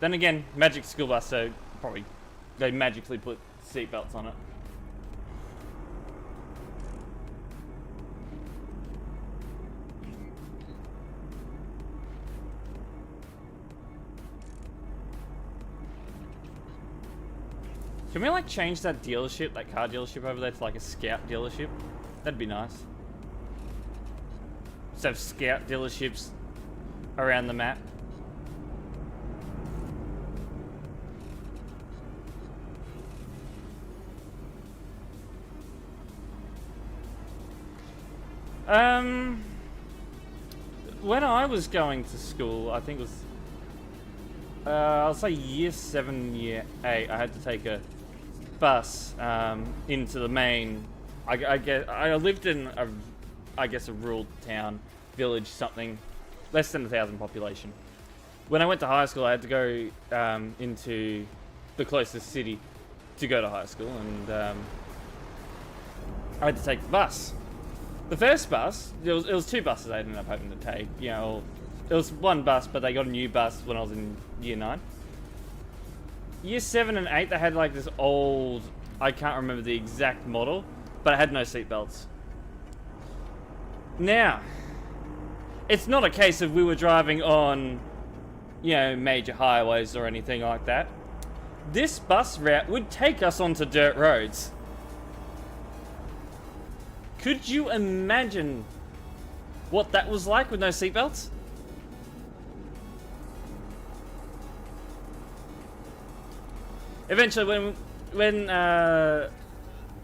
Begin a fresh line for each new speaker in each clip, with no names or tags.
Then again, magic school bus, so probably they magically put seatbelts on it. Can we like change that dealership, that car dealership over there to like a Scout dealership? That'd be nice. Just have Scout dealerships around the map. When I was going to school, I think it was, I'll say year 7, year 8, I had to take a bus into the main. I lived in a rural town, village, something less than 1,000 population. When I went to high school, I had to go into the closest city to go to high school, and I had to take the bus. The first bus, it was 2 buses I ended up having to take. You know, it was 1 bus, but they got a new bus when I was in year 9. Year 7 and 8, they had like this old, I can't remember the exact model, but it had no seatbelts. Now, it's not a case of we were driving on, you know, major highways or anything like that. This bus route would take us onto dirt roads. Could you imagine what that was like with no seatbelts? Eventually, when I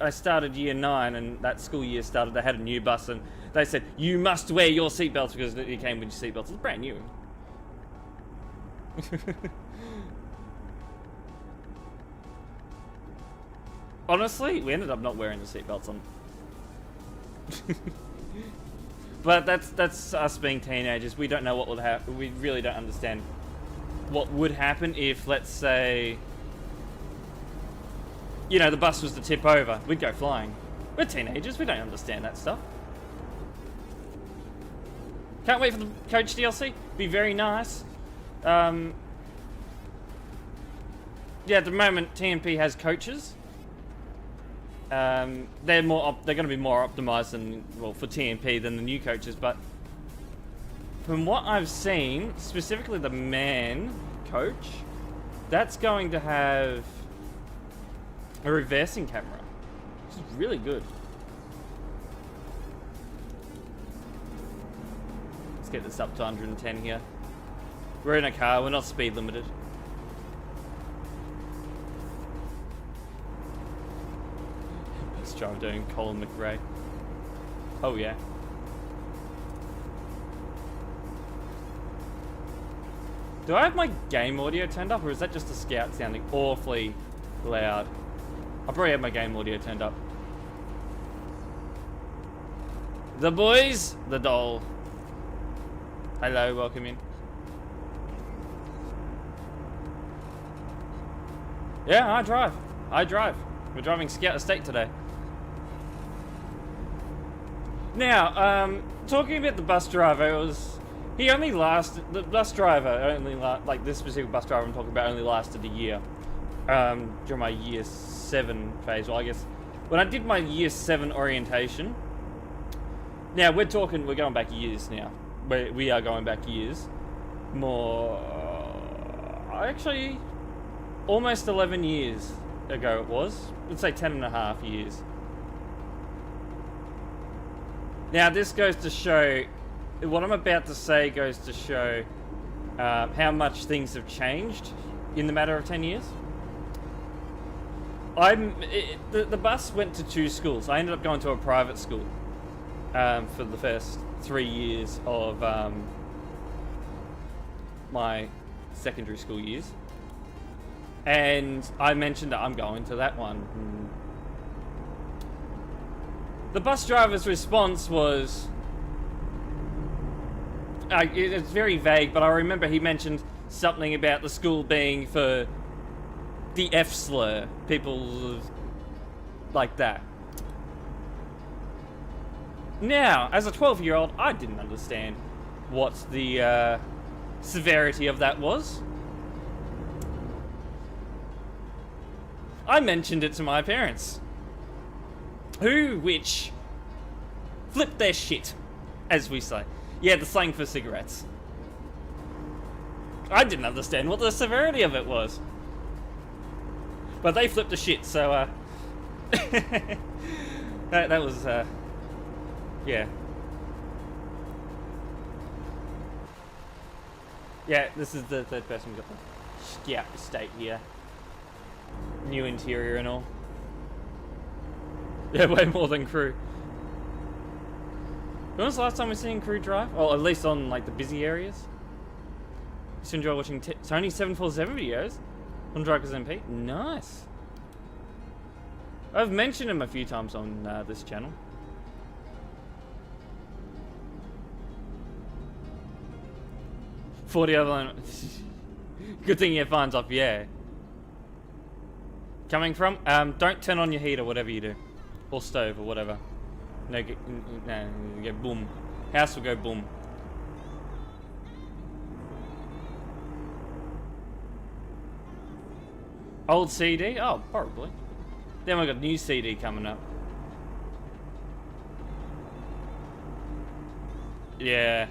started year 9 and that school year started, they had a new bus and they said, you must wear your seatbelts because it came with your seatbelts. It's brand new. Honestly, we ended up not wearing the seatbelts on. But that's us being teenagers. We don't know what would happen. We really don't understand what would happen if, let's say, you know, the bus was to tip over. We'd go flying. We're teenagers. We don't understand that stuff. Can't wait for the coach DLC. Be very nice. Yeah, at the moment, TMP has coaches. They're going to be more optimized than, well, for TMP than the new coaches, but from what I've seen, specifically the man coach, that's going to have a reversing camera, which is really good. Let's get this up to 110 here. We're in a car, we're not speed limited. I'm doing Colin McRae. Oh yeah. Do I have my game audio turned up, or is that just the Scout sounding awfully loud? I probably have my game audio turned up. The boys, the doll. Hello, welcome in. Yeah, I drive. We're driving Scout Estate today. Now, talking about the bus driver, the bus driver only like this specific bus driver I'm talking about only lasted a year. During my year 7 phase, well, I guess when I did my year 7 orientation. Now we're going back years now. We are going back years. More, actually, almost 11 years ago it was. Let's say 10 and a half years. Now this goes to show, what I'm about to say goes to show how much things have changed in the matter of 10 years. The bus went to 2 schools. I ended up going to a private school for the first 3 years of my secondary school years. And I mentioned that I'm going to that one. The bus driver's response was, it's very vague, but I remember he mentioned something about the school being for the F slur, people like that. Now, as a 12-year-old, I didn't understand what the severity of that was. I mentioned it to my parents, which flipped their shit, as we say. Yeah, the slang for cigarettes. I didn't understand what the severity of it was. But they flipped the shit, so, that was, yeah. Yeah, this is the third person. We got the Scout estate here. New interior and all. Yeah, way more than crew. When was the last time we seen crew drive? Well, at least on, like, the busy areas. Just enjoy watching Tony 747 videos on TruckersMP. Nice. I've mentioned him a few times on this channel. $40 other. Good thing your phone's off, yeah. Coming from? Don't turn on your heater, whatever you do, or stove or whatever. No, go boom. House will go boom. Old CD? Oh, probably. Then we got new CD coming up. Yeah.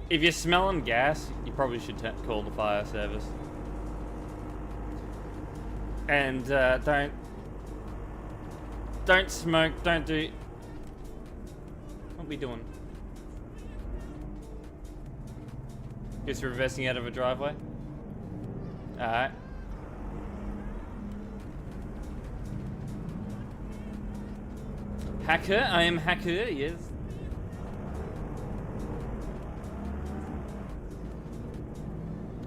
If you're smelling gas, you probably should call the fire service. And don't smoke. Don't do. What are we doing? Just reversing out of a driveway. All right. Hacker, I am hacker, yes.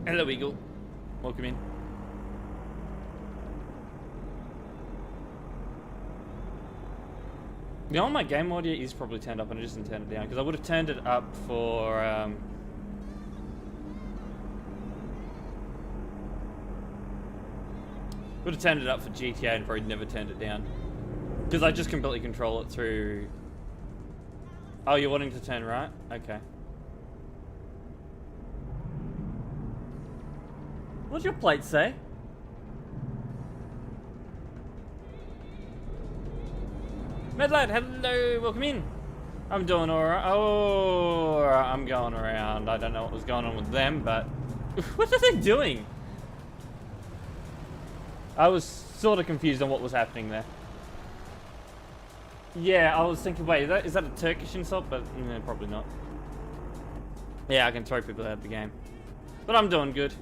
Hello, Eagle. Welcome in. You know, my game audio is probably turned up and I just didn't turn it down because I would have turned it up for would have turned it up for GTA and probably never turned it down. Because I just completely control it through... Oh, you're wanting to turn right? Okay. What's your plate say? Medlad, hello, welcome in. I'm doing alright. Oh, I'm going around. I don't know what was going on with them, but... What are they doing? I was sort of confused on what was happening there. Yeah, I was thinking, wait, is that a Turkish insult? But probably not. Yeah, I can throw people out of the game. But I'm doing good.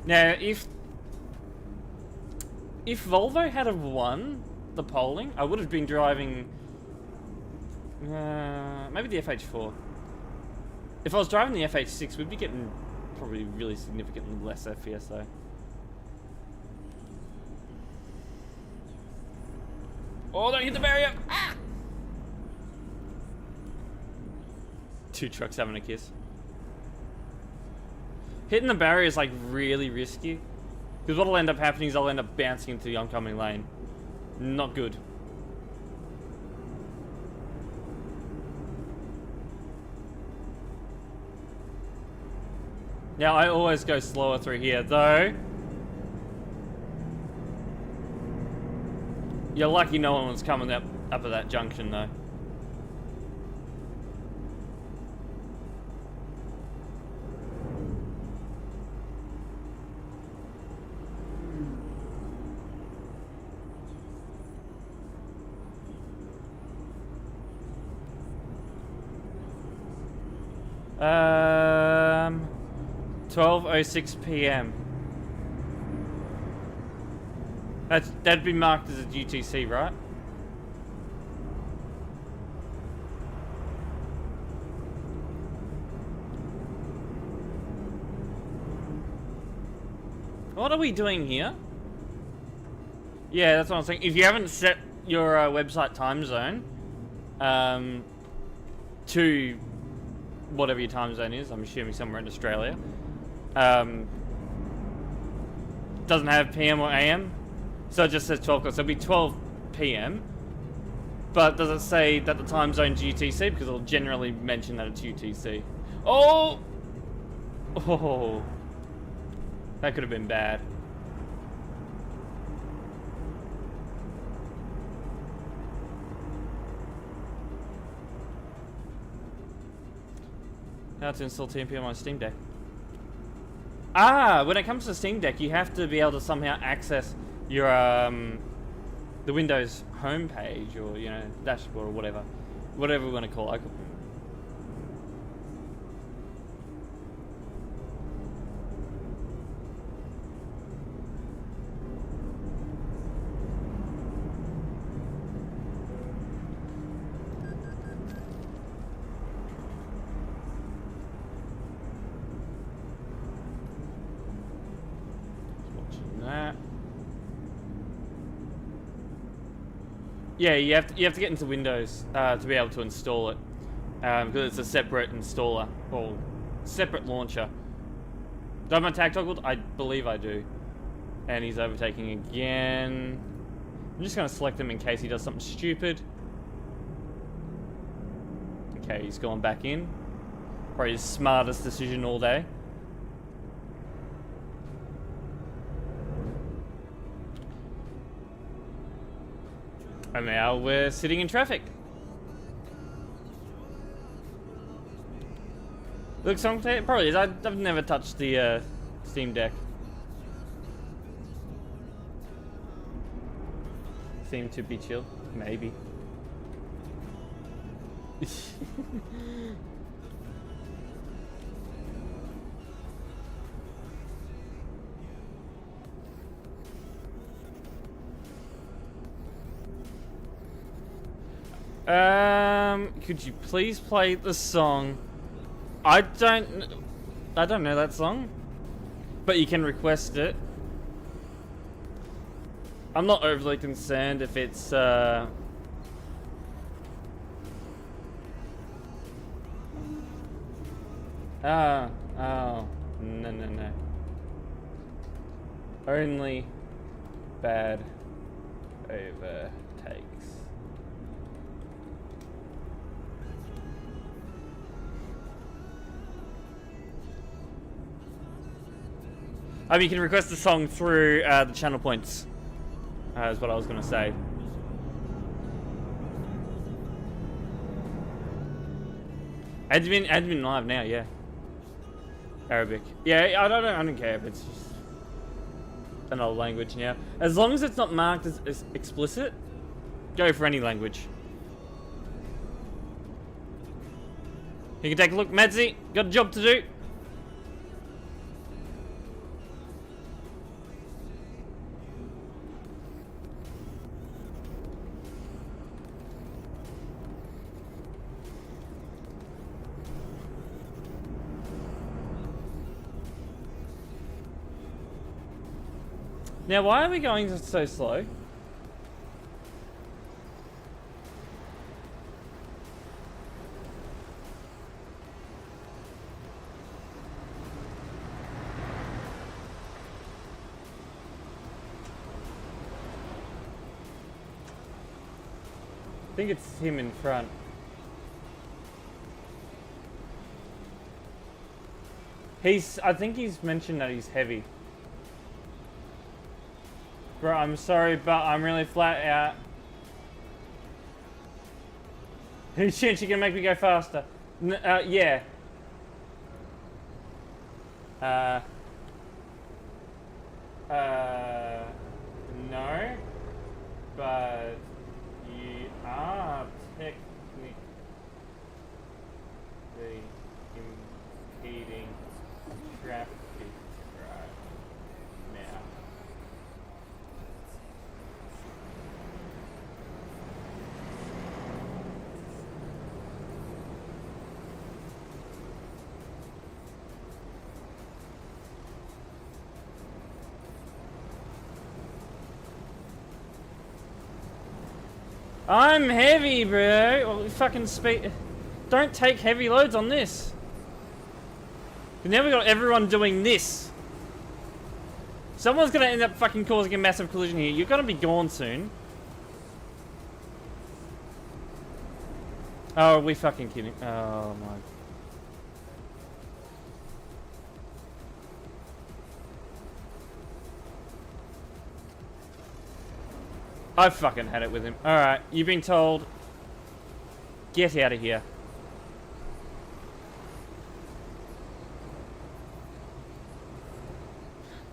Now, if Volvo had have won the polling, I would have been driving maybe the FH4. If I was driving the FH6, we'd be getting probably really significantly less FPS though. Oh, don't hit the barrier! Ah! Two trucks having a kiss. Hitting the barrier is like really risky. Because what'll end up happening is I'll end up bouncing into the oncoming lane. Not good. Now I always go slower through here though. You're lucky no one was coming up at that junction though. Um, 12:06 p.m. That'd be marked as a UTC, right? What are we doing here? Yeah, that's what I'm saying. If you haven't set your website time zone to whatever your time zone is, I'm assuming somewhere in Australia, doesn't have PM or AM, so it just says 12 o'clock, so it'll be 12 PM, but does it say that the time zone's UTC? Because it'll generally mention that it's UTC. Oh! Oh! That could have been bad. How to install TMP on my Steam Deck. Ah, when it comes to Steam Deck, you have to be able to somehow access your the Windows homepage, or you know, dashboard, or whatever we want to call it. Yeah, you have to get into Windows to be able to install it, because it's a separate installer or separate launcher. Do I have my tag toggled? I believe I do. And he's overtaking again. I'm just going to select him in case he does something stupid. Okay, he's gone back in. Probably his smartest decision all day. And now we're sitting in traffic. Looks song tape? Probably is. I've never touched the Steam Deck. Seem to be chill. Maybe. Could you please play the song? I don't know that song, but you can request it. I'm not overly concerned if it's oh, no. Only bad overtakes. You can request the song through the channel points, is what I was going to say. Admin live now, yeah. Arabic. Yeah, I don't care if it's just another language now. As long as it's not marked as explicit, go for any language. You can take a look, Madzi. Got a job to do. Now, why are we going so slow? I think it's him in front. I think he's mentioned that he's heavy. Bro, I'm sorry, but I'm really flat out. Shit, she can make me go faster. Yeah. No. But you are technically impeding traffic right now. I'm heavy, bro. Well, fucking speed. Don't take heavy loads on this. Now we got everyone doing this. Someone's gonna end up fucking causing a massive collision here. You're gonna be gone soon. Oh, are we fucking kidding? Oh my. I fucking had it with him. Alright, you've been told. Get out of here.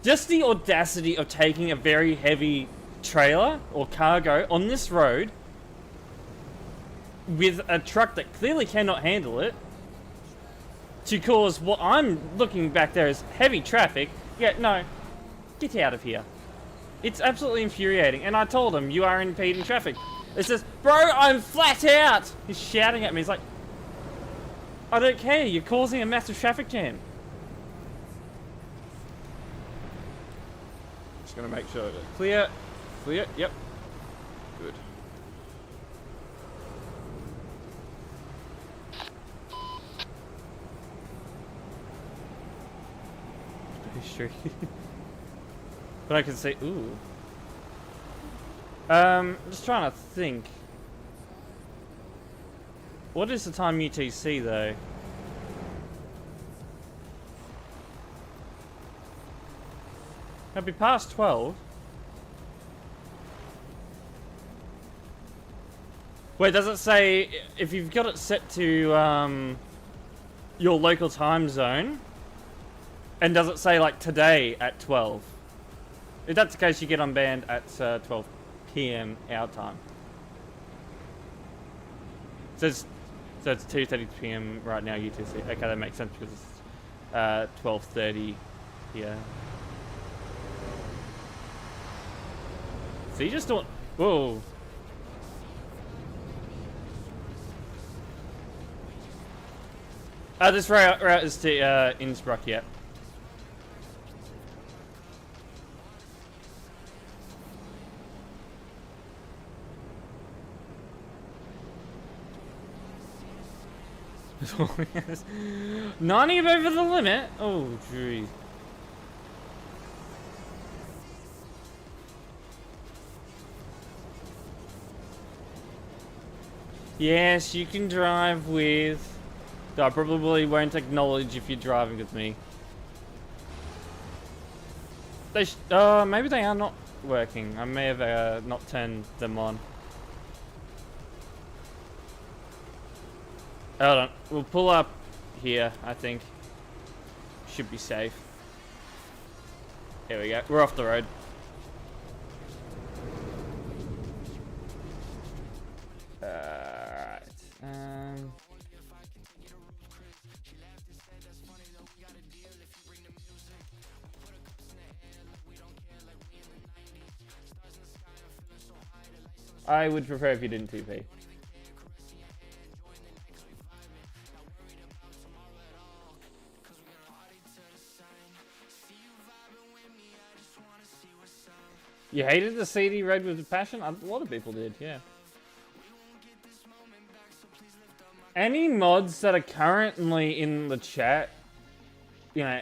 Just the audacity of taking a very heavy trailer or cargo on this road with a truck that clearly cannot handle it to cause what I'm looking back there as heavy traffic. Yeah, no. Get out of here. It's absolutely infuriating. And I told him, you are impeding traffic. It says, bro, I'm flat out. He's shouting at me. He's like, I don't care. You're causing a massive traffic jam. Just gonna make sure. Clear. Clear. Yep. Good. History. But I can see. Ooh. Just trying to think. What is the time UTC though? It'll be past 12. Wait, does it say if you've got it set to your local time zone? And does it say like today at 12? If that's the case, you get unbanned at 12 PM our time. So it's 2:30 PM right now UTC. Okay, that makes sense because it's 12:30 here. So you just don't. Whoa. This route is to Innsbruck, yeah. Yes. 90 over the limit? Oh, geez. Yes, you can drive with... I probably won't acknowledge if you're driving with me. They maybe they are not working. I may have not turned them on. Hold on. We'll pull up here, I think. Should be safe. Here we go. We're off the road. Alright. I would prefer if you didn't TP. You hated the CD Red with passion? A lot of people did, yeah. Any mods that are currently in the chat, you know,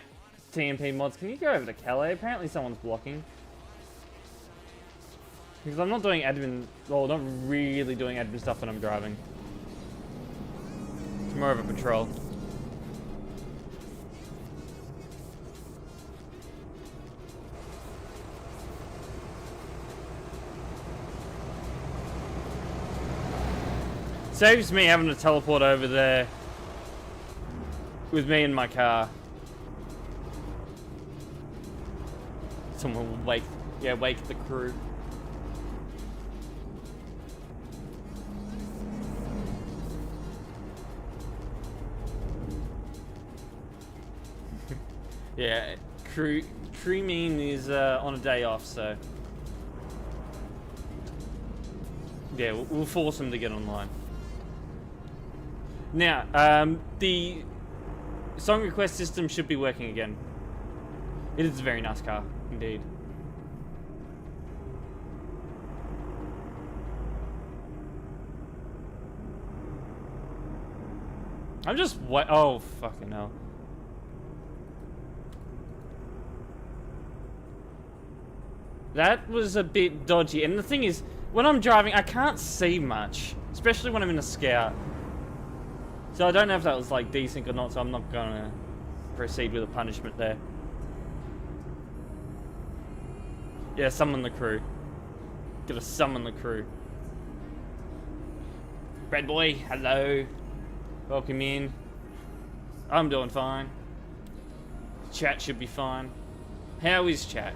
TMP mods, can you go over to Calais? Apparently someone's blocking. Because I'm not doing admin, well, not really doing admin stuff when I'm driving. It's more of a patrol. Saves me having to teleport over there with me in my car. Someone will wake the crew. Yeah, crew mean is on a day off, so yeah, we'll force him to get online. Now, the song request system should be working again. It is a very nice car, indeed. I'm just oh, fucking hell. That was a bit dodgy, and the thing is, when I'm driving, I can't see much, especially when I'm in a Scout. So I don't know if that was like desync or not, so I'm not gonna proceed with a punishment there. Yeah, summon the crew. Gotta summon the crew. Bread boy, hello. Welcome in. I'm doing fine. Chat should be fine. How is chat?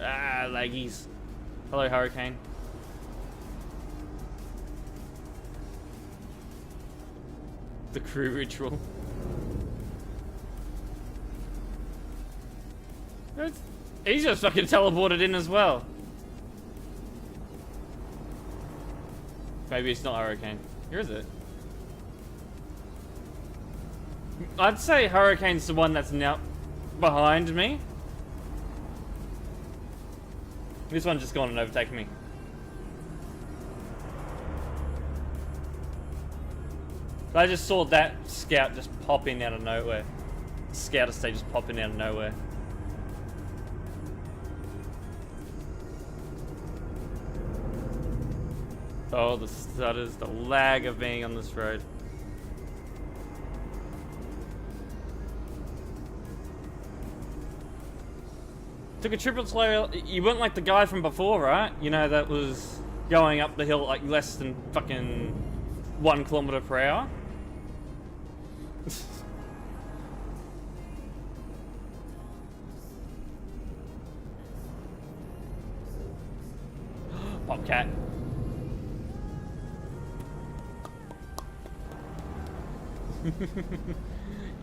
Ah, laggies. Hello, Hurricane. The crew ritual. He's just fucking teleported in as well. Maybe it's not Hurricane. Here is it? I'd say Hurricane's the one that's now behind me. This one's just gone and overtaken me. I just saw that scout just pop in out of nowhere. Scout estate just pop in out of nowhere. Oh, the stutters, the lag of being on this road. Took a triple slow. You weren't like the guy from before, right? You know, that was going up the hill like less than fucking 1 kilometer per hour. Bobcat.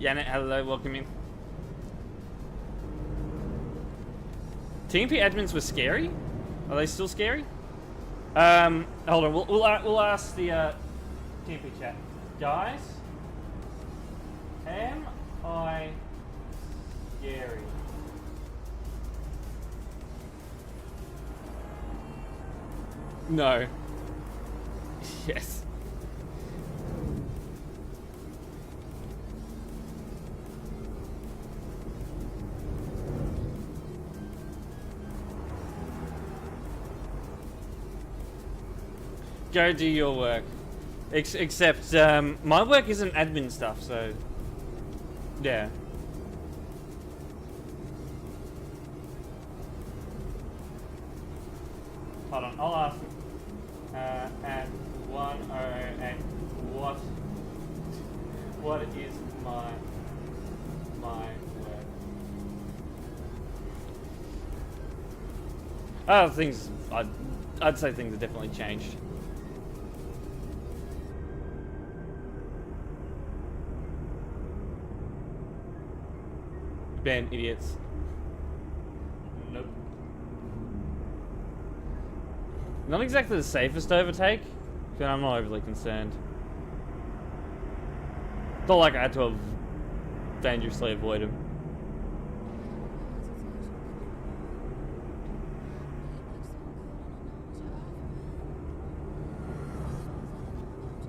Janet, hello, welcome in. TMP admins were scary? Are they still scary? Hold on, we'll ask the TMP chat. Guys, am I scary? No. Yes. Go do your work. Except, my work isn't admin stuff, so... Yeah. Hold on, I'll ask at 108 what is my work? Oh, things... I'd say things have definitely changed. Ban idiots. Nope. Not exactly the safest overtake, but I'm not overly concerned. Not like I had to dangerously avoid him.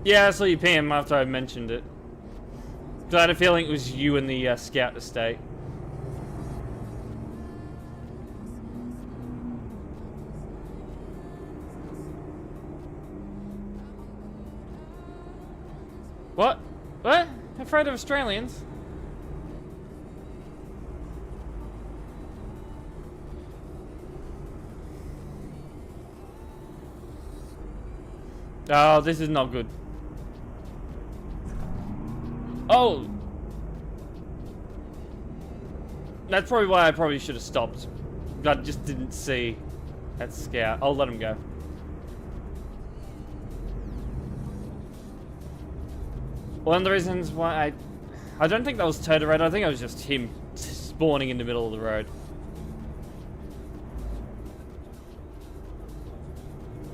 Yeah, I saw you PM after I mentioned it. So I had a feeling it was you in the scout estate. What? What? Afraid of Australians? Oh, this is not good. Oh! That's probably why I probably should have stopped. I just didn't see that scout. I'll let him go. One of the reasons why I don't think that was Toto Red. I think it was just him spawning in the middle of the road.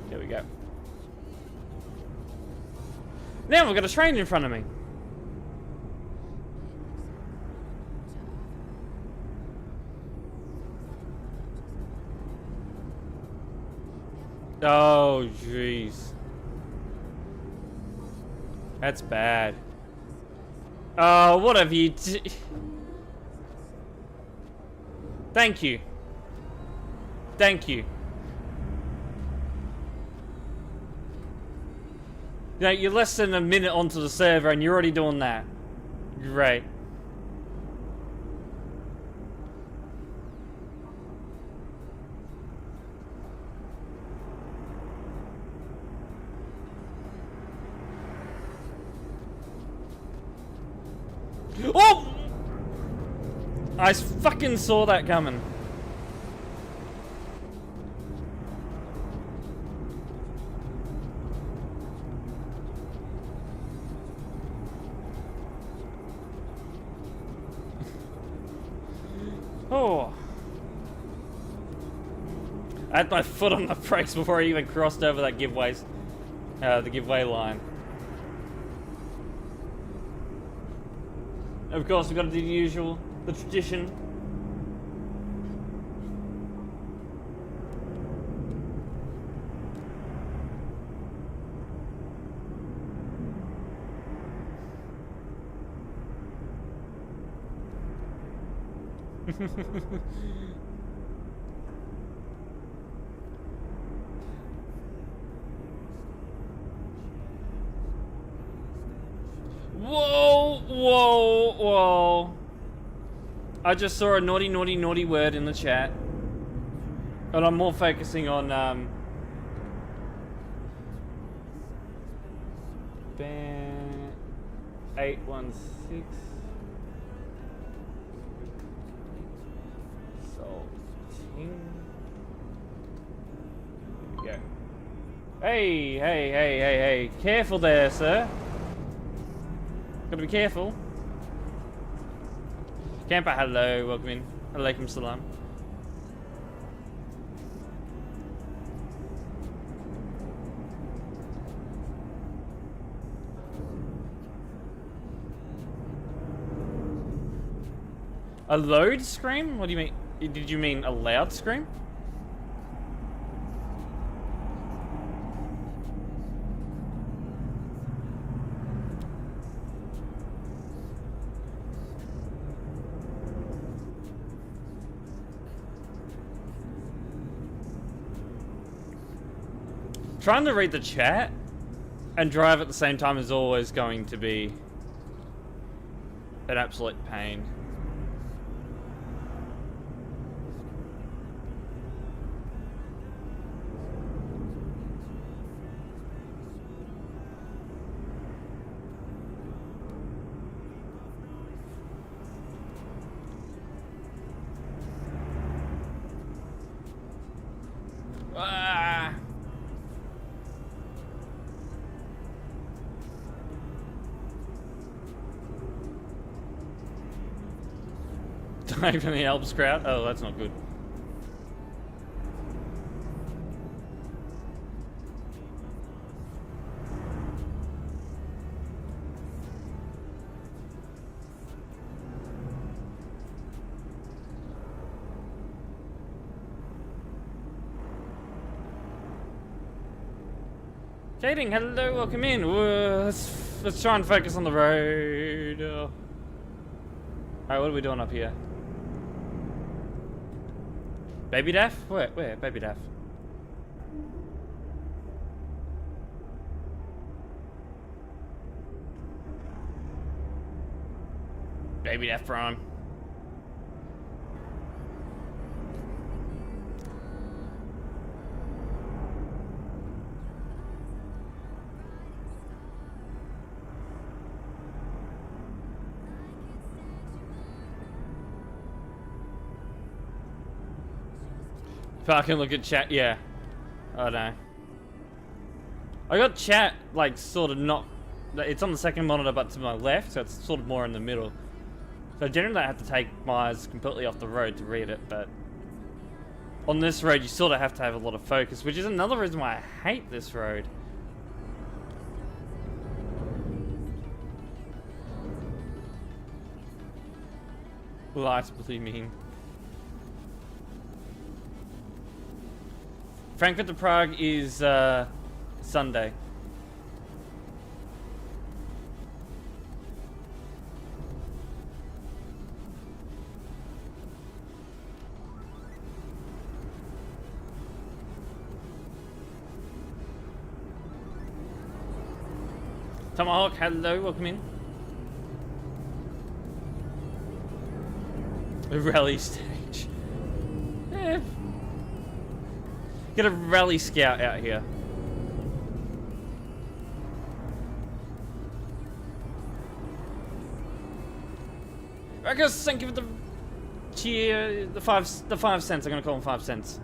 There we go. Now we've got a train in front of me. Oh, jeez. That's bad. Oh, what have you Thank you. Thank you. You know, you're less than a minute onto the server and you're already doing that. Great. I fucking saw that coming. Oh. I had my foot on the brakes before I even crossed over that the giveaway line. Of course, we've got to do the usual, the tradition. Whoa, whoa, whoa. I just saw a naughty, naughty, naughty word in the chat. And I'm more focusing on, band 816. Salting. Here we go. Hey, hey, hey, hey, hey. Careful there, sir. Gotta be careful. Camper, hello, welcome in. Alaikum salam. A load scream? What do you mean? Did you mean a loud scream? Trying to read the chat and drive at the same time is always going to be an absolute pain. Ah. Dying from the Alps crowd? Oh, that's not good. Jading, hello, welcome in. Let's try and focus on the road. Alright, what are we doing up here? Baby Daff? Where? Baby Daff? Baby Daff Prime. If I can look at chat, yeah. Oh no. I got chat, like, sort of not... It's on the second monitor, but to my left, so it's sort of more in the middle. So generally I have to take my eyes completely off the road to read it, but... On this road, you sort of have to have a lot of focus, which is another reason why I hate this road. Light, what do you mean? Frankfurt to Prague is Sunday. Tomahawk, hello, welcome in. A rally stage. Get a rally scout out here. Ruckus, thank you for the cheer the 5 cents. I'm gonna call them 5 cents.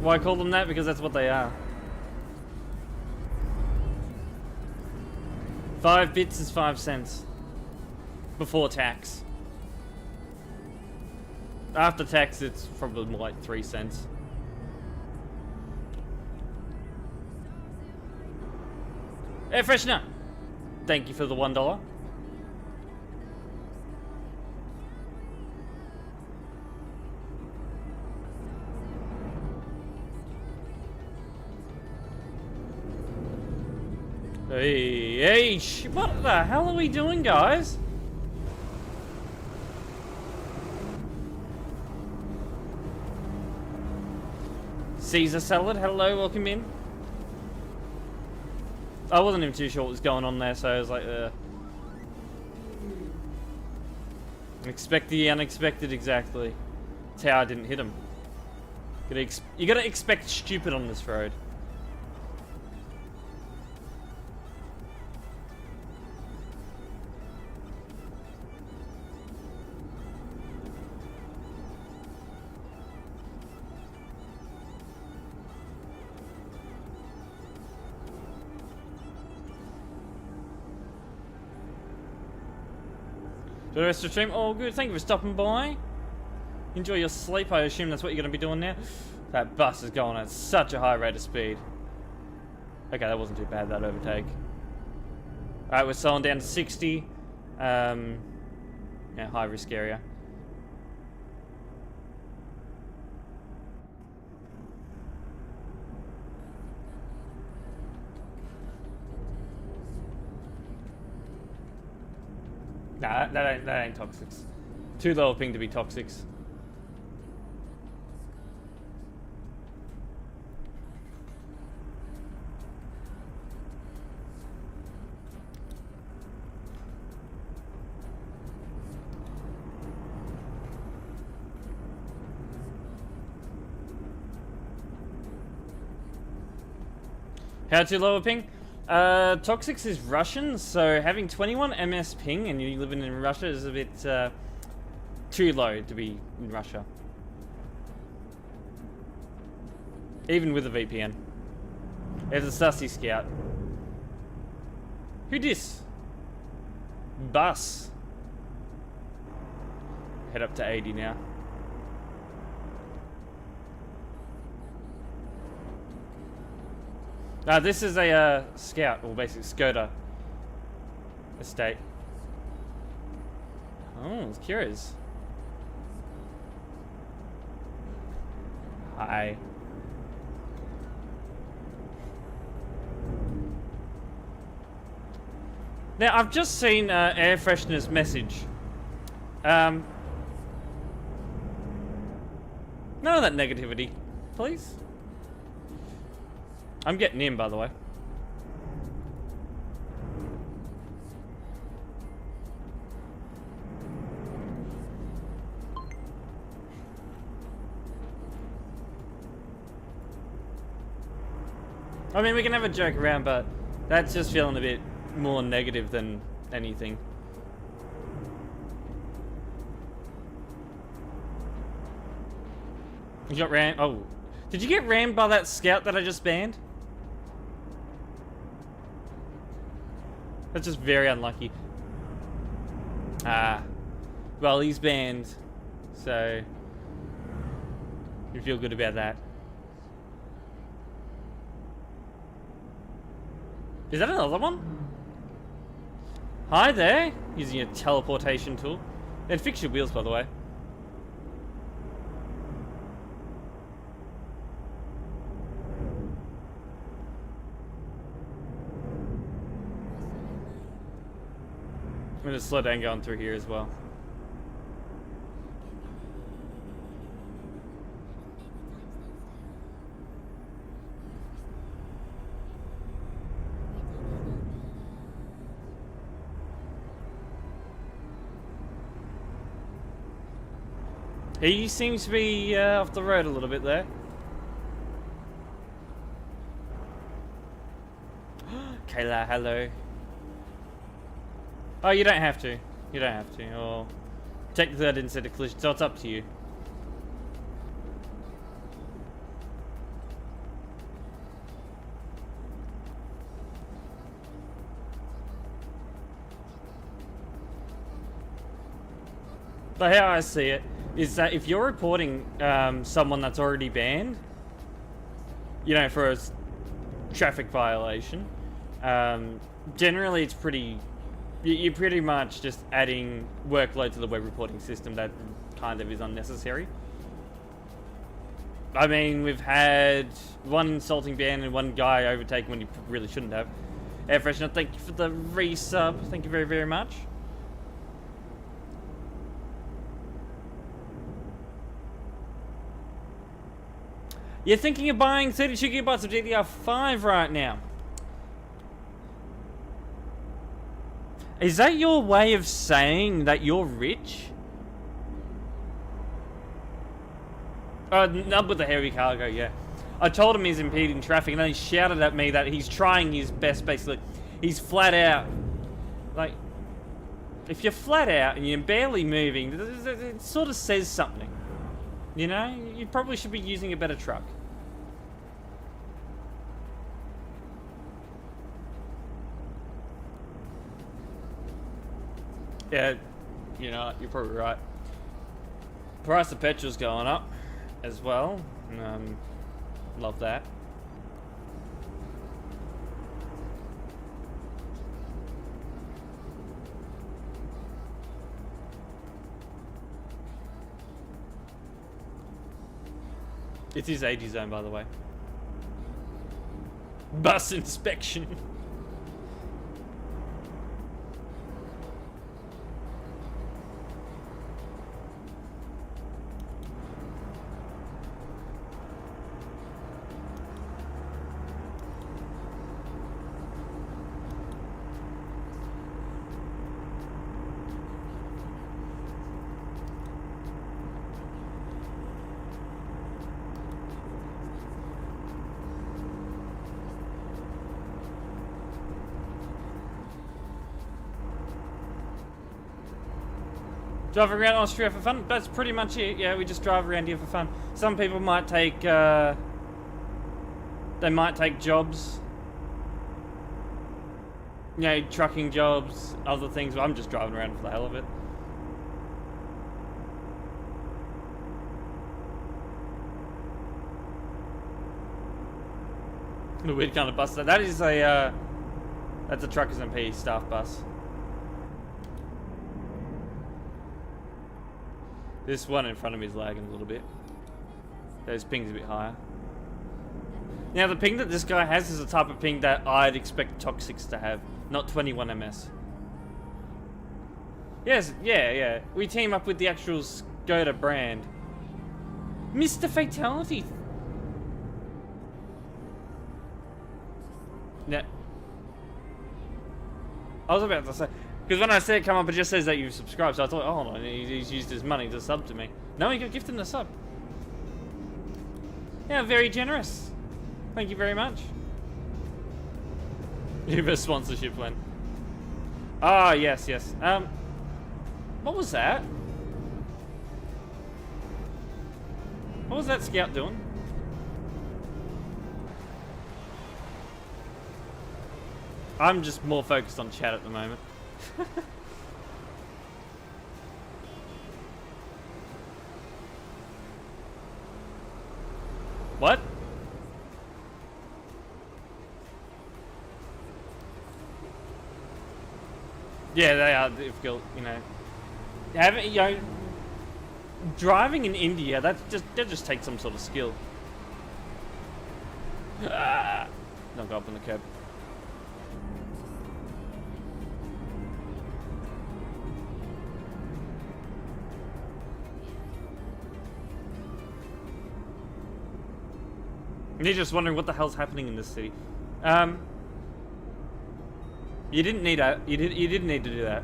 Why call them that? Because that's what they are. 5 bits is 5 cents. Before tax. After tax, it's probably more like 3 cents. Air freshener! Thank you for the $1. Hey, what the hell are we doing, guys? Caesar salad, hello, welcome in. I wasn't even too sure what was going on there, so I was like, expect the unexpected, exactly. That's how I didn't hit him. You gotta expect stupid on this road. The rest of the stream, all good. Thank you for stopping by. Enjoy your sleep. I assume that's what you're going to be doing now. That bus is going at such a high rate of speed. Okay, that wasn't too bad, that overtake. Alright, we're slowing down to 60. Yeah, high risk area. Nah, that ain't toxics. Too low a ping to be toxics. How to lower ping? Toxics is Russian, so having 21 ms ping and you living in Russia is a bit too low to be in Russia. Even with a VPN. There's a sussy scout. Who dis? Bus. Head up to 80 now. This is a scout, or basically Skoda estate. Oh, I was curious. Hi. Now, I've just seen Air Freshener's message. None of that negativity, please. I'm getting in, by the way. I mean, we can have a joke around, but that's just feeling a bit more negative than anything. You got rammed? Oh. Did you get rammed by that scout that I just banned? That's just very unlucky. Well, he's banned, so you feel good about that. Is that another one? Hi there, using a teleportation tool. And fix your wheels, by the way. I'm gonna slow down going through here as well. He seems to be off the road a little bit there. Kayla, hello. Oh, you don't have to. You don't have to. Or technically, I didn't set a collision, so it's up to you. But how I see it is that if you're reporting someone that's already banned, you know, for a traffic violation, generally it's pretty... You're pretty much just adding workload to the web reporting system that kind of is unnecessary. I mean, we've had one insulting ban and one guy overtaken when you really shouldn't have. Air Freshener, thank you for the resub. Thank you very, very much. You're thinking of buying 32 gigabytes of DDR5 right now. Is that your way of saying that you're rich? Not with the heavy cargo, yeah. I told him he's impeding traffic, and then he shouted at me that he's trying his best, basically. He's flat out. Like, if you're flat out and you're barely moving, it sort of says something. You know? You probably should be using a better truck. Yeah, you know, you're probably right. Price of petrol's going up as well. Love that. It's his 80 zone, by the way. Bus inspection. Drive around Austria for fun? That's pretty much it. Yeah, we just drive around here for fun. Some people might take, they might take jobs. You know, trucking jobs, other things, but I'm just driving around for the hell of it. The weird kind of bus. That is a, that's a TruckersMP staff bus. This one in front of me is lagging a little bit. Those ping's a bit higher. Now the ping that this guy has is the type of ping that I'd expect Toxics to have, not 21 ms. Yes, yeah. We team up with the actual Skoda brand. Mr. Fatality. Yeah. I was about to say, because when I said come up, it just says that you've subscribed, so I thought, oh, hold on, he's used his money to sub to me. No, he got gifted the sub. Yeah, very generous. Thank you very much. Uber sponsorship plan. Ah, yes. What was that? What was that scout doing? I'm just more focused on chat at the moment. What? Yeah, they are difficult, you know. You know, driving in India, that just takes some sort of skill. Not go up on the curb. And you're just wondering what the hell's happening in this city. You didn't need that. You didn't need to do that.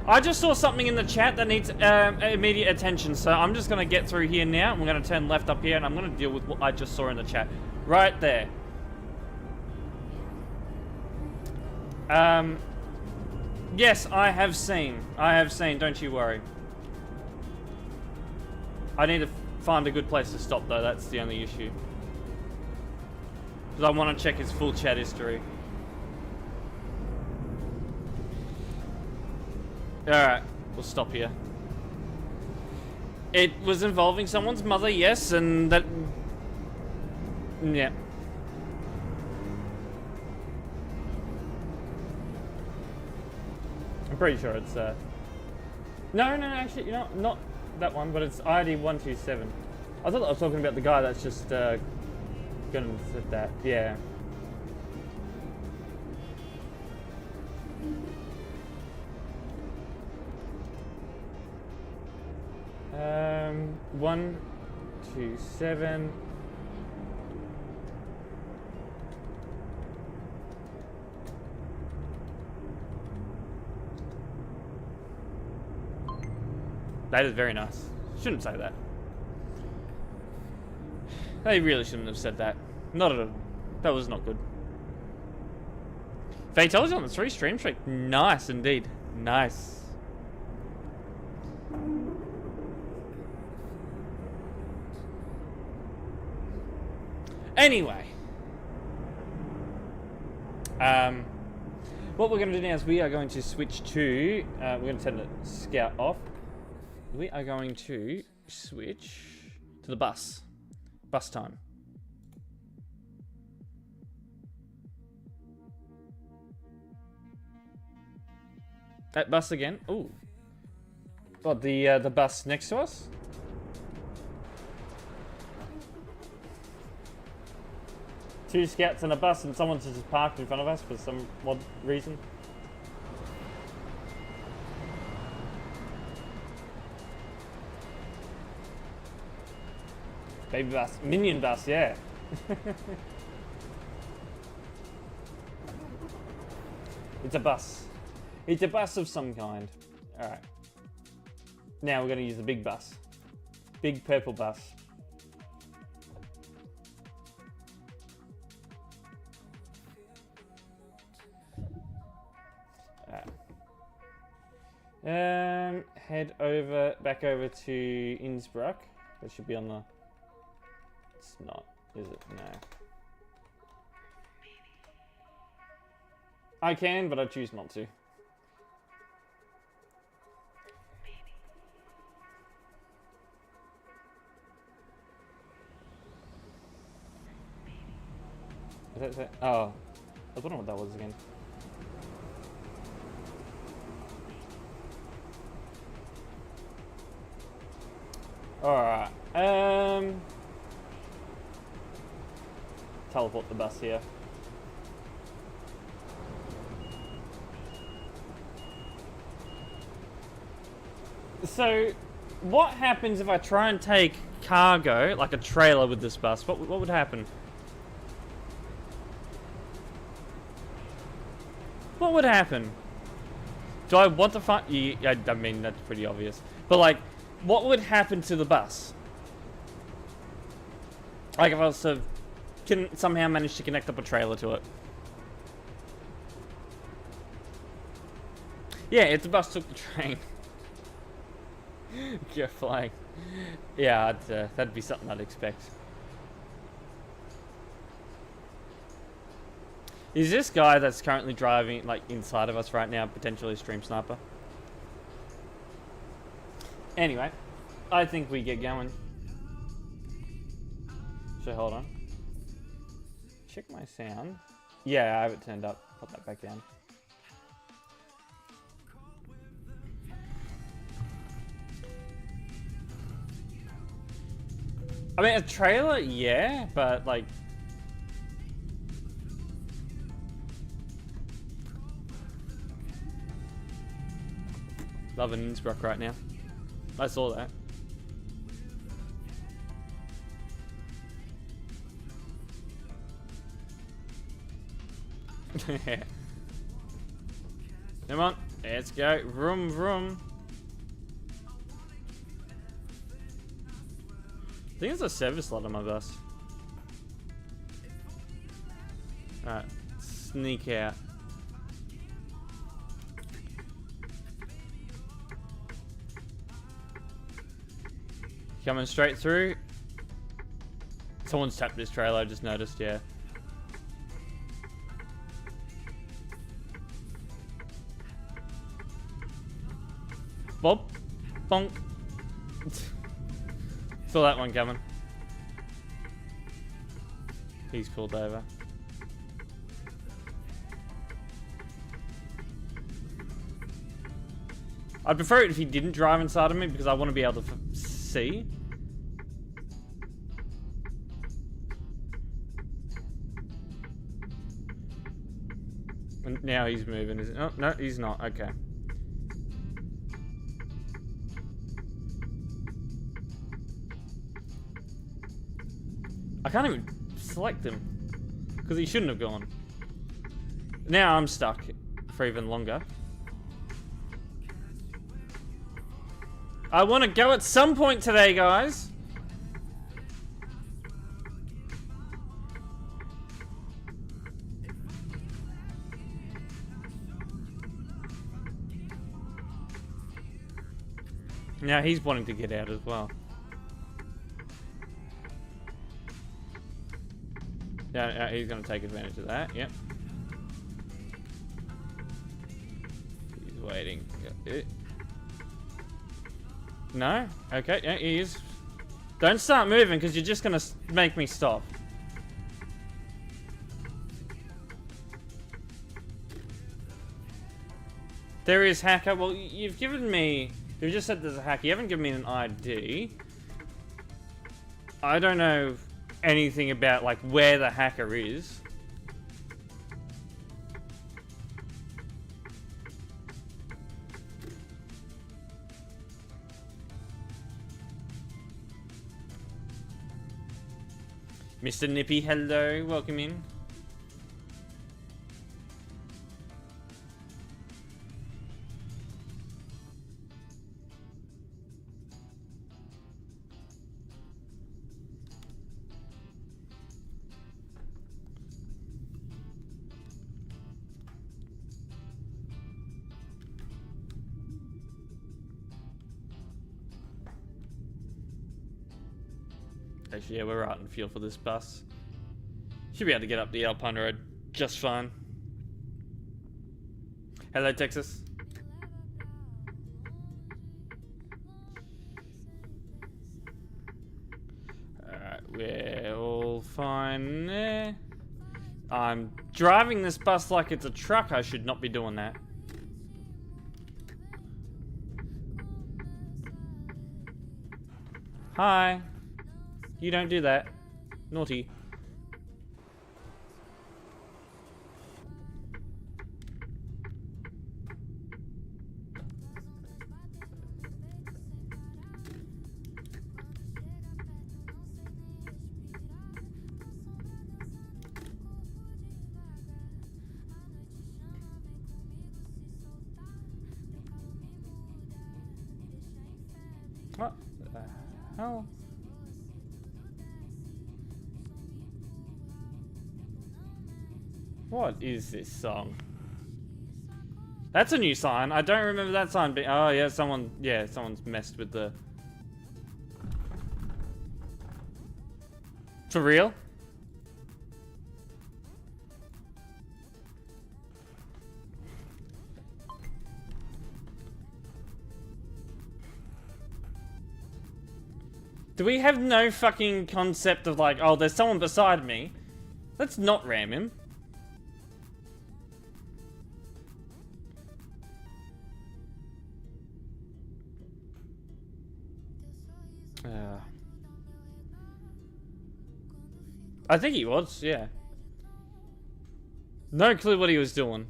I just saw something in the chat that needs immediate attention, so I'm just going to get through here now. I'm going to turn left up here, and I'm going to deal with what I just saw in the chat. Right there. Yes, I have seen. Don't you worry. I need to find a good place to stop, though. That's the only issue. Because I want to check his full chat history. Alright, we'll stop here. It was involving someone's mother, yes, and that... Yeah. I'm pretty sure it's, No, actually, you know, not that one, but it's ID 127. I thought I was talking about the guy that's just, gonna set that. Yeah. 127. That is very nice. Shouldn't say that. They really shouldn't have said that. Not at all. That was not good. Fatalities on the 3 stream streak. Nice indeed. Nice. Anyway. What we're going to do now is we are going to switch to... we're going to turn the scout off. We are going to switch to the bus. Bus time. That bus again. Ooh. What, the bus next to us? Two scouts and a bus, and someone's just parked in front of us for some odd reason. Baby bus. Minion bus, yeah. It's a bus. It's a bus of some kind. Alright. Now we're going to use the big bus. Big purple bus. Head over, back over to Innsbruck. That should be on the... It's not, is it? No. I can, but I choose not to. Is that? Oh, I was wondering what that was again. Alright, teleport the bus here. So, what happens if I try and take cargo, like a trailer with this bus? What would happen? What would happen? Do I want to find... Yeah, I mean, that's pretty obvious. But, like, what would happen to the bus? Like, if I was to somehow manage to connect up a trailer to it. Yeah, if the bus took the train. You're flying. Yeah, that'd be something I'd expect. Is this guy that's currently driving, like, inside of us right now, potentially a stream sniper? Anyway, I think we get going. So, hold on. Check my sound. Yeah, I have it turned up. Put that back down. I mean, a trailer, yeah, but, like... Loving Innsbruck right now. I saw that. Come on. Let's go. Vroom, vroom. I think it's a service lot on my bus. Alright. Sneak out. Coming straight through. Someone's tapped this trailer, I just noticed, yeah. Bob. Bonk. Saw that one coming. He's pulled over. I'd prefer it if he didn't drive inside of me because I want to be able to see. And now he's moving, is it? Oh, no, he's not. Okay. I can't even select him because he shouldn't have gone. Now I'm stuck for even longer. I want to go at some point today, guys. Now he's wanting to get out as well. Yeah, he's going to take advantage of that. Yep. He's waiting. No? Okay, yeah, he is. Don't start moving because you're just going to make me stop. There is hacker. Well, you've given me... You just said there's a hacker. You haven't given me an ID. I don't know anything about, like, where the hacker is. Mr. Nippy, hello. Welcome in. Actually, yeah, we're right in fuel for this bus. Should be able to get up the Alpine road just fine. Hello, Texas. Alright, we're all fine there. I'm driving this bus like it's a truck. I should not be doing that. Hi. You don't do that. Naughty. What the hell? What is this song? That's a new sign. I don't remember that sign being... Oh, yeah, someone's messed with the... For real? Do we have no fucking concept of like, oh, there's someone beside me? Let's not ram him. I think he was, yeah. No clue what he was doing.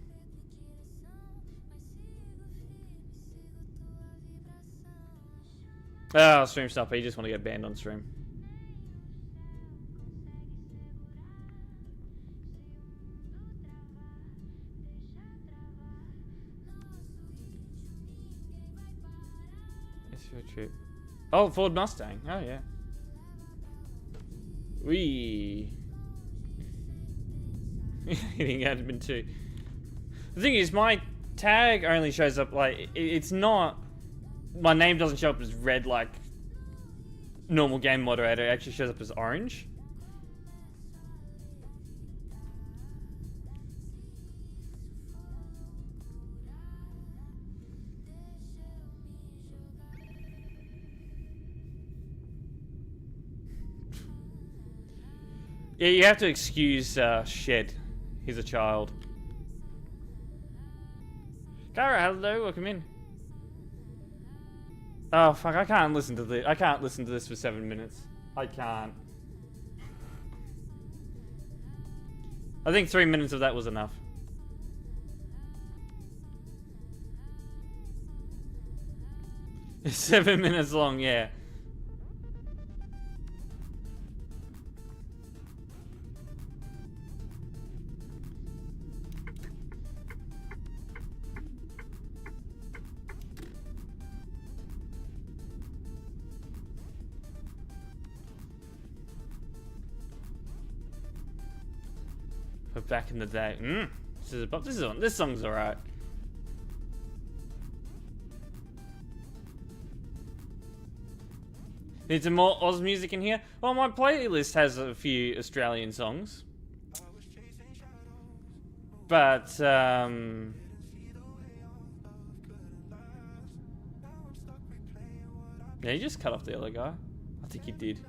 Oh, stream stopper. You just want to get banned on stream. True. Oh, Ford Mustang. Oh, yeah. Wee. Hitting admin too. The thing is, my tag only shows up like it's not. My name doesn't show up as red like normal game moderator. It actually shows up as orange. Yeah, you have to excuse Shed. He's a child. Kara, hello, welcome in. Oh fuck, I can't listen to this. I can't listen to this for 7 minutes. I can't. I think 3 minutes of that was enough. It's 7 minutes long, yeah. But back in the day, this song's alright. Need some more Oz music in here? Well, my playlist has a few Australian songs. But, yeah, you just cut off the other guy. I think he did.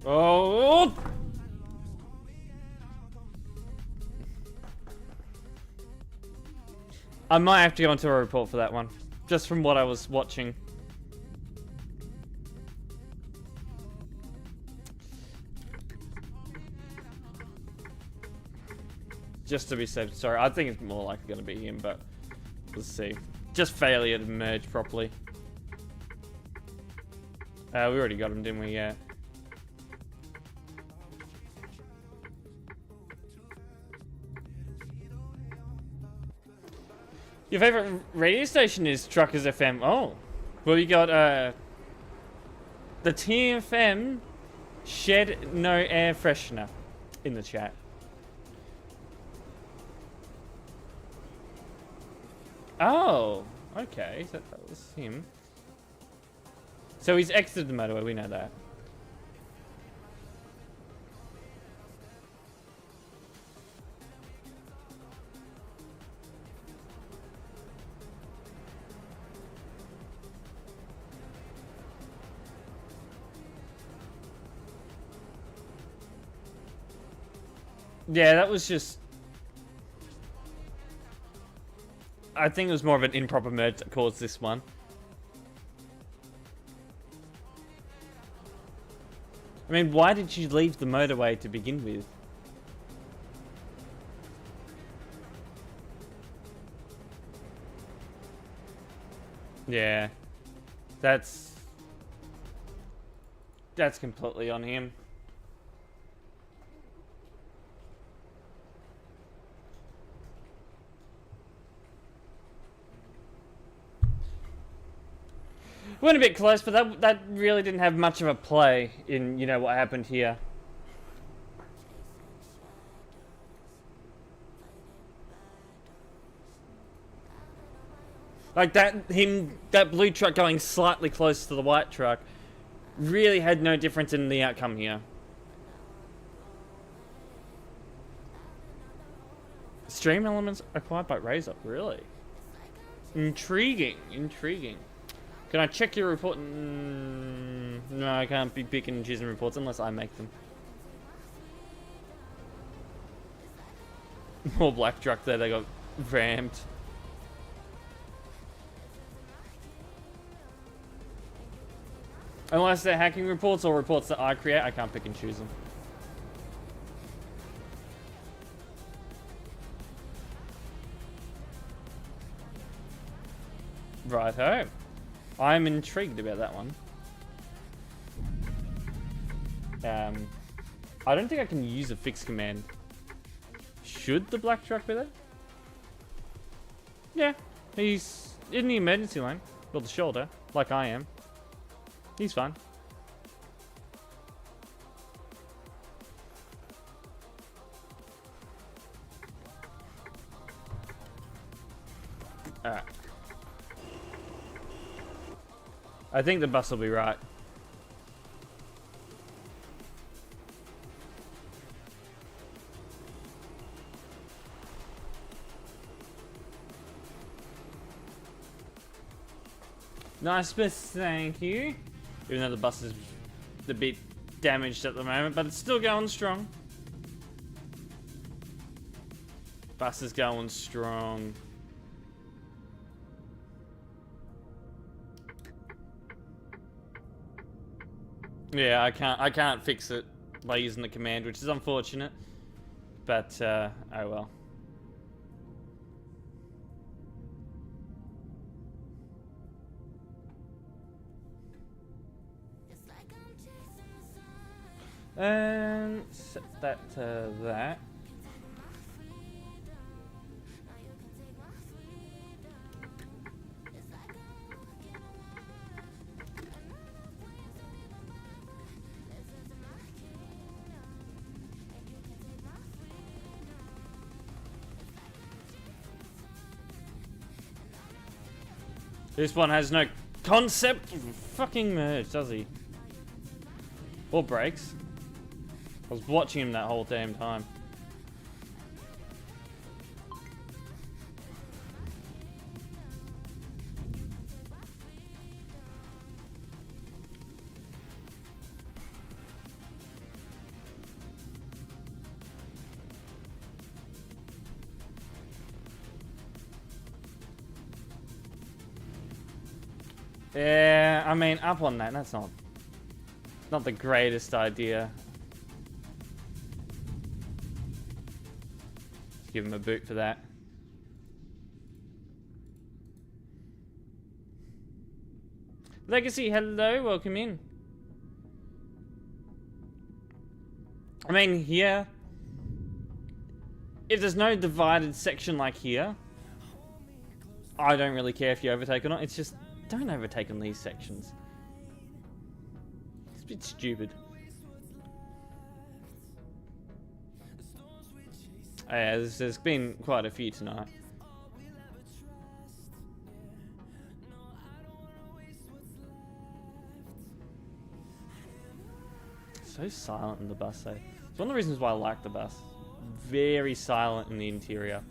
Oh! I might have to go into a report for that one, just from what I was watching. Just to be safe. Sorry, I think it's more likely going to be him, but let's see. Just failure to merge properly. We already got him, didn't we? Yeah. Your favorite radio station is Truckers FM. Oh, well, you got the TFM Shed No Air Freshener in the chat. Oh, okay, so that was him. So he's exited the motorway. We know that. Yeah, that was just... I think it was more of an improper merge that caused this one. I mean, why did you leave the motorway to begin with? Yeah. That's completely on him. Went a bit close, but that really didn't have much of a play in, you know, what happened here. Like that blue truck going slightly close to the white truck really had no difference in the outcome here. Stream elements acquired by Razor, really? Intriguing, intriguing. Can I check your report? No, I can't be picking and choosing reports unless I make them. More black truck there, they got rammed. Unless they're hacking reports or reports that I create, I can't pick and choose them. Righto. I'm intrigued about that one. I don't think I can use a fixed command. Should the black truck be there? Yeah, he's in the emergency lane, or the shoulder, like I am. He's fine. Alright. I think the bus will be right. Nice bus, thank you. Even though the bus is a bit damaged at the moment, but it's still going strong. Bus is going strong. Yeah, I can't fix it by using the command, which is unfortunate. But oh well. Set that to that. This one has no concept of fucking merge, does he? Or brakes. I was watching him that whole damn time. Yeah, I mean, up on that, that's not the greatest idea. Let's give him a boot for that. Legacy, hello, welcome in. I mean, here, if there's no divided section like here, I don't really care if you overtake or not. It's just, don't overtake on these sections. It's a bit stupid. Yeah, there's been quite a few tonight. So silent in the bus though. It's one of the reasons why I like the bus. Very silent in the interior.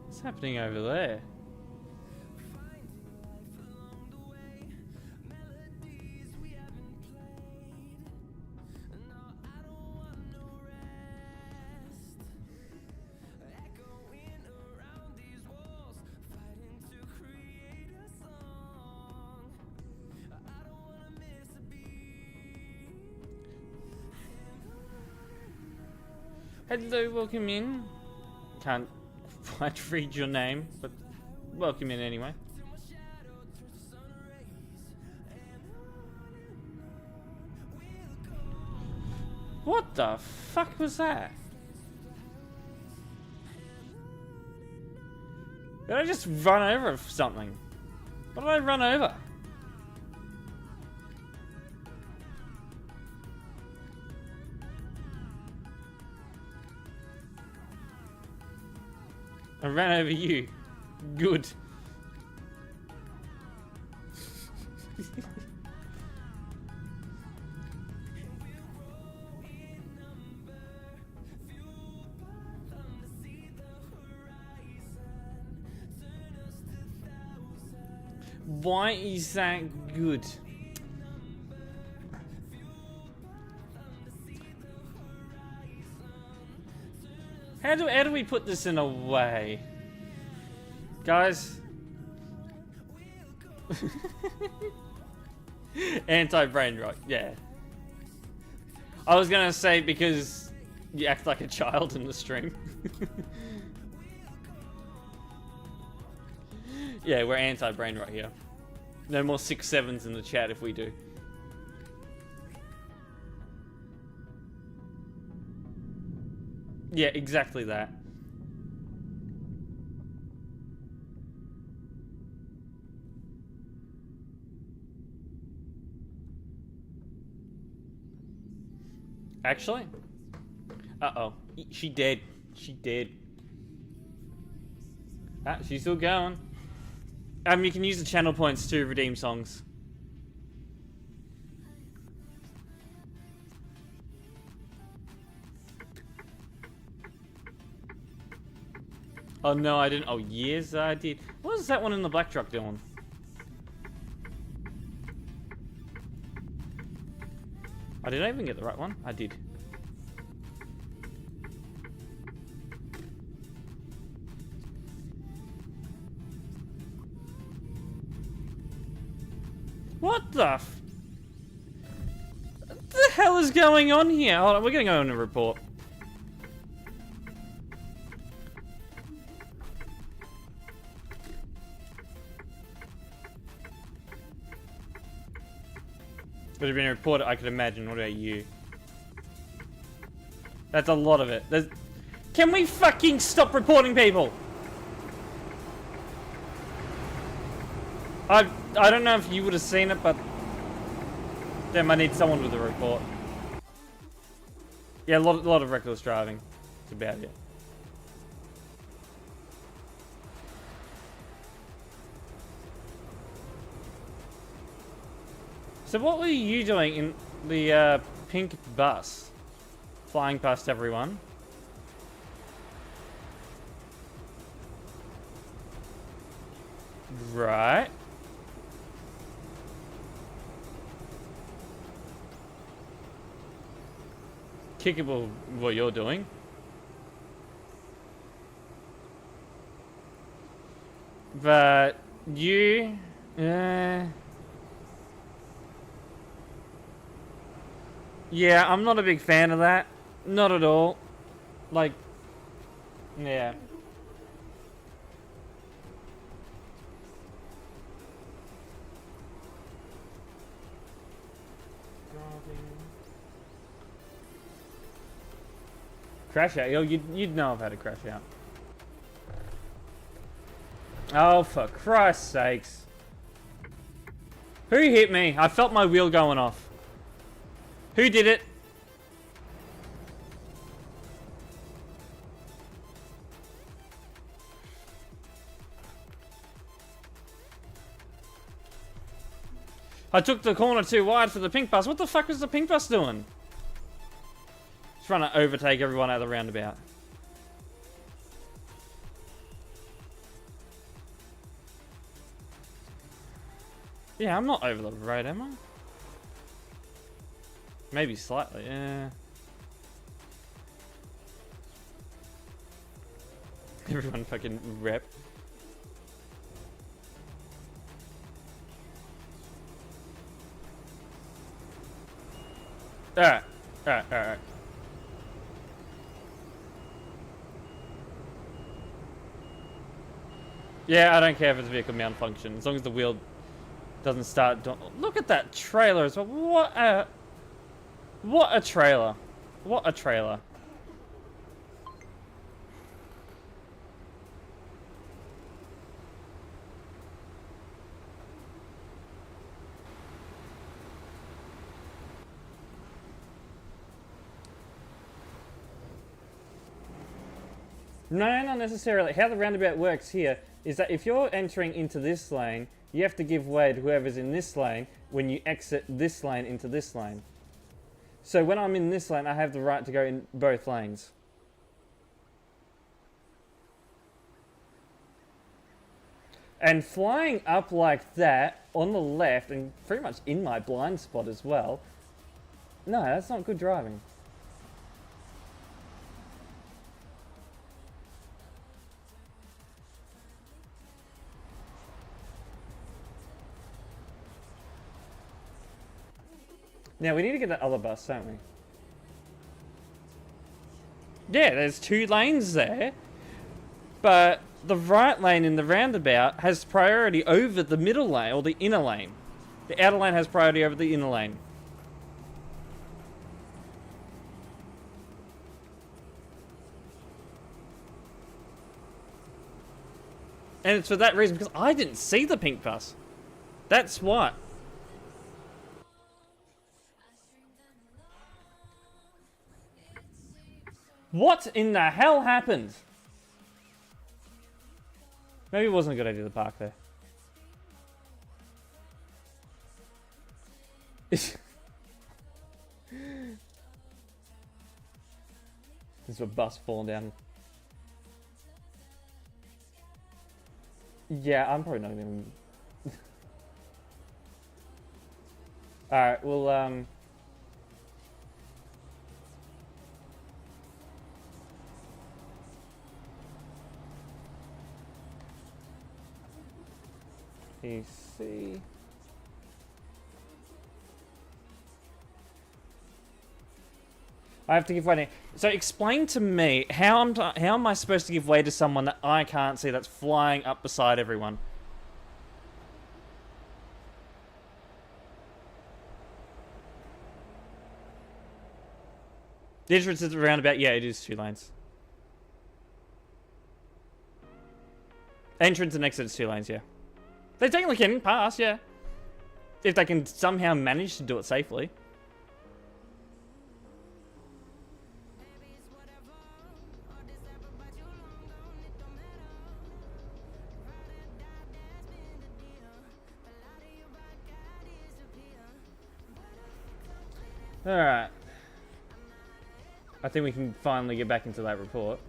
What's happening over there? Hello, welcome in. Can't quite read your name, but welcome in anyway. What the fuck was that? Did I just run over something? What did I run over? I ran over you. Good. Why is that good? How do we put this in a way? Guys? Anti-brain rot, yeah. I was gonna say because you act like a child in the stream. Yeah, we're anti-brain rot here. No more 6-7s in the chat if we do. Yeah, exactly that. Actually? Uh-oh. She dead. She dead. Ah, she's still going. You can use the channel points to redeem songs. Oh no, I didn't. Oh yes, I did. What was that one in the black truck doing? I didn't even get the right one. I did. What the hell is going on here? Hold on, we're gonna go on a report. Would have been reported, I could imagine. What about you? That's a lot of it. Can we fucking stop reporting people? I don't know if you would have seen it, but damn, I need someone with a report. Yeah, a lot of reckless driving. That's about it. So what were you doing in the pink bus? Flying past everyone. Right. Kickable what you're doing. But you... Yeah, I'm not a big fan of that. Not at all. Like... Yeah. Crash out? Yo, you'd know I've had a crash out. Oh, for Christ's sakes. Who hit me? I felt my wheel going off. Who did it? I took the corner too wide for the pink bus. What the fuck was the pink bus doing? Trying to overtake everyone out of the roundabout. Yeah, I'm not over the road, am I? Maybe slightly, yeah. Everyone fucking rep. Alright, alright. Yeah, I don't care if it's vehicle malfunction, as long as the wheel doesn't start. Look at that trailer as well. What a trailer. What a trailer. No, not necessarily. How the roundabout works here is that if you're entering into this lane, you have to give way to whoever's in this lane when you exit this lane into this lane. So when I'm in this lane, I have the right to go in both lanes. And flying up like that on the left and pretty much in my blind spot as well. No, that's not good driving. Now we need to get that other bus, don't we? Yeah, there's 2 lanes there. But the right lane in the roundabout has priority over the middle lane, or the inner lane. The outer lane has priority over the inner lane. And it's for that reason, because I didn't see the pink bus. That's what. What in the hell happened? Maybe it wasn't a good idea to park there. This is a bus falling down. Yeah, I'm probably not even... Alright, well, PC. I have to give way. So explain to me how am I supposed to give way to someone that I can't see that's flying up beside everyone? The entrance is around about, yeah, it is 2 lanes. Entrance and exit is 2 lanes, yeah. They technically can pass, yeah. If they can somehow manage to do it safely. Alright. I think we can finally get back into that report.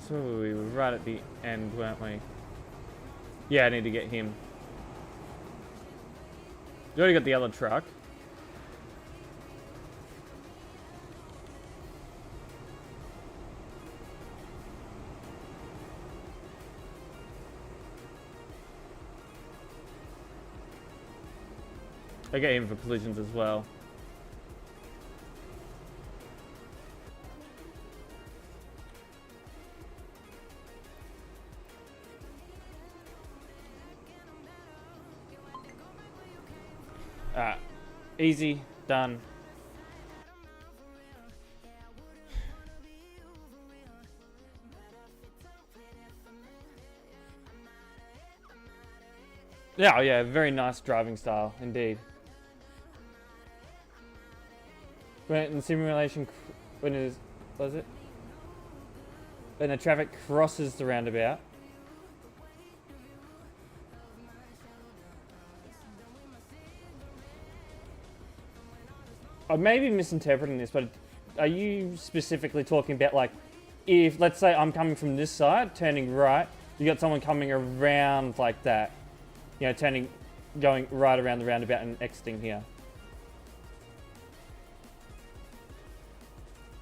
So we were right at the end, weren't we? Yeah, I need to get him. You already got the other truck. I get him for collisions as well. Alright. Easy. Done. Yeah, oh yeah, very nice driving style, indeed. When in simulation, when it is, what is it? When the traffic crosses the roundabout. I may be misinterpreting this, but are you specifically talking about, like, if, let's say I'm coming from this side, turning right, you got someone coming around like that, you know, going right around the roundabout and exiting here.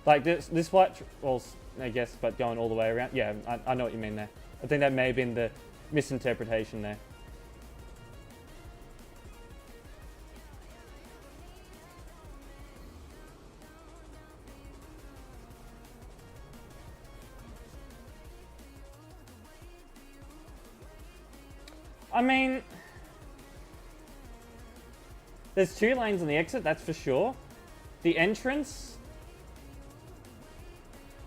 Like this white, well, I guess, but going all the way around. Yeah, I know what you mean there. I think that may have been the misinterpretation there. I mean, there's 2 lanes on the exit, that's for sure. The entrance,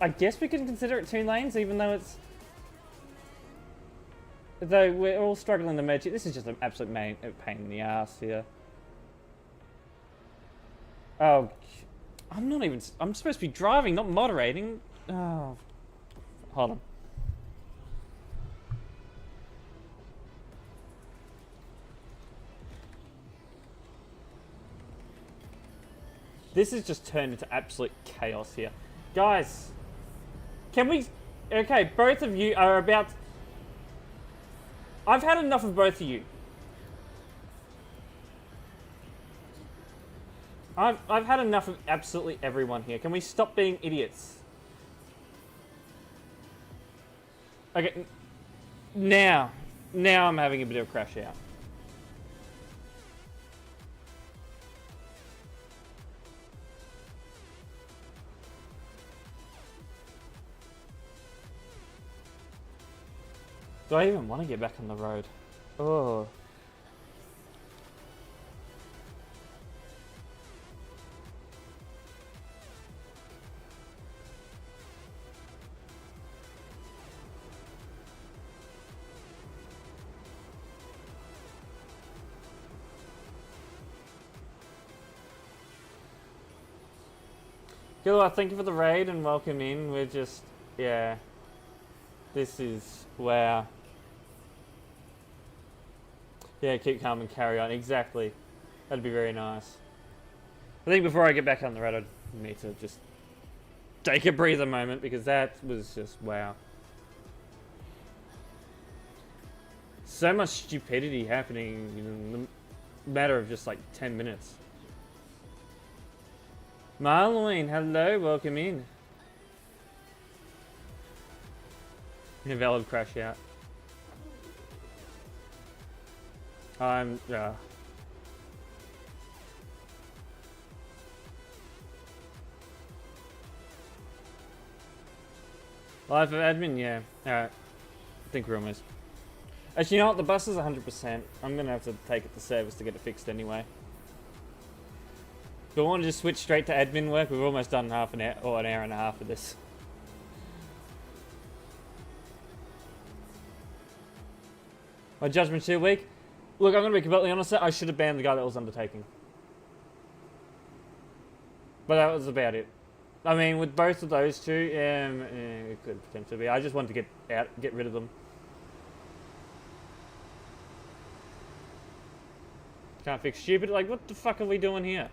I guess we can consider it 2 lanes, even though it's... Though we're all struggling to merge it. This is just an absolute pain in the ass here. Oh, I'm not even... I'm supposed to be driving, not moderating. Oh, hold on. This has just turned into absolute chaos here. Guys, can we... Okay, both of you are about... I've had enough of both of you. I've had enough of absolutely everyone here. Can we stop being idiots? Okay, now I'm having a bit of a crash out. Do I even want to get back on the road? Oh. Gilwa, thank you for the raid and welcome in. We're just, yeah. This is, wow. Yeah, keep calm and carry on. Exactly. That'd be very nice. I think before I get back on the road, I need to just take a breather moment because that was just, wow. So much stupidity happening in the matter of just like 10 minutes. Marlene, hello, welcome in. Invalid crash out. I'm, Live of admin, yeah. Alright. I think we're almost. Actually, you know what? The bus is 100%. I'm gonna have to take it to service to get it fixed anyway. Do I want to just switch straight to admin work? We've almost done half an hour or an hour and a half of this. My judgment too weak? Look, I'm going to be completely honest. I should have banned the guy that was undertaking. But that was about it. I mean, with both of those two, it could potentially be. I just wanted to get rid of them. Can't fix stupid. Like, what the fuck are we doing here?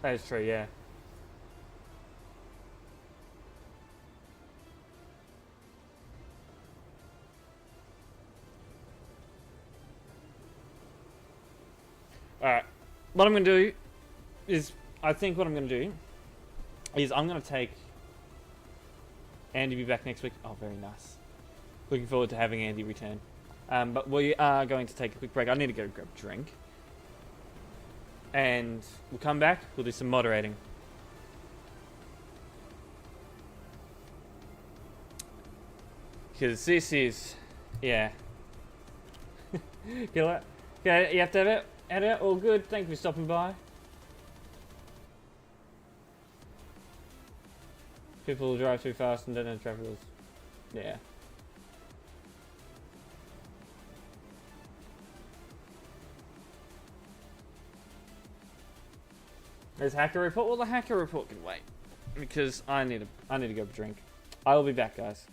That is true, yeah. Alright. What I'm going to do is, I think what I'm going to do is I'm going to take Andy be back next week. Oh, very nice. Looking forward to having Andy return. But we are going to take a quick break. I need to go grab a drink. And we'll come back. We'll do some moderating. Because this is... Yeah. Okay, you have to have it. Edit, all good. Thank you for stopping by. People drive too fast and don't know traffic rules. Yeah. There's hacker report. Well, the hacker report can wait because I need to go for a drink. I will be back, guys.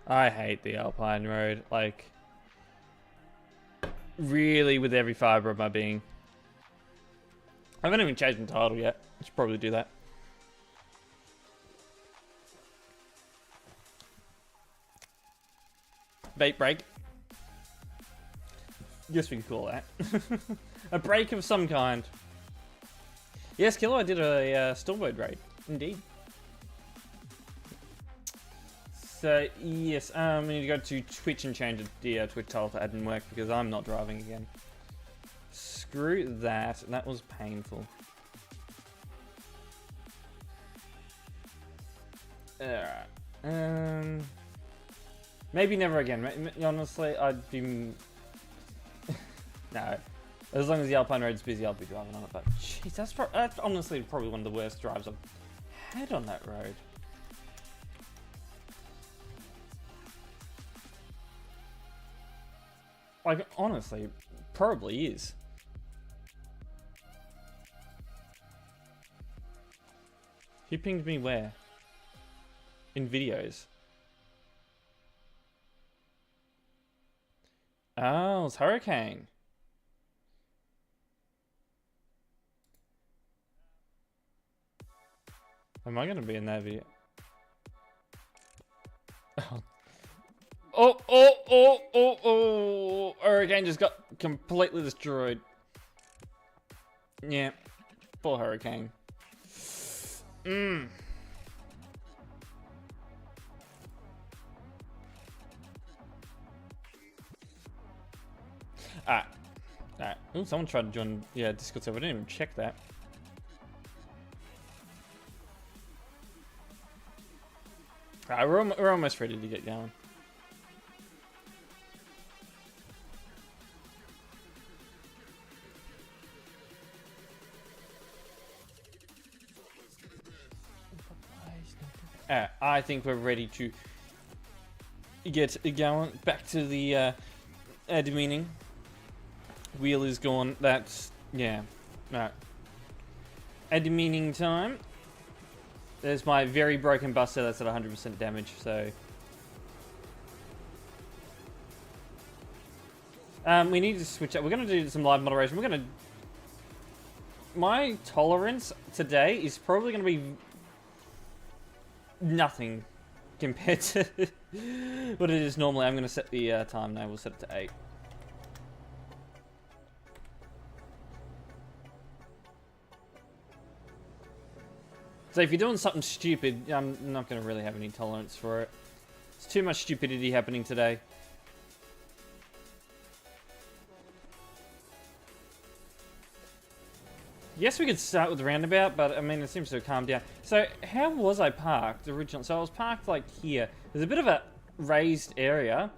I hate the Alpine road, like, really with every fibre of my being. I haven't even changed the title yet. I should probably do that. Bait break. Guess we could call that. A break of some kind. Yes, Killer, I did a Stormboat raid. Indeed. So, yes, we need to go to Twitch and change the Twitch title to admin work because I'm not driving again. Screw that. That was painful. Alright. Maybe never again. Honestly, I'd be... No. As long as the Alpine road's busy, I'll be driving on it. But, jeez, that's honestly probably one of the worst drives I've had on that road. Like, honestly, probably is. He pinged me where? In videos. Oh, it's Hurricane. Am I gonna be in that video? Oh. Hurricane just got completely destroyed. Yeah. Poor Hurricane. Alright. Ooh, someone tried to join Discord server. I didn't even check that. Alright, we're almost ready to get going. I think we're ready to get going. Back to the admining. Wheel is gone. That's, yeah. Alright. Admining time. There's my very broken buster that's at 100% damage, so... we need to switch up. We're going to do some live moderation. We're going to... My tolerance today is probably going to be... nothing compared to what it is normally. I'm going to set the time now. We'll set it to 8. So if you're doing something stupid, I'm not going to really have any tolerance for it. There's too much stupidity happening today. Yes, we could start with the roundabout, but I mean, it seems to have calmed down. So, how was I parked originally? So, I was parked like here. There's a bit of a raised area.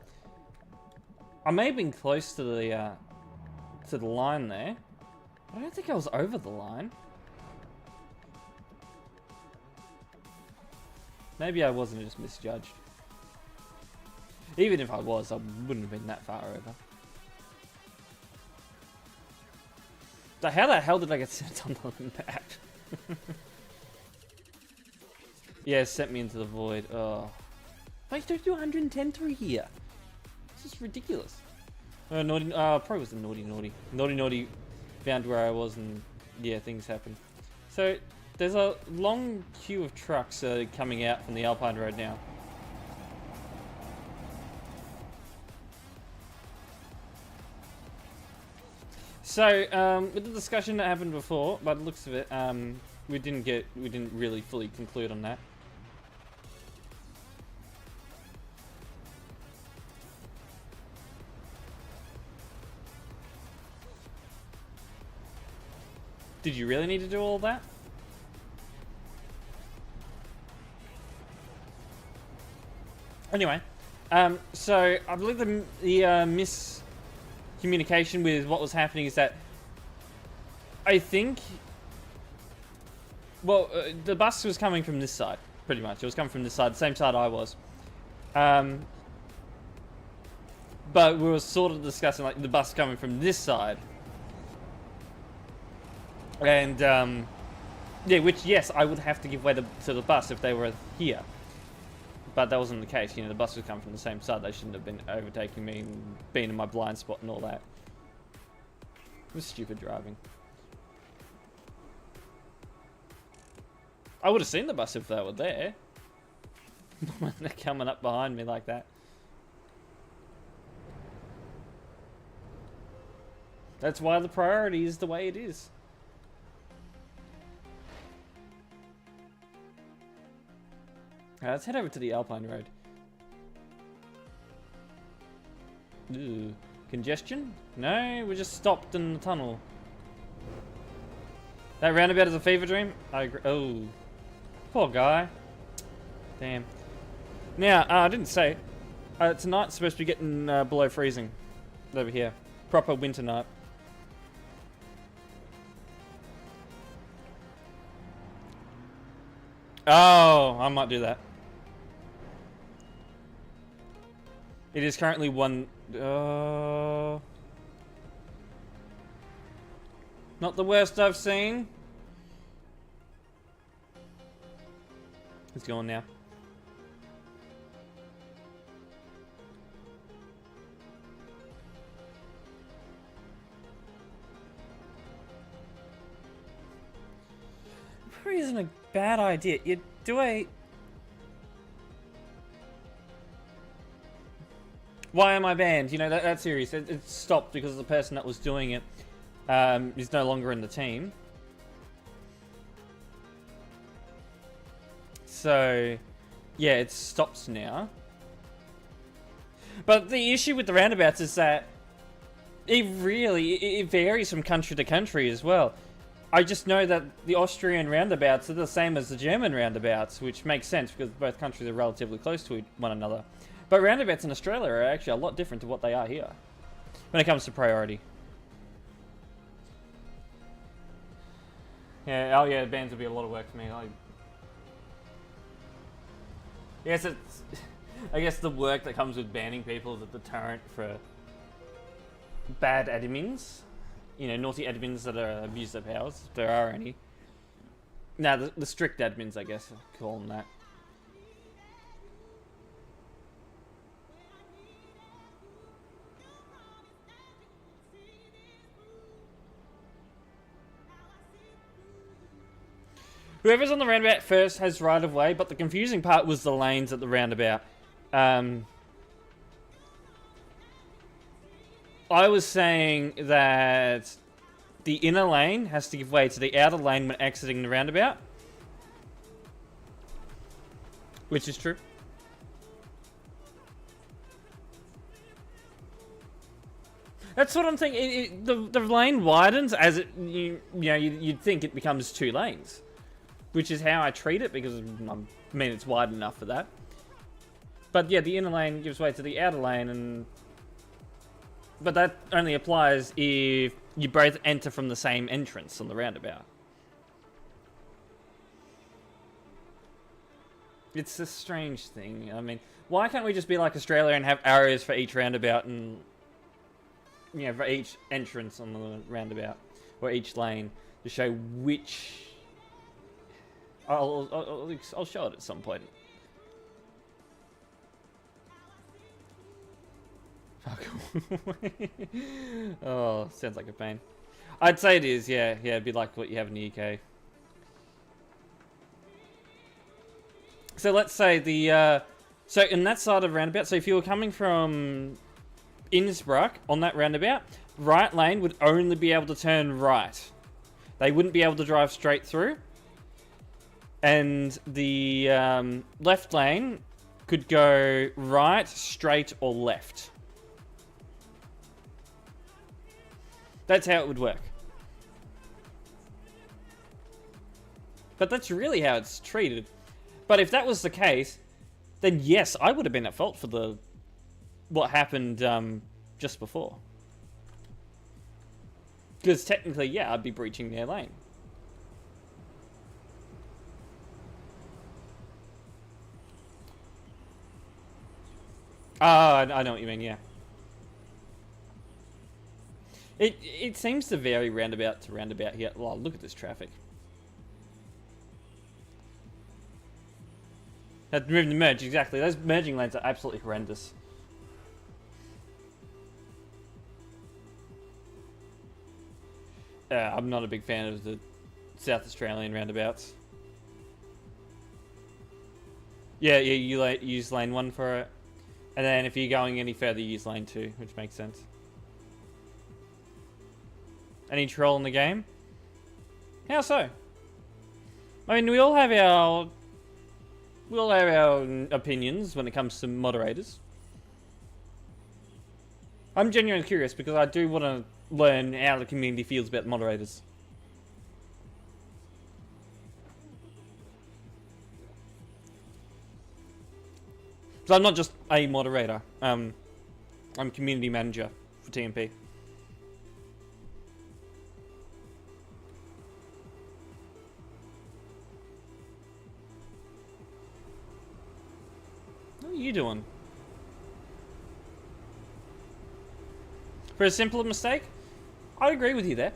I may have been close to the line there. But I don't think I was over the line. Maybe I wasn't, just misjudged. Even if I was, I wouldn't have been that far over. So how the hell did I get sent on the map? Yeah, it sent me into the void. Oh. Wait, don't do 110 through here. This is ridiculous. Probably was the naughty. Naughty found where I was and yeah, things happened. So there's a long queue of trucks coming out from the Alpine road now. So, with the discussion that happened before, by the looks of it, we didn't really fully conclude on that. Did you really need to do all that? Anyway, so I believe the miscommunication with what was happening is that I think, well, the bus was coming from this side, pretty much. It was coming from this side, the same side I was. But we were sort of discussing like the bus coming from this side. And, yeah, which, yes, I would have to give way to the bus if they were here. But that wasn't the case. You know, the bus was coming from the same side. They shouldn't have been overtaking me and being in my blind spot and all that. It was stupid driving. I would have seen the bus if they were there. When they're coming up behind me like that. That's why the priority is the way it is. Alright, let's head over to the Alpine Road. Ooh. Congestion? No, we're just stopped in the tunnel. That roundabout is a fever dream? I agree. Oh. Poor guy. Damn. Now, I didn't say. Tonight's supposed to be getting below freezing. Over here. Proper winter night. Oh, I might do that. It is currently one... not the worst I've seen. It's going now. Probably isn't a bad idea. You do a... Why am I banned? You know, that series, it stopped because the person that was doing it is no longer in the team. So, yeah, it stops now. But the issue with the roundabouts is that it varies from country to country as well. I just know that the Austrian roundabouts are the same as the German roundabouts, which makes sense because both countries are relatively close to one another. But roundabouts in Australia are actually a lot different to what they are here when it comes to priority. Yeah, oh yeah, bans would be a lot of work for me. Yes, it's... I guess the work that comes with banning people is a deterrent for bad admins. You know, naughty admins that abuse their powers, if there are any. Now, the strict admins, I guess, I call them that. Whoever's on the roundabout first has right of way, but the confusing part was the lanes at the roundabout. I was saying that the inner lane has to give way to the outer lane when exiting the roundabout. Which is true. That's what I'm thinking. The lane widens as it, you'd think it becomes two lanes. Which is how I treat it, because I mean it's wide enough for that. But yeah, the inner lane gives way to the outer lane, but that only applies if you both enter from the same entrance on the roundabout. It's a strange thing. I mean, why can't we just be like Australia and have arrows for each roundabout and, you know, for each entrance on the roundabout, or each lane, to show which... I'll show it at some point. Fuck. Oh, sounds like a pain. I'd say it is, yeah. Yeah, it'd be like what you have in the UK. So let's say the... so in that side of the roundabout, so if you were coming from Innsbruck on that roundabout, right lane would only be able to turn right. They wouldn't be able to drive straight through. And the left lane could go right, straight, or left. That's how it would work. But that's really how it's treated. But if that was the case, then yes, I would have been at fault for what happened just before. Because technically, yeah, I'd be breaching their lane. Oh, I know what you mean, yeah. It seems to vary roundabout to roundabout here. Well, look at this traffic. Had to move the merge, exactly. Those merging lanes are absolutely horrendous. I'm not a big fan of the South Australian roundabouts. Yeah, you use lane 1 for it. And then if you're going any further, you use lane 2, which makes sense. Any troll in the game? How so? I mean, we all have our opinions when it comes to moderators. I'm genuinely curious because I do want to learn how the community feels about moderators. So I'm not just a moderator. I'm community manager for TMP. What are you doing? For a simpler mistake? I agree with you there.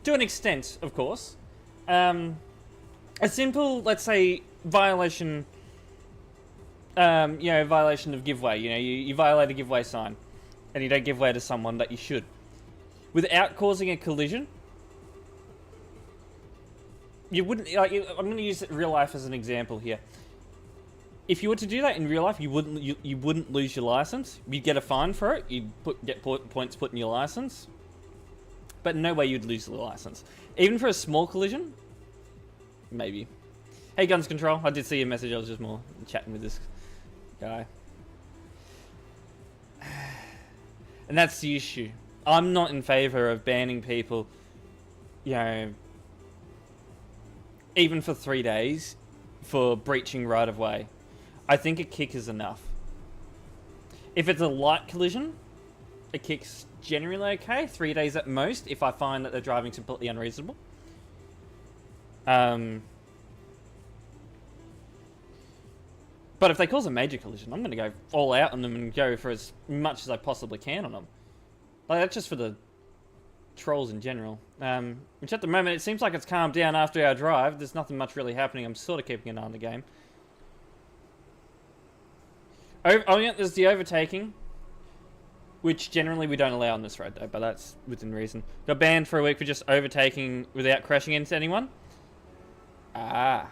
To an extent, of course. A simple, let's say, violation... violation of giveaway. You know, you violate a giveaway sign, and you don't give way to someone that you should, without causing a collision. You wouldn't like. I'm going to use real life as an example here. If you were to do that in real life, you wouldn't lose your license. You'd get a fine for it. You'd get points put in your license, but in no way you'd lose the license. Even for a small collision, maybe. Hey, Guns Control. I did see your message. I was just more chatting with this guy. And that's the issue. I'm not in favor of banning people, you know, even for 3 days for breaching right of way. I think a kick is enough. If it's a light collision, a kick's generally okay. 3 days at most if I find that they're driving completely unreasonable. But if they cause a major collision, I'm going to go all out on them and go for as much as I possibly can on them. Like, that's just for the trolls in general. Which at the moment, it seems like it's calmed down after our drive. There's nothing much really happening. I'm sort of keeping an eye on the game. Oh yeah, there's the overtaking, which generally we don't allow on this road though, but that's within reason. Got banned for a week for just overtaking without crashing into anyone. Ah.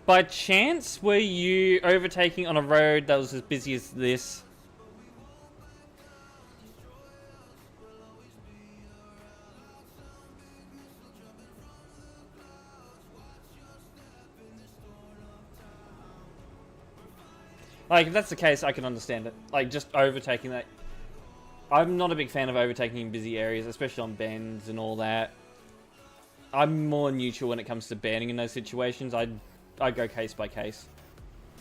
By chance, were you overtaking on a road that was as busy as this? Like, if that's the case, I can understand it. Like, just overtaking that. I'm not a big fan of overtaking in busy areas, especially on bends and all that. I'm more neutral when it comes to banning in those situations. I go case by case.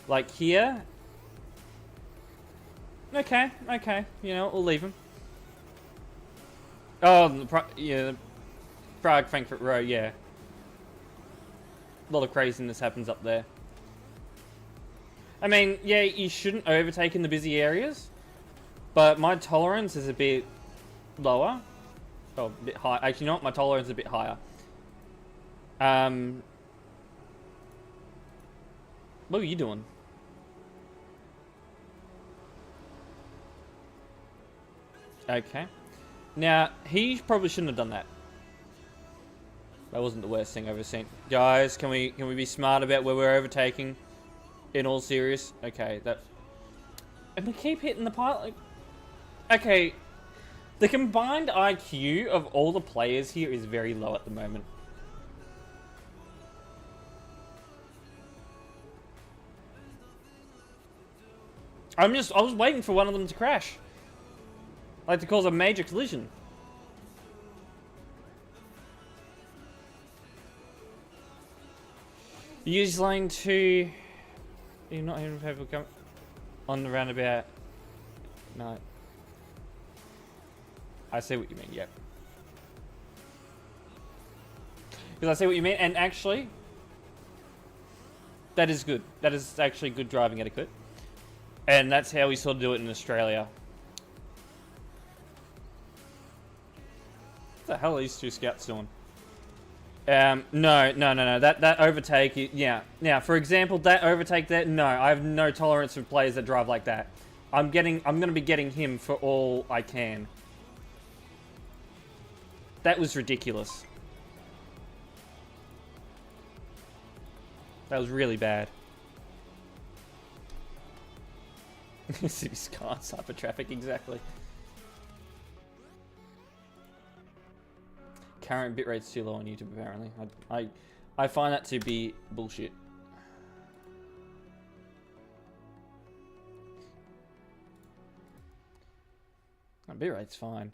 Like here. Okay. You know, we'll leave him. Oh, yeah. Prague, Frankfurt Road, yeah. A lot of craziness happens up there. I mean, yeah, you shouldn't overtake in the busy areas, but my tolerance is a bit lower. Oh, a bit high. Actually, you know what? My tolerance is a bit higher. What are you doing? Okay. Now, he probably shouldn't have done that. That wasn't the worst thing I've ever seen. Guys, can we be smart about where we're overtaking? In all serious, okay, that, and we keep hitting the pilot. Okay, the combined IQ of all the players here is very low at the moment. I was waiting for one of them to crash, like to cause a major collision. Use lane 2. You're not hearing people come on the roundabout. No. I see what you mean, yep. Because I see what you mean, and actually, that is good. That is actually good driving etiquette. And that's how we sort of do it in Australia. What the hell are these two scouts doing? No. That overtake, yeah. Now, for example, that overtake there, no, I have no tolerance for players that drive like that. I'm going to be getting him for all I can. That was ridiculous. That was really bad. City Skies, hyper traffic, exactly. Current bitrate's too low on YouTube, apparently. I find that to be bullshit. My bitrate's fine.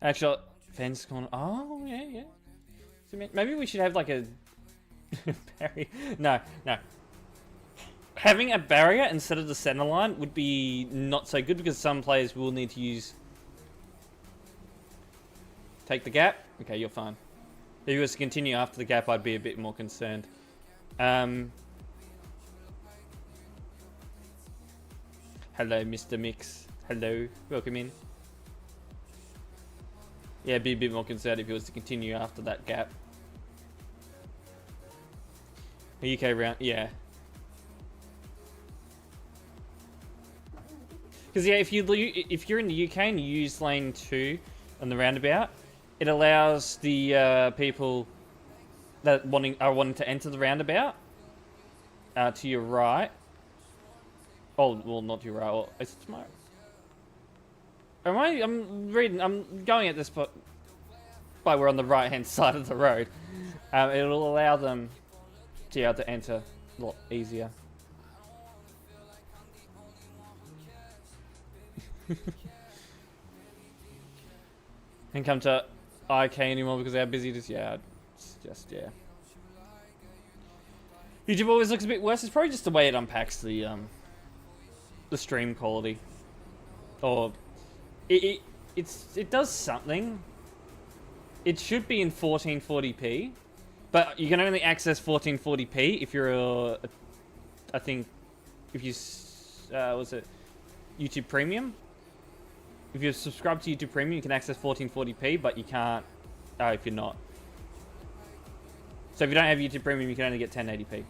Actually, fence corner. Oh, yeah. So maybe we should have like a barrier. No. Having a barrier instead of the center line would be not so good because some players will need to use. Take the gap. Okay, you're fine. If you was to continue after the gap, I'd be a bit more concerned. Hello, Mr. Mix. Hello, welcome in. Yeah, be a bit more concerned if he was to continue after that gap. A UK round, yeah. Because yeah, if you're in the UK and you use lane 2 on the roundabout, it allows the people that are wanting to enter the roundabout to your right. Oh, well, not to your right. Well, is it tomorrow? I'm going at this point. But we're on the right-hand side of the road. It'll allow them to be able to enter a lot easier. And come to IK anymore because how busy it is. Yeah, it's just, yeah. YouTube always looks a bit worse. It's probably just the way it unpacks the stream quality. Or it does something. It should be in 1440p, but you can only access 1440p if you're I think if you was it YouTube Premium. If you're subscribed to YouTube Premium, you can access 1440p, but you can't if you're not. So if you don't have YouTube Premium, you can only get 1080p.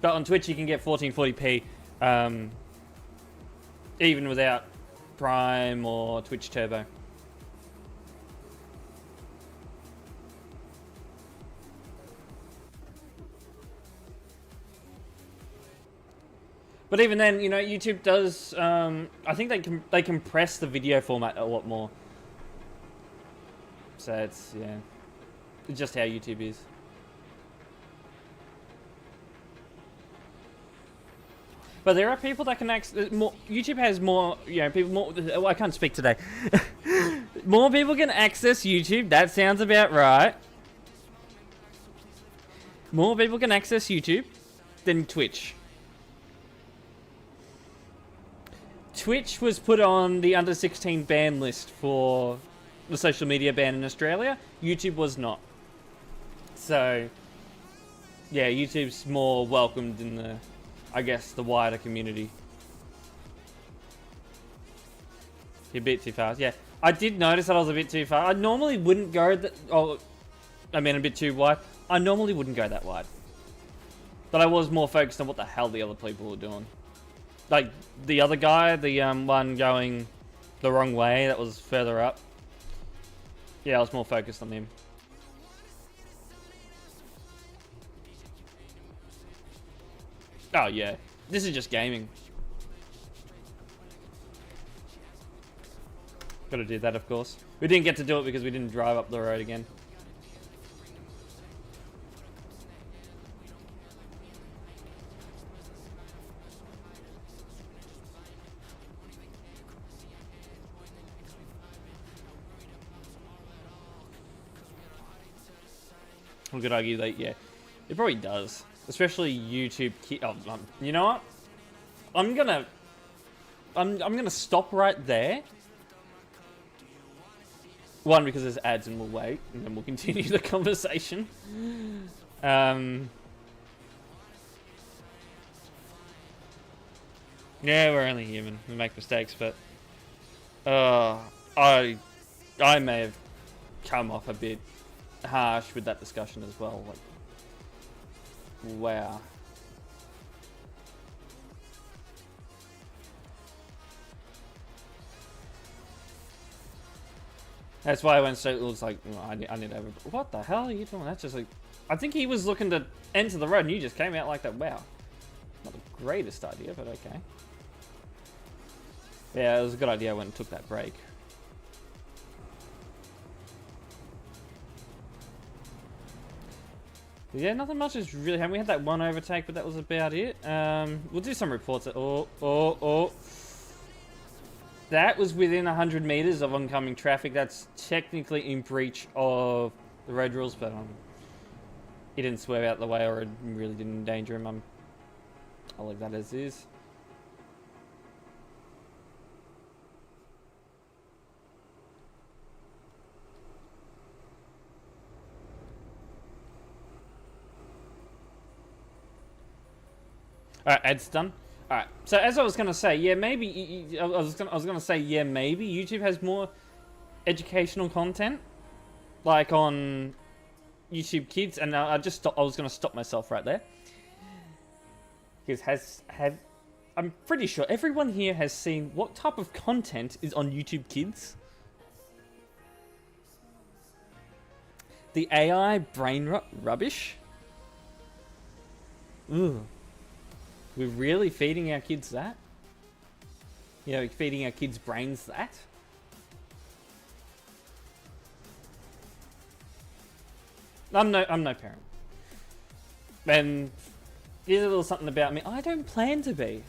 But on Twitch, you can get 1440p even without Prime or Twitch Turbo. But even then, you know, YouTube does. I think they compress the video format a lot more. So it's it's just how YouTube is. But there are people that can access more. YouTube has more, people more. Oh, I can't speak today. More people can access YouTube. That sounds about right. More people can access YouTube than Twitch. Twitch was put on the under 16 ban list for the social media ban in Australia. YouTube was not. So, yeah, YouTube's more welcomed in the, I guess, the wider community. You're a bit too fast. Yeah, I did notice that I was a bit too far. I normally wouldn't go a bit too wide. I normally wouldn't go that wide. But I was more focused on what the hell the other people were doing. Like, the other guy, the one going the wrong way, that was further up. Yeah, I was more focused on him. Oh, yeah. This is just gaming. Gotta do that, of course. We didn't get to do it because we didn't drive up the road again. I could argue that, yeah, it probably does. Especially YouTube. You know what? I'm gonna stop right there. One, because there's ads and we'll wait, and then we'll continue the conversation. Yeah, we're only human. We make mistakes, but I may have come off a bit harsh with that discussion as well. Like, wow. That's why I went straight. It was like, well, I need to have a. What the hell are you doing? That's just like. I think he was looking to enter the road and you just came out like that. Wow. Not the greatest idea, but okay. Yeah, it was a good idea when it took that break. Yeah, nothing much is really happening. We had that one overtake, but that was about it. We'll do some reports. Oh. That was within 100 meters of oncoming traffic. That's technically in breach of the road rules, but he didn't swerve out the way or it really didn't endanger him. I'll leave that as is. Alright, ads done. Alright, so as I was gonna say, yeah, maybe I was gonna say, yeah, maybe YouTube has more educational content, like on YouTube Kids, and I was gonna stop myself right there, because I'm pretty sure everyone here has seen what type of content is on YouTube Kids. The AI brain rubbish. Ooh. We're really feeding our kids that? You know, feeding our kids' brains that? I'm no parent. And here's a little something about me. I don't plan to be.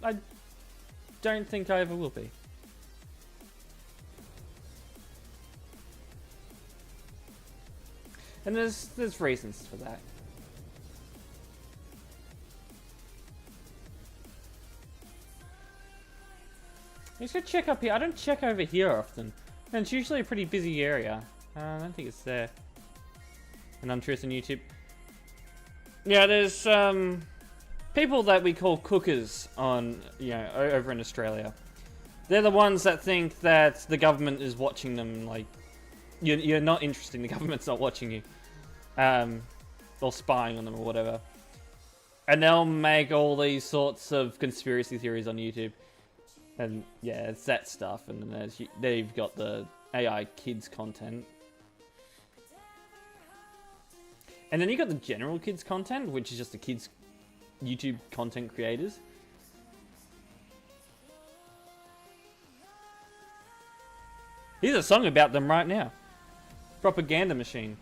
I don't think I ever will be. And there's reasons for that. You should check up here. I don't check over here often. And it's usually a pretty busy area. I don't think it's there. An untruth on YouTube. Yeah, there's people that we call cookers on, you know, over in Australia. They're the ones that think that the government is watching them. Like, you're not interesting. The government's not watching you, or spying on them or whatever. And they'll make all these sorts of conspiracy theories on YouTube. And yeah, it's that stuff. And then they've got the AI kids content. And then you got the general kids content, which is just the kids YouTube content creators. Here's a song about them right now. Propaganda machine.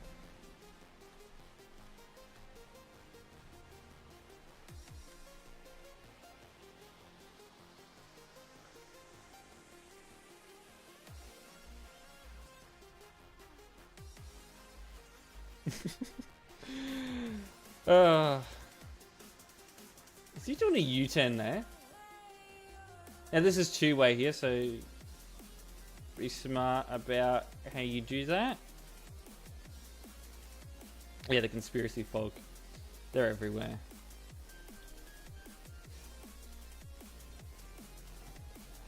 Is he doing a U-turn there? Now this is two-way here, so be smart about how you do that. Yeah, the conspiracy folk. They're everywhere.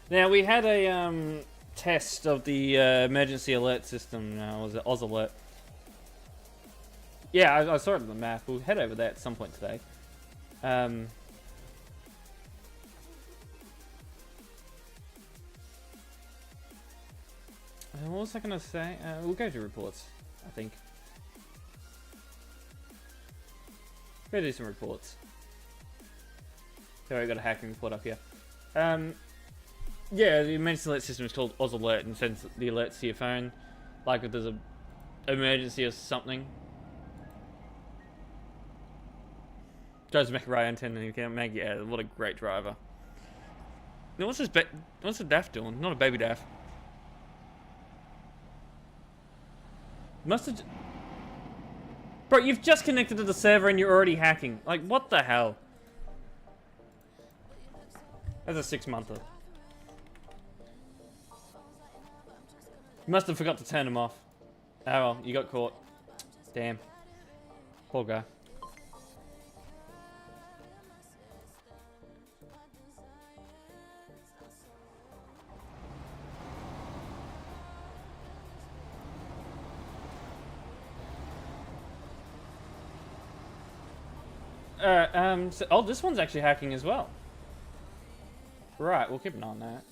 Now we had a test of the emergency alert system. Was it Oz Alert? Yeah, I saw it on the map. We'll head over there at some point today. What was I going to say? We'll go to reports, I think. Go do some reports. So I've got a hacking report up here. Yeah, the emergency alert system is called Oz Alert and sends the alerts to your phone. Like if there's an emergency or something. Drives Mac right on 10 and you can't make it. Yeah, what a great driver. Now what's the daff doing? Not a baby daff. Must have... Bro, you've just connected to the server and you're already hacking. Like, what the hell? That's a 6-monther. You must have forgot to turn them off. Oh well, you got caught. Damn. Poor guy. Oh, this one's actually hacking as well. Right, we'll keep an eye on that.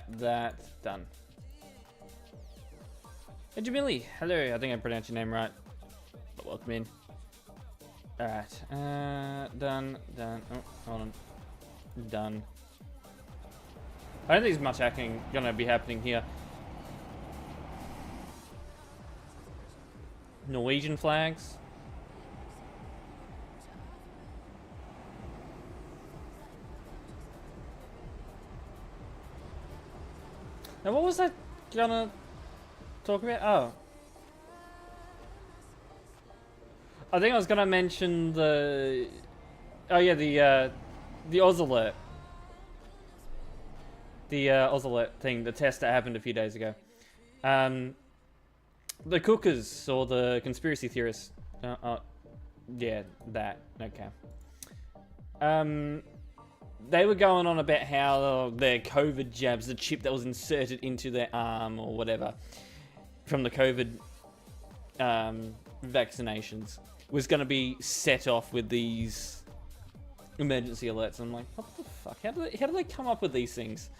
That, done. Hey, Jamili, hello, I think I pronounced your name right. But welcome in. Alright, done. Oh, hold on. Done. I don't think there's much hacking gonna be happening here. Norwegian flags. Now, what was that gonna talk about? Oh. I think I was gonna mention the... Oh yeah, the Oz alert. The Oz alert thing, the test that happened a few days ago. The cookers, or the conspiracy theorists. Yeah, that. Okay. They were going on about how their COVID jabs, the chip that was inserted into their arm or whatever, from the COVID vaccinations, was going to be set off with these emergency alerts. I'm like, what the fuck? How do they come up with these things?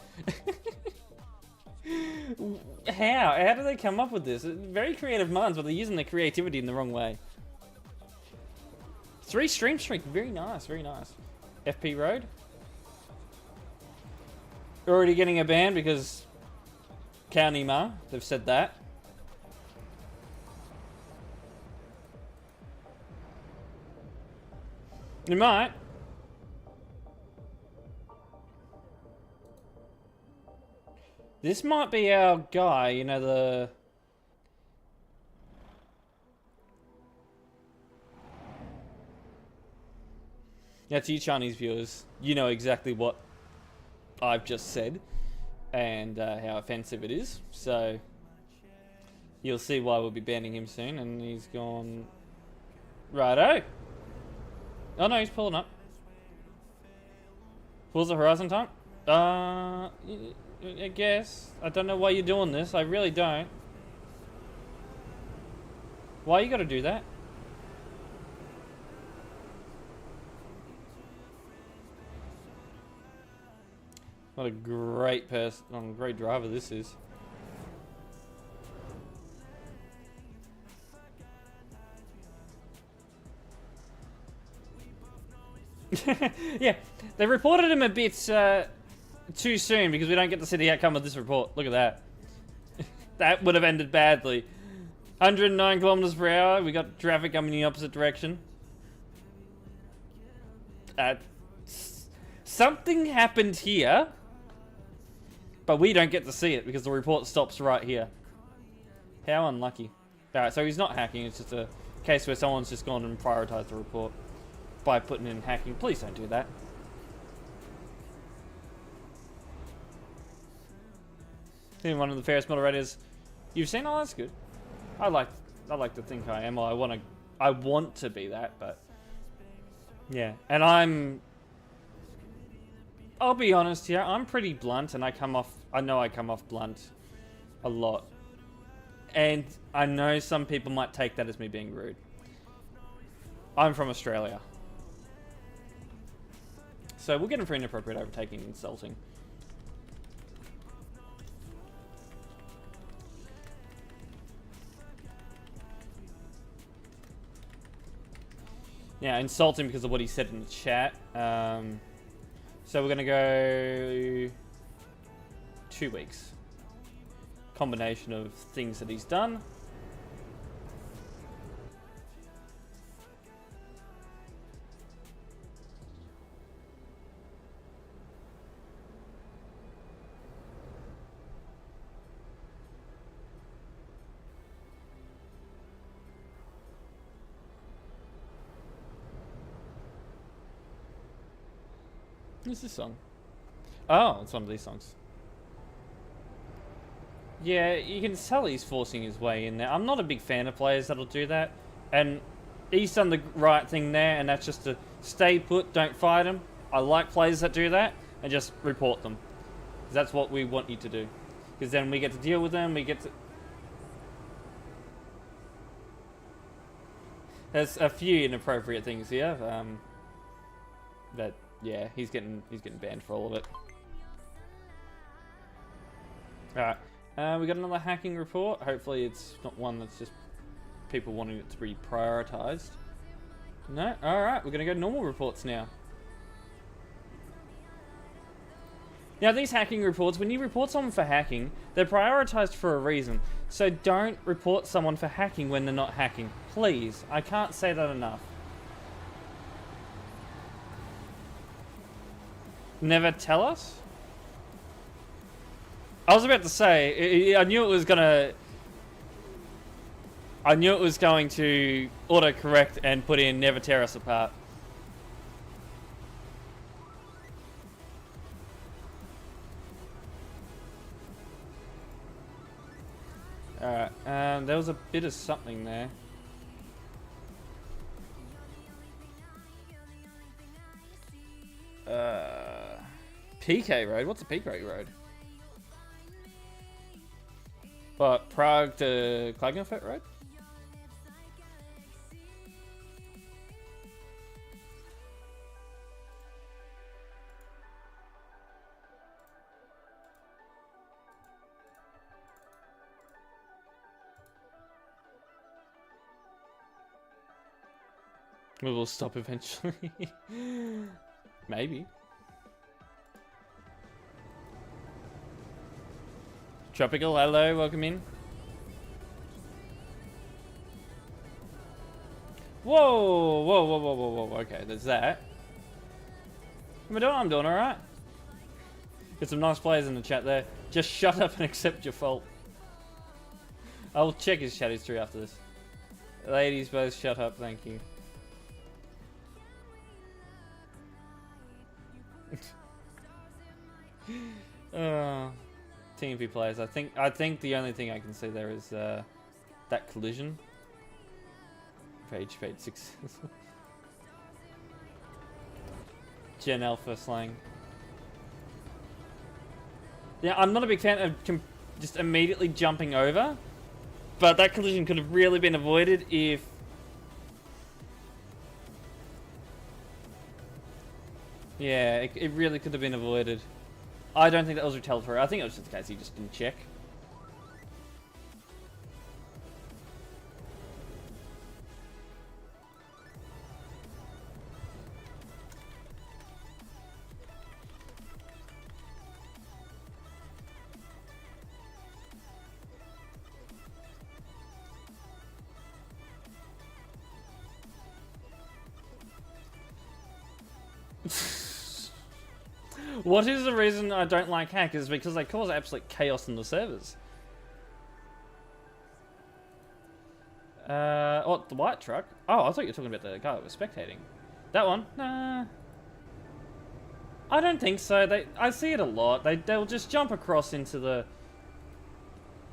How do they come up with this? Very creative minds, but they're using their creativity in the wrong way. 3 stream streak, very nice, very nice. FP Road. Already getting a ban because County Ma, they've said that. They might. This might be our guy, you know, the... Yeah, to you Chinese viewers, you know exactly what I've just said and how offensive it is. So you'll see why we'll be banning him soon. And he's gone... Righto. Oh no, he's pulling up. Pulls the horizon tank? I guess. I don't know why you're doing this. I really don't. Why you gotta do that? What a great person, great driver this is. Yeah, they reported him a bit too soon because we don't get to see the outcome of this report. Look at that. That would have ended badly. 109 kilometers per hour. We got traffic coming in the opposite direction. Something happened here, but we don't get to see it because the report stops right here. How unlucky. Alright, so he's not hacking. It's just a case where someone's just gone and prioritized the report by putting in hacking. Please don't do that. I think one of the fairest moderators you've seen. Oh, that's good. I like to think I am. Well, I want to be that, but yeah. And I'll be honest here. I'm pretty blunt, and I know I come off blunt a lot. And I know some people might take that as me being rude. I'm from Australia. So we'll get him for inappropriate overtaking and insulting. Yeah, insulting because of what he said in the chat. So we're going to go 2 weeks. Combination of things that he's done. What's this song? Oh, it's one of these songs. Yeah, you can tell he's forcing his way in there. I'm not a big fan of players that'll do that. And he's done the right thing there, and that's just to stay put, don't fight him. I like players that do that, and just report them. Because that's what we want you to do. Because then we get to deal with them, we get to... There's a few inappropriate things here. That, yeah, he's getting banned for all of it. Alright. We got another hacking report. Hopefully it's not one that's just people wanting it to be prioritized. No? Alright, we're going to go normal reports now. Now these hacking reports, when you report someone for hacking, they're prioritized for a reason. So don't report someone for hacking when they're not hacking. Please. I can't say that enough. Never tell us? I was about to say, I knew it was going to autocorrect and put in never tear us apart. Alright, there was a bit of something there. PK Road? What's a PK Road? What, Prague to Klagenfurt Road? We will stop eventually. Maybe. Tropical, hello, welcome in. Whoa, whoa, whoa, whoa, whoa, whoa. Okay, there's that. How am I doing? I'm doing alright. Got some nice players in the chat there. Just shut up and accept your fault. I'll check his chat history after this. Ladies, both shut up, thank you. TMP players. I think the only thing I can see there is that collision. Page 6. Gen Alpha slang. Yeah, I'm not a big fan of just immediately jumping over, but that collision could have really been avoided if... Yeah, it really could have been avoided. I don't think that was retaliatory. I think it was just the case he just didn't check. What is the reason I don't like hackers? Because they cause absolute chaos in the servers. Oh, the white truck? Oh, I thought you were talking about the guy that was spectating. That one? Nah. I don't think so. I see it a lot. They'll just jump across into the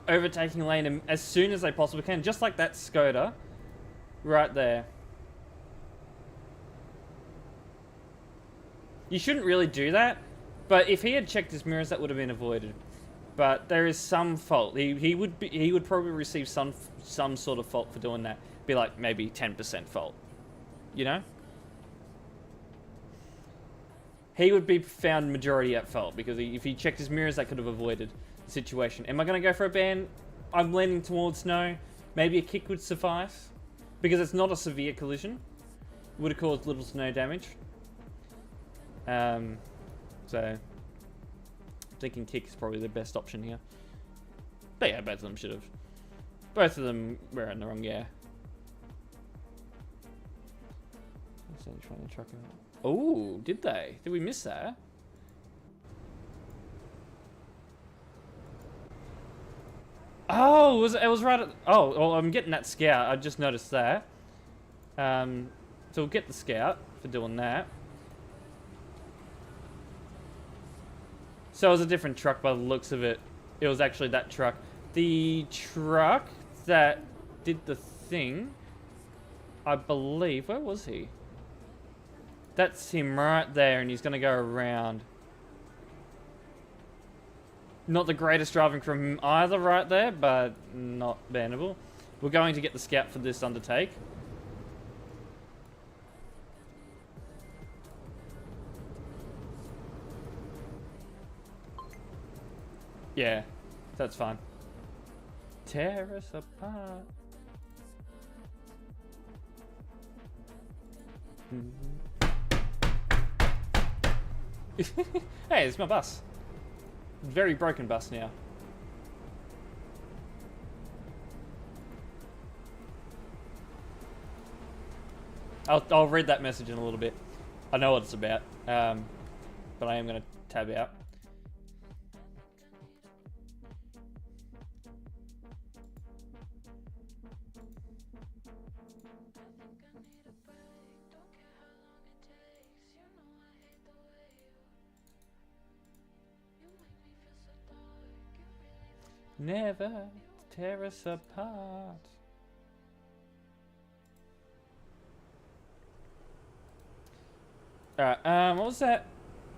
overtaking lane as soon as they possibly can. Just like that Skoda. Right there. You shouldn't really do that. But if he had checked his mirrors, that would have been avoided. But there is some fault. He would probably receive some sort of fault for doing that. Be like maybe 10% fault. You know? He would be found majority at fault because if he checked his mirrors, that could have avoided the situation. Am I going to go for a ban? I'm leaning towards no. Maybe a kick would suffice because it's not a severe collision. It would have caused little to no damage. So, I'm thinking kick is probably the best option here. But yeah, both of them should have. Both of them were in the wrong gear. Oh, did they? Did we miss that? Oh, it was right at... Oh, well, I'm getting that scout. I just noticed that. So we'll get the scout for doing that. So it was a different truck by the looks of it. It was actually that truck. The truck that did the thing, I believe, where was he? That's him right there, and he's going to go around. Not the greatest driving from either right there, but not bannable. We're going to get the scout for this undertake. Yeah, that's fine. Tear us apart. Hey, it's my bus. Very broken bus now. I'll read that message in a little bit. I know what it's about, but I am going to tab out. Never tear us apart. Alright, what was that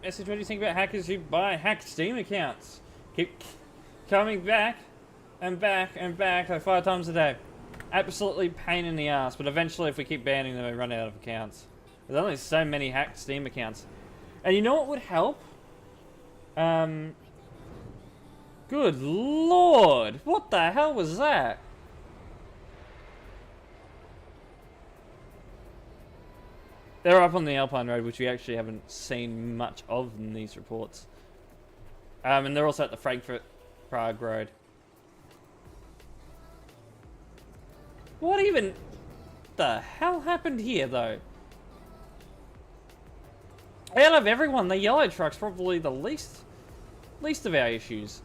message? What do you think about hackers who buy hacked Steam accounts? Keep coming back and back and back like 5 times a day. Absolutely pain in the ass, but eventually if we keep banning them, we run out of accounts. There's only so many hacked Steam accounts. And you know what would help? Good lord! What the hell was that? They're up on the Alpine road, which we actually haven't seen much of in these reports. And they're also at the Frankfurt-Prague road. What even the hell happened here, though? Out of everyone, the yellow truck's probably the least of our issues.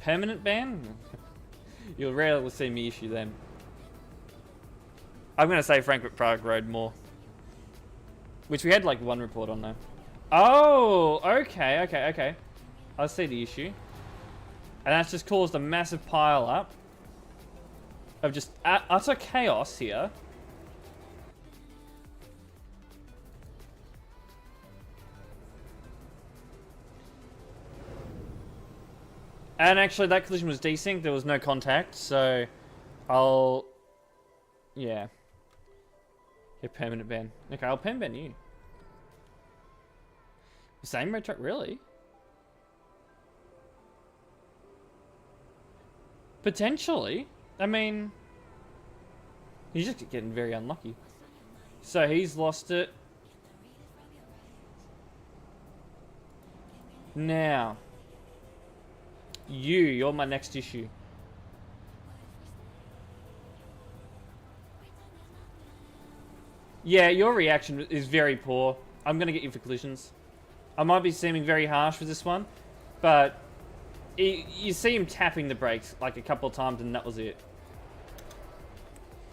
Permanent ban? You'll rarely see me issue them. I'm going to say Frankfurt-Prague road more. Which we had like 1 report on though. Oh, okay. I see the issue. And that's just caused a massive pile up of just utter chaos here. And actually that collision was desynced, there was no contact, so yeah. Get permanent ban. Okay, I'll pen ban you. The same red truck, really? Potentially. I mean, he's just getting very unlucky. So he's lost it. Now, you're my next issue. Yeah, your reaction is very poor. I'm going to get you for collisions. I might be seeming very harsh with this one, but you see him tapping the brakes like a couple of times and that was it.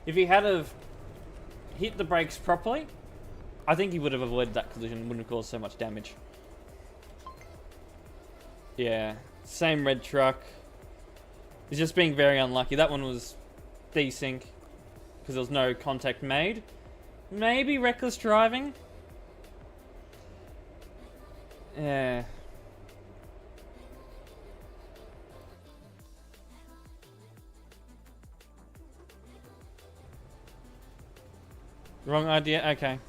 If he had have hit the brakes properly, I think he would have avoided that collision and wouldn't have caused so much damage. Yeah, same red truck. He's just being very unlucky. That one was desync because there was no contact made. Maybe reckless driving? Yeah. Wrong idea? Okay.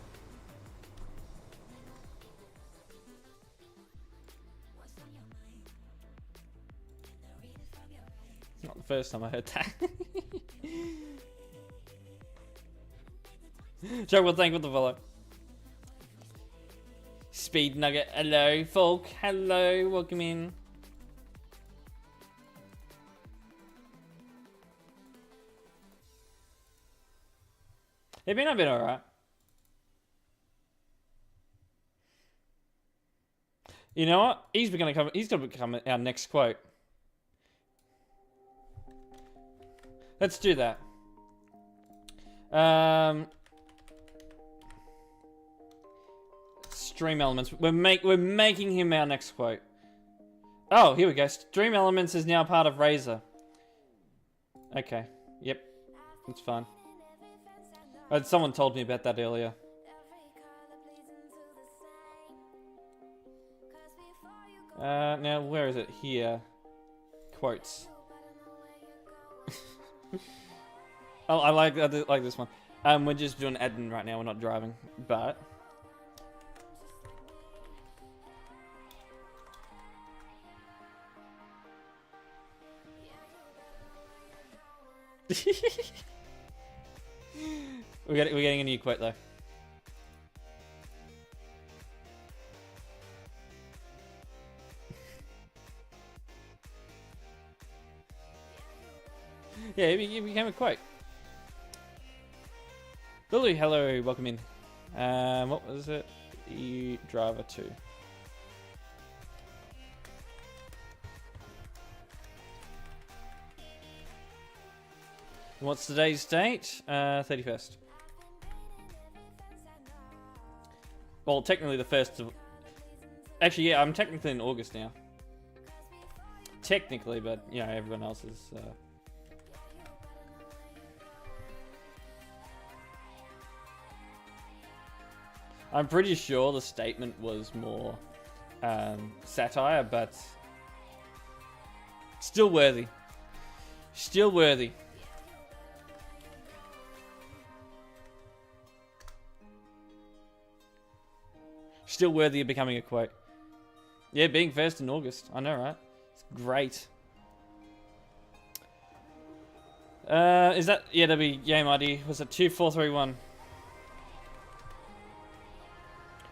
Not the first time I heard that. Joe, well, thank you for the follow. Speed Nugget, hello. Folk, hello. Welcome in. I've been alright. You know what? He's gonna become our next quote. Let's do that. Let's Stream Elements. We're making him our next quote. Oh, here we go. Stream Elements is now part of Razer. Okay. Yep. It's fine. Someone told me about that earlier. Now, where is it? Here. Quotes. Oh, I like this one. We're just doing admin right now. We're not driving, but we're getting a new quote though. Yeah, it became a quote. Lulu, hello, welcome in. What was it? Driver 2. What's today's date? 31st. Well, technically the 1st of... Actually, yeah, I'm technically in August now. Technically, but, you know, everyone else is... I'm pretty sure the statement was more satire, but still worthy. Still worthy. Still worthy of becoming a quote. Yeah, being first in August. I know, right? It's great. Is that... Yeah, that'd be game ID. Was it 2431?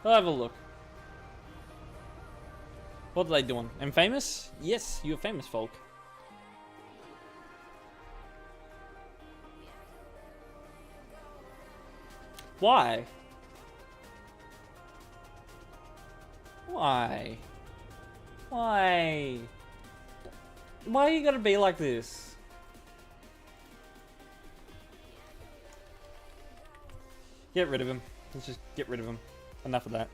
I'll have a look. What are they doing? I'm famous? Yes, you're famous, folk. Why? Why? Why? Why you gotta be like this? Get rid of him. Let's just get rid of him. Enough of that.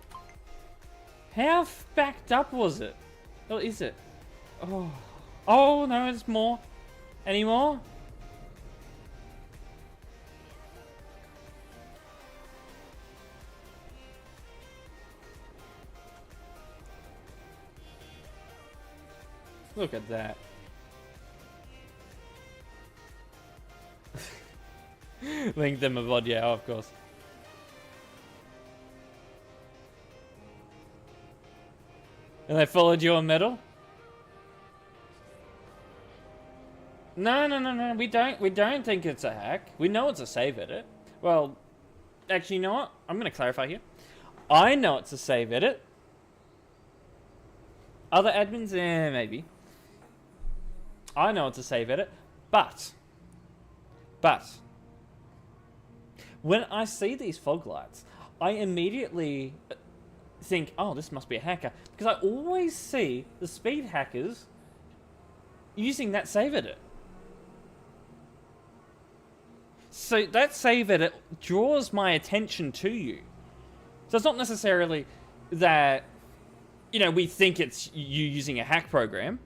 How backed up was it? Or is it? Oh. Oh, no, it's more. Any more? Look at that. Link them a VOD, yeah, of course. And they followed you on Metal? No. We don't think it's a hack. We know it's a save edit. Well, actually, you know what? I'm going to clarify here. I know it's a save edit. Other admins? Maybe. I know it's a save edit. But. When I see these fog lights, I immediately think, oh, this must be a hacker. Because I always see the speed hackers using that save edit. So that save edit draws my attention to you. So it's not necessarily that, you know, we think it's you using a hack program.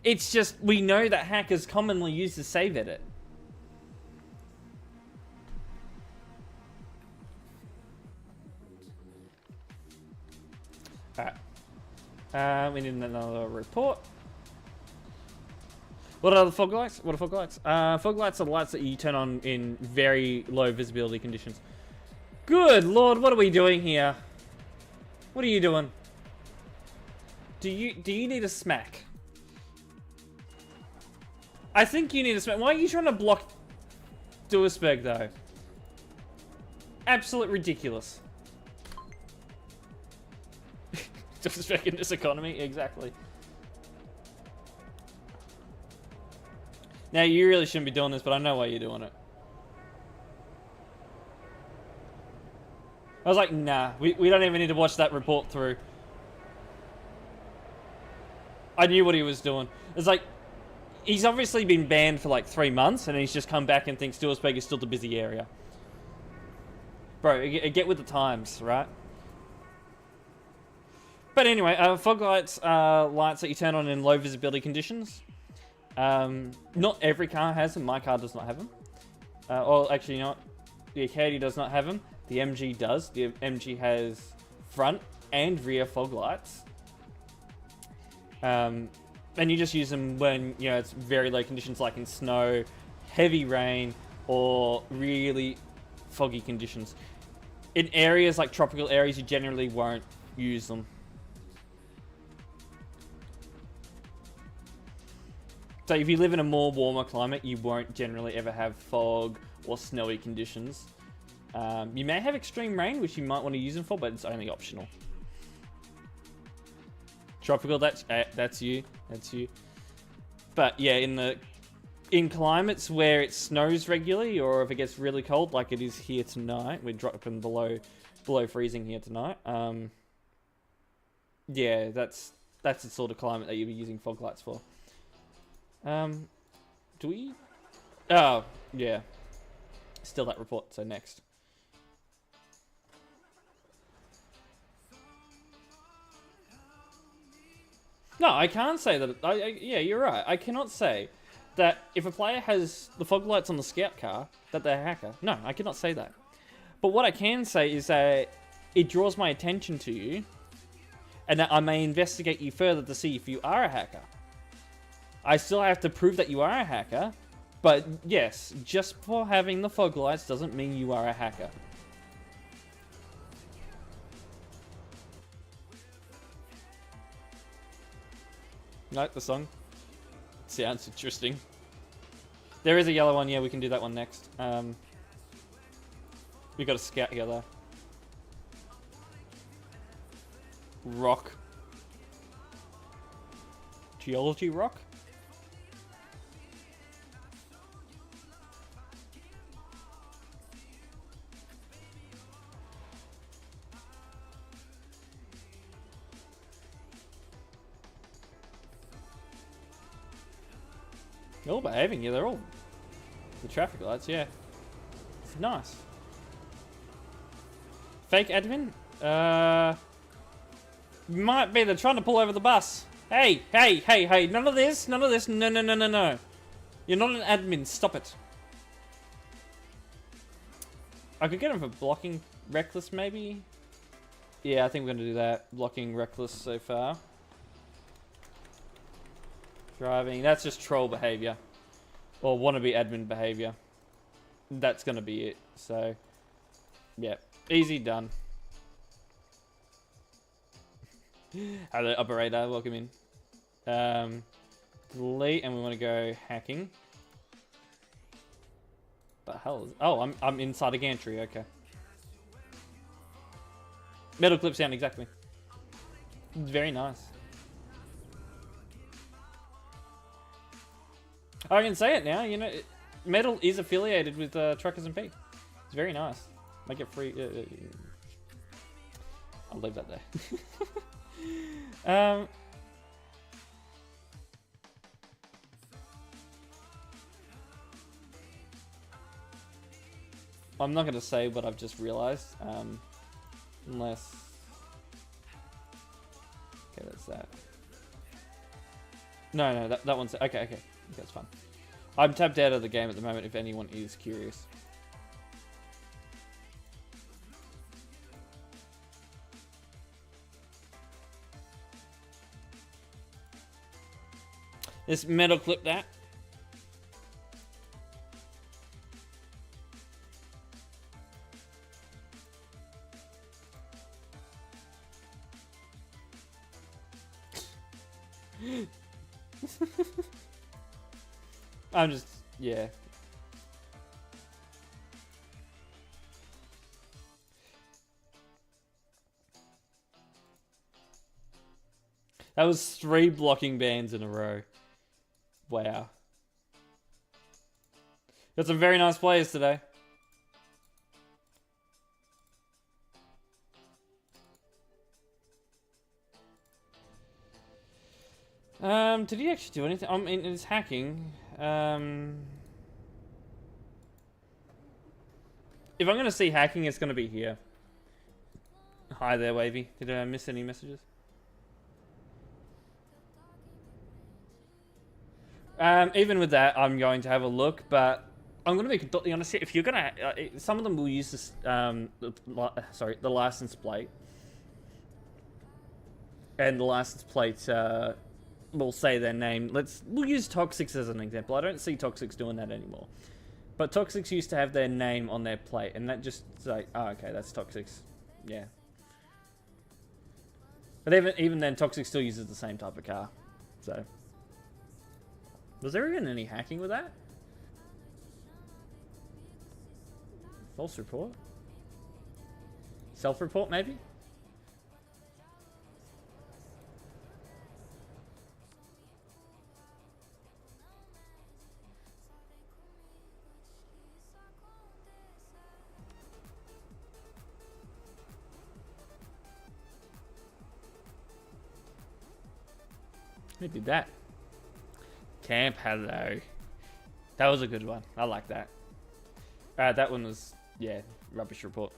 It's just, we know that hackers commonly use the save edit. Alright. We need another report. What are the fog lights? What are fog lights? Fog lights are the lights that you turn on in very low visibility conditions. Good lord, what are we doing here? What are you doing? Do you need a smack? I think you need a smack. Why are you trying to block Duisberg though? Absolute ridiculous. Duisberg in this economy, exactly. Now you really shouldn't be doing this, but I know why you're doing it. I was like, nah, we don't even need to watch that report through. I knew what he was doing. It's like, he's obviously been banned for like 3 months, and he's just come back and thinks Duisberg is still the busy area. Bro, get with the times, right? But anyway, fog lights are lights that you turn on in low visibility conditions. Not every car has them. My car does not have them. Or actually, you know what? The Acadia does not have them. The MG does. The MG has front and rear fog lights. And you just use them when, you know, it's very low conditions, like in snow, heavy rain, or really foggy conditions. In areas like tropical areas, you generally won't use them. So if you live in a more warmer climate, you won't generally ever have fog or snowy conditions. You may have extreme rain, which you might want to use them for, but it's only optional. Tropical, that's you. That's you. But yeah, in climates where it snows regularly, or if it gets really cold, like it is here tonight, we're dropping below freezing here tonight. Yeah, that's the sort of climate that you'll be using fog lights for. Do we? Oh, yeah. Still that report, so next. No, I can't say that. Yeah, you're right. I cannot say that if a player has the fog lights on the scout car, that they're a hacker. No, I cannot say that. But what I can say is that it draws my attention to you, and that I may investigate you further to see if you are a hacker. I still have to prove that you are a hacker, but yes, just for having the fog lights doesn't mean you are a hacker. Like the song? Sounds interesting. There is a yellow one, yeah, we can do that one next. We got a scout here though. Rock. Geology rock? They're all behaving, yeah, they're all... The traffic lights, yeah. It's nice. Fake admin? Might be, they're trying to pull over the bus. Hey, hey, hey, hey, none of this, no, no, no, no, no. You're not an admin, stop it. I could get him for blocking reckless, maybe? Yeah, I think we're gonna do that. Blocking reckless so far. Driving, that's just troll behavior. Or wannabe admin behavior. That's gonna be it. So, yeah, easy done. Hello, operator, welcome in. Delete, and we want to go hacking. The hell is... Oh, I'm inside a gantry, okay. Metal clip sound, exactly. Very nice. I can say it now, you know, Metal is affiliated with TruckersMP. It's very nice. Make it free. I'll leave that there. I'm not going to say what I've just realized, unless... Okay, that's that. No, that one's... Okay. That's fine. I'm tapped out of the game at the moment if anyone is curious. This metal clip that. I'm just, yeah. That was 3 blocking bans in a row. Wow. Got some very nice players today. Did he actually do anything? I mean, it's hacking. If I'm going to see hacking, it's going to be here. Hi there, Wavy. Did I miss any messages? Even with that, I'm going to have a look, but I'm going to be completely honest here. If you're going to... some of them will use this... the license plate. And the license plate will say their name. We'll use Toxics as an example. I don't see Toxics doing that anymore. But Toxics used to have their name on their plate, and that just like, oh, okay, that's Toxics. Yeah. But even then, Toxic still uses the same type of car. So, was there even any hacking with that? False report? Self-report, maybe? Who did that? Camp, hello. That was a good one. I like that. That one was, yeah, rubbish report.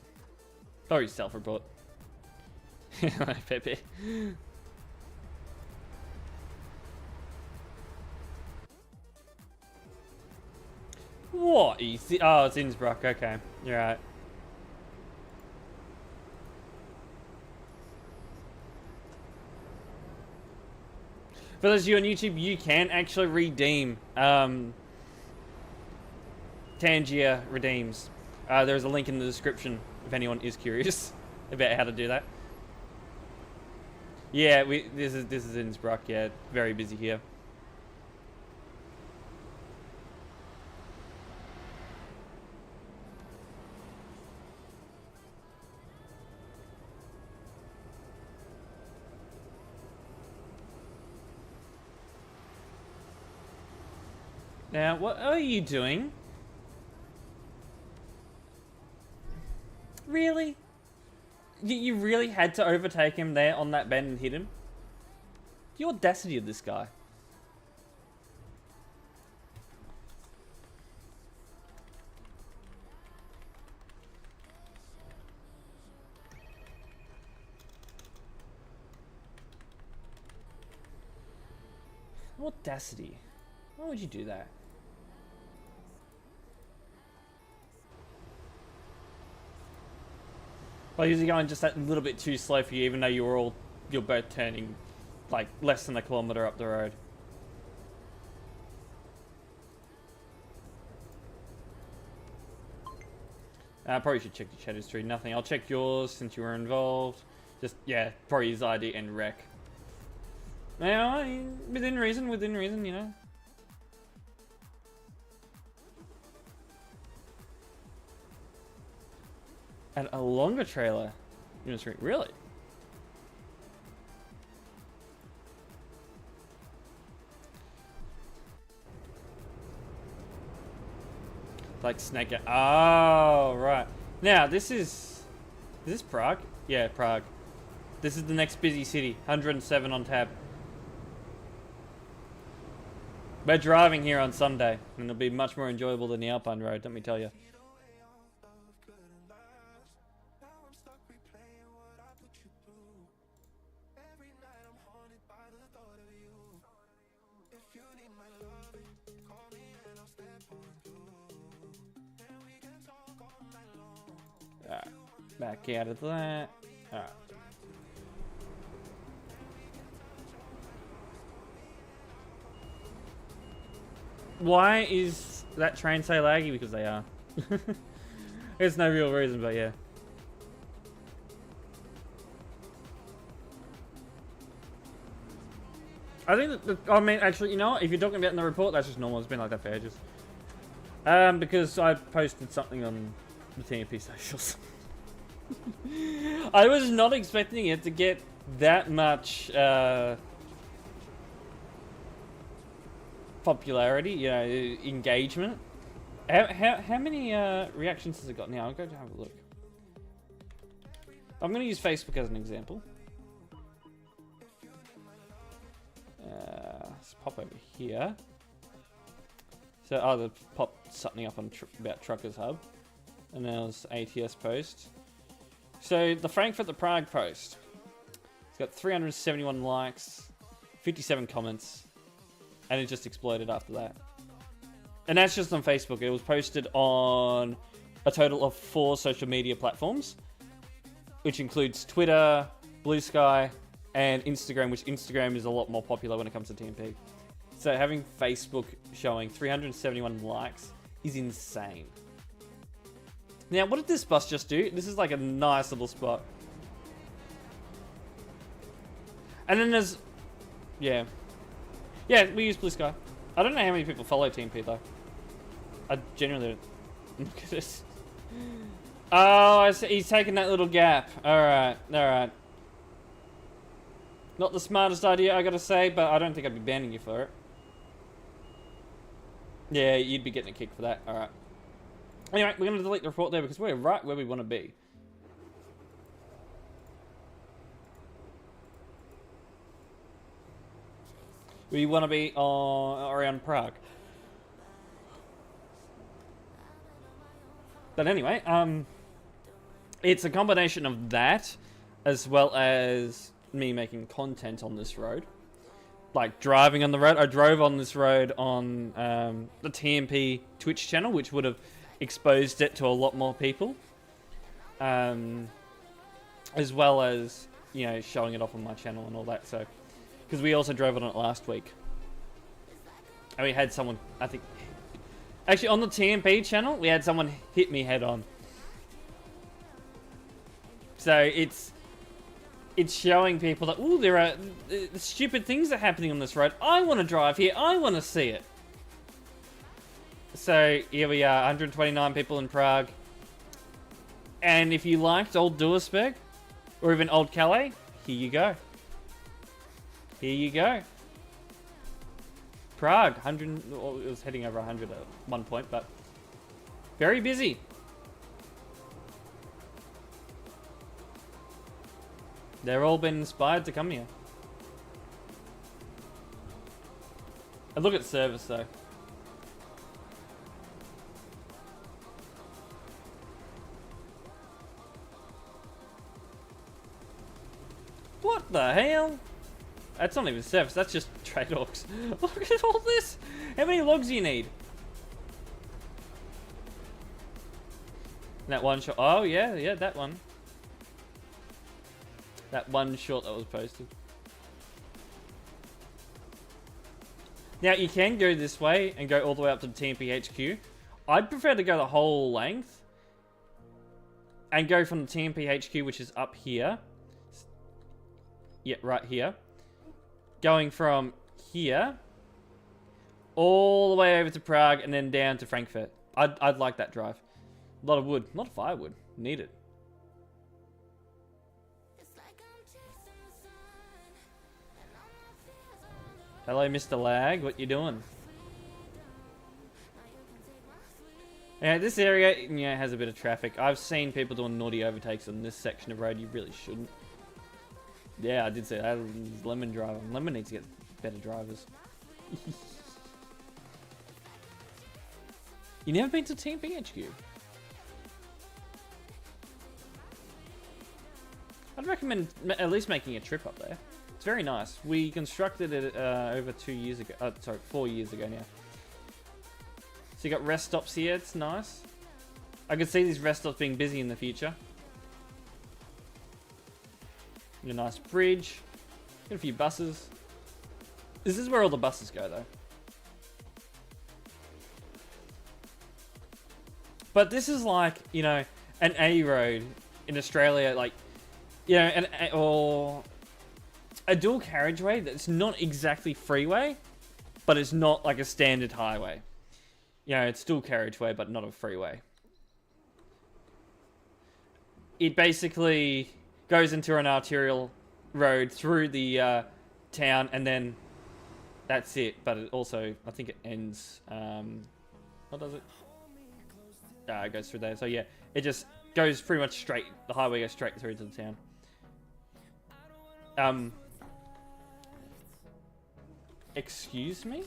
Sorry, self-report. Pepe. What? Oh, it's Innsbruck. Okay, you're right. For those of you on YouTube, you can actually redeem Tangia redeems. There's a link in the description if anyone is curious about how to do that. Yeah, this is Innsbruck. Yeah, very busy here. Now, what are you doing? Really? You really had to overtake him there on that bend and hit him? The audacity of this guy. Audacity. Why would you do that? Well, usually going just that little bit too slow for you, even though you're both turning like less than a kilometer up the road. I probably should check the chat history. Nothing. I'll check yours since you were involved. Just, yeah, probably his ID and rec. Now, within reason, you know. And a longer trailer unit street, really? Like Snake. Oh, right. Now, is this Prague? Yeah, Prague. This is the next busy city. 107 on tab. We're driving here on Sunday, and it'll be much more enjoyable than the Alpine road, let me tell you. Back out of that. Alright. Why is that train so laggy? Because they are. There's no real reason, but yeah. I think that, I mean, actually, you know what? If you're talking about in the report, that's just normal. It's been like that for ages. Because I posted something on the TMP socials. I was not expecting it to get that much popularity, you know, engagement. How many reactions has it got now? I'll go to have a look. I'm going to use Facebook as an example. Let's pop over here. So, I'll pop something up on about Truckers Hub. and there was ATS post. So the Frankfurt to Prague post. It's got 371 likes, 57 comments, and it just exploded after that. And that's just on Facebook. It was posted on a total of 4 social media platforms, which includes Twitter, Blue Sky, and Instagram, which Instagram is a lot more popular when it comes to TMP. So having Facebook showing 371 likes is insane. Now, what did this bus just do? This is like a nice little spot. And then there's... Yeah. Yeah, we use Blue Sky. I don't know how many people follow TMP, though. I genuinely don't. Look at this. Oh, I see. He's taking that little gap. Alright, alright. Not the smartest idea, I gotta say, but I don't think I'd be banning you for it. Yeah, you'd be getting a kick for that. Alright. Anyway, we're going to delete the report there because we're right where we want to be. We want to be around Prague. But anyway, it's a combination of that as well as me making content on this road. Like driving on the road. I drove on this road on the TMP Twitch channel, which would have exposed it to a lot more people, as well as, you know, showing it off on my channel and all that. So, because we also drove on it last week, and we had someone, I think, actually on the TMP channel, we had someone hit me head on. So it's showing people that, ooh, there are stupid things are happening on this road. I want to drive here. I want to see it. So here we are, 129 people in Prague. And if you liked Old Duisburg, or even Old Calais, here you go. Here you go. Prague, 100, well, it was heading over 100 at one point, but very busy. They're all been inspired to come here. And look at service though. What the hell? That's not even service, that's just trade logs. Look at all this! How many logs do you need? That one shot. Oh yeah, that one. That one shot that was posted. Now you can go this way and go all the way up to the TMP HQ. I'd prefer to go the whole length and go from the TMP HQ, which is up here. Yeah, right here. Going from here all the way over to Prague and then down to Frankfurt. I'd like that drive. A lot of wood, a lot of firewood. Need it. Hello, Mr. Lag. What you doing? Yeah, this area, yeah, has a bit of traffic. I've seen people doing naughty overtakes on this section of road. You really shouldn't. Yeah, I did say that. Lemon driving. Lemon needs to get better drivers. You never been to TMP HQ? I'd recommend at least making a trip up there. It's very nice. We constructed it over 2 years ago. Sorry, 4 years ago now. So you got rest stops here. It's nice. I could see these rest stops being busy in the future. A nice bridge. Got a few buses. This is where all the buses go, though. But this is like, you know, an A road in Australia, like, you know, or a dual carriageway that's not exactly freeway, but it's not like a standard highway. You know, it's dual carriageway, but not a freeway. It basically goes into an arterial road through the town, and then that's it. But it also, I think it ends. What does it? It goes through there. So yeah, it just goes pretty much straight. The highway goes straight through to the town. Excuse me?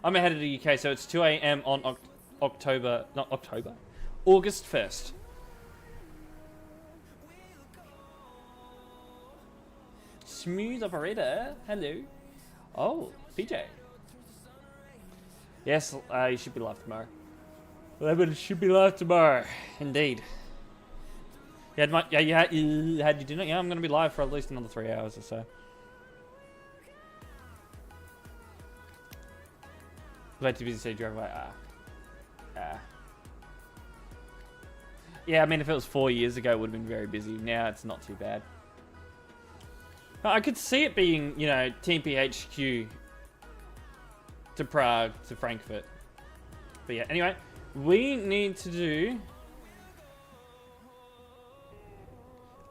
I'm ahead of the UK, so it's 2 a.m. on August 1st. Smooth operator, hello. Oh, PJ. Yes, you should be live tomorrow. 11 should be live tomorrow, indeed. You had you had your dinner? Yeah, I'm going to be live for at least another 3 hours or so. Way too busy to say drove away. Yeah, I mean, if it was 4 years ago, it would have been very busy. Now it's not too bad. I could see it being, you know, TMP HQ to Prague to Frankfurt. But yeah, anyway, we need to do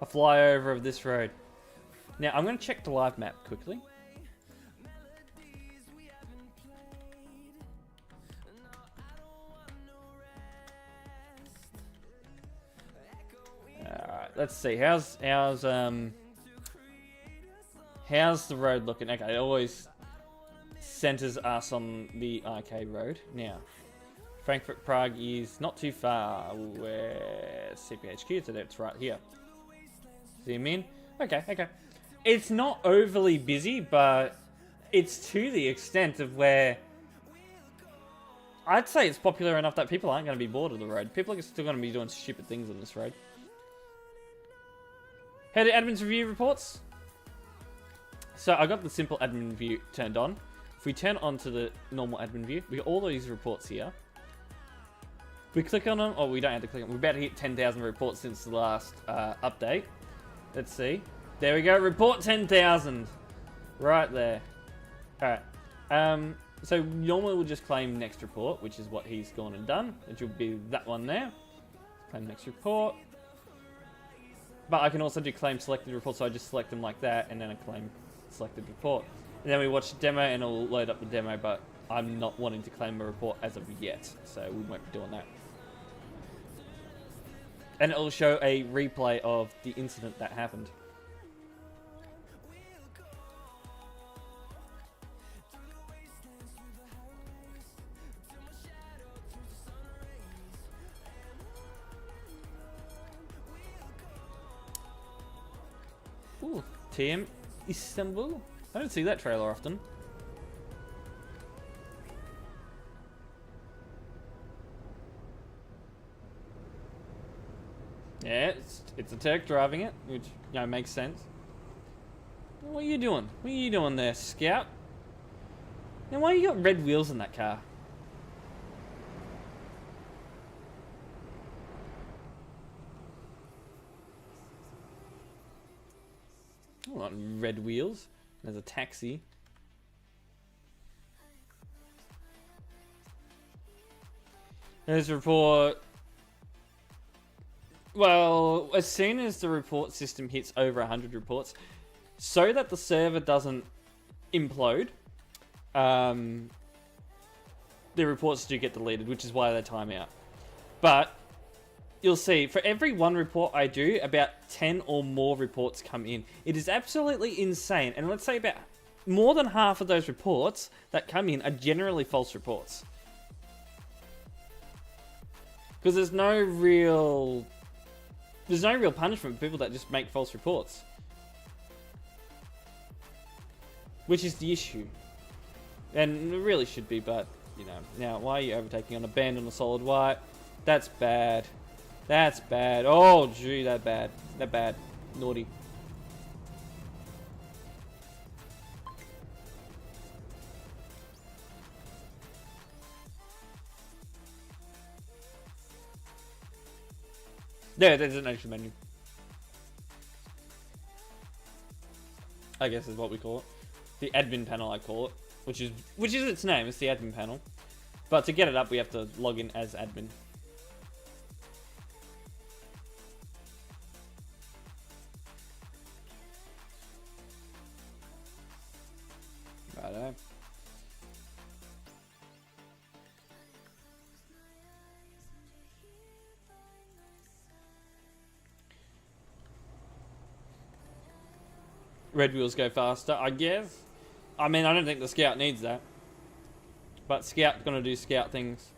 a flyover of this road. Now, I'm going to check the live map quickly. Alright, let's see. How's the road looking? Okay, it always centers us on the arcade road. Now, Frankfurt Prague is not too far. Where CPHQ, so it's right here. Zoom in. Okay, okay. It's not overly busy, but it's to the extent of where I'd say it's popular enough that people aren't going to be bored of the road. People are still going to be doing stupid things on this road. Head to admin's review reports. So I got the simple admin view turned on. If we turn on to the normal admin view, we got all these reports here. We click on them. Oh, we don't have to click on them. We're about to hit 10,000 reports since the last update. Let's see. There we go. Report 10,000. Right there. Alright. So normally we'll just claim next report, which is what he's gone and done. Which will be that one there. Claim next report. But I can also do claim selected report, so I just select them like that, and then I claim selected report. And then we watch the demo, and it'll load up the demo, but I'm not wanting to claim a report as of yet, so we won't be doing that. And it'll show a replay of the incident that happened. Ooh, TM Istanbul? I don't see that trailer often. Yeah, it's a Turk driving it, which, you know, makes sense. What are you doing? What are you doing there, Scout? Now, why you got red wheels in that car? I want red wheels. There's a taxi. There's a report. Well, as soon as the report system hits over 100 reports, so that the server doesn't implode, the reports do get deleted, which is why they time out. But you'll see, for every one report I do, about 10 or more reports come in. It is absolutely insane. And let's say about more than half of those reports that come in are generally false reports. Because there's no real punishment for people that just make false reports. Which is the issue. And it really should be, but, you know. Now, why are you overtaking on a bend on a solid white? That's bad. That's bad. Oh, gee, that bad. That bad. Naughty. Yeah, there's an extra menu. I guess is what we call it. The admin panel, I call it. Which is its name, it's the admin panel. But to get it up, we have to log in as admin. Righto. Red wheels go faster, I guess. I mean, I don't think the Scout needs that. But Scout gonna do Scout things.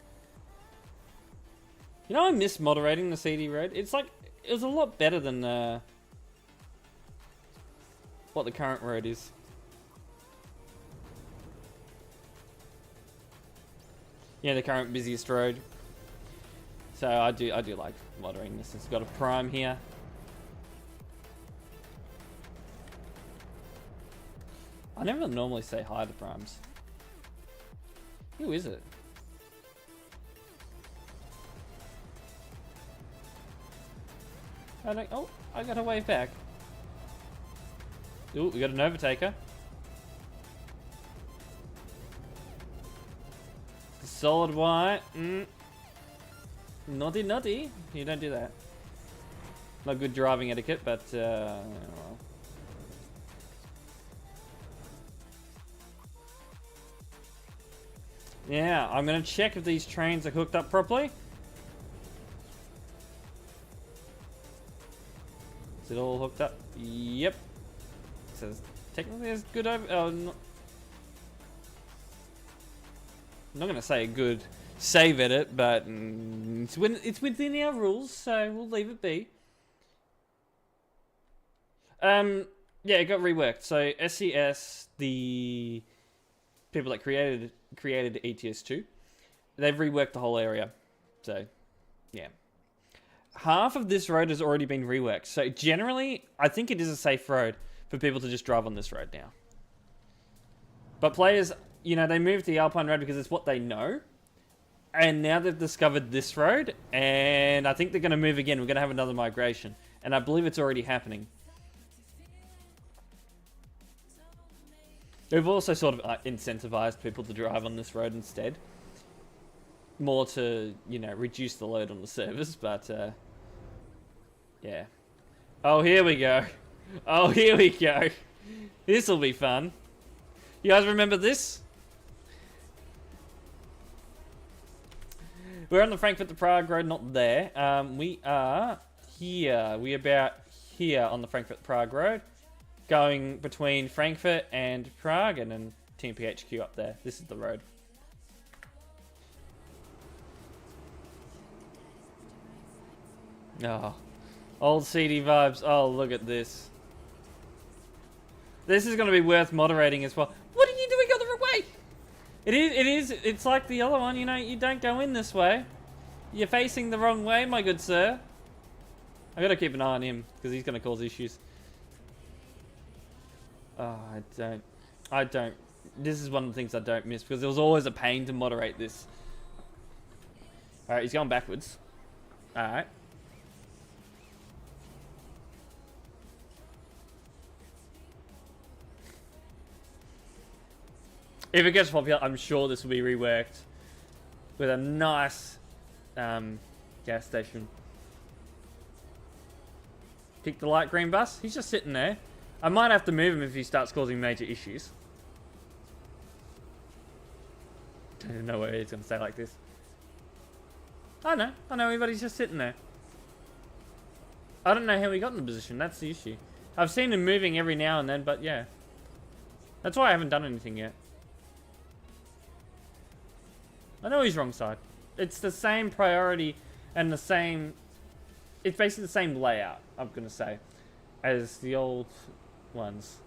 You know, I miss moderating the CD road. It's like, it was a lot better than what the current road is. Yeah, the current busiest road. So I do like moderating this. It's got a prime here. I never normally say hi to primes. Who is it? Oh, I got a wave back. Ooh, we got an overtaker. Solid white. Naughty, naughty. You don't do that. Not good driving etiquette, but well. Yeah, I'm gonna check if these trains are hooked up properly. Is it all hooked up? Yep. It says technically it's good over. Oh, no. I'm not gonna say a good save edit, but it's within our rules, so we'll leave it be. Yeah, it got reworked. So SCS, the people that created ETS2, they've reworked the whole area. So, yeah. Half of this road has already been reworked. So generally, I think it is a safe road for people to just drive on this road now. But players, you know, they moved to the Alpine road because it's what they know. And now they've discovered this road, and I think they're going to move again. We're going to have another migration. And I believe it's already happening. We've also sort of incentivized people to drive on this road instead. More to, you know, reduce the load on the servers, but, yeah. Oh, here we go. Oh, here we go. This'll be fun. You guys remember this? We're on the Frankfurt to Prague road, not there. We are here. We're about here on the Frankfurt to Prague road. Going between Frankfurt and Prague, and then TMPHQ up there. This is the road. Oh, old CD vibes. Oh, look at this. This is going to be worth moderating as well. What are you doing on the wrong way? It's like the other one, you know, you don't go in this way. You're facing the wrong way, my good sir. I gotta keep an eye on him, because he's going to cause issues. Oh, I don't. This is one of the things I don't miss, because it was always a pain to moderate this. Alright, he's going backwards. Alright. If it gets popular, I'm sure this will be reworked with a nice gas station. Pick the light green bus. He's just sitting there. I might have to move him if he starts causing major issues. I don't know what he's going to say like this. I know everybody's just sitting there. I don't know how he got in the position, that's the issue. I've seen him moving every now and then, but yeah. That's why I haven't done anything yet. I know he's wrong side. It's the same priority and the same... It's basically the same layout, I'm going to say, as the old ones.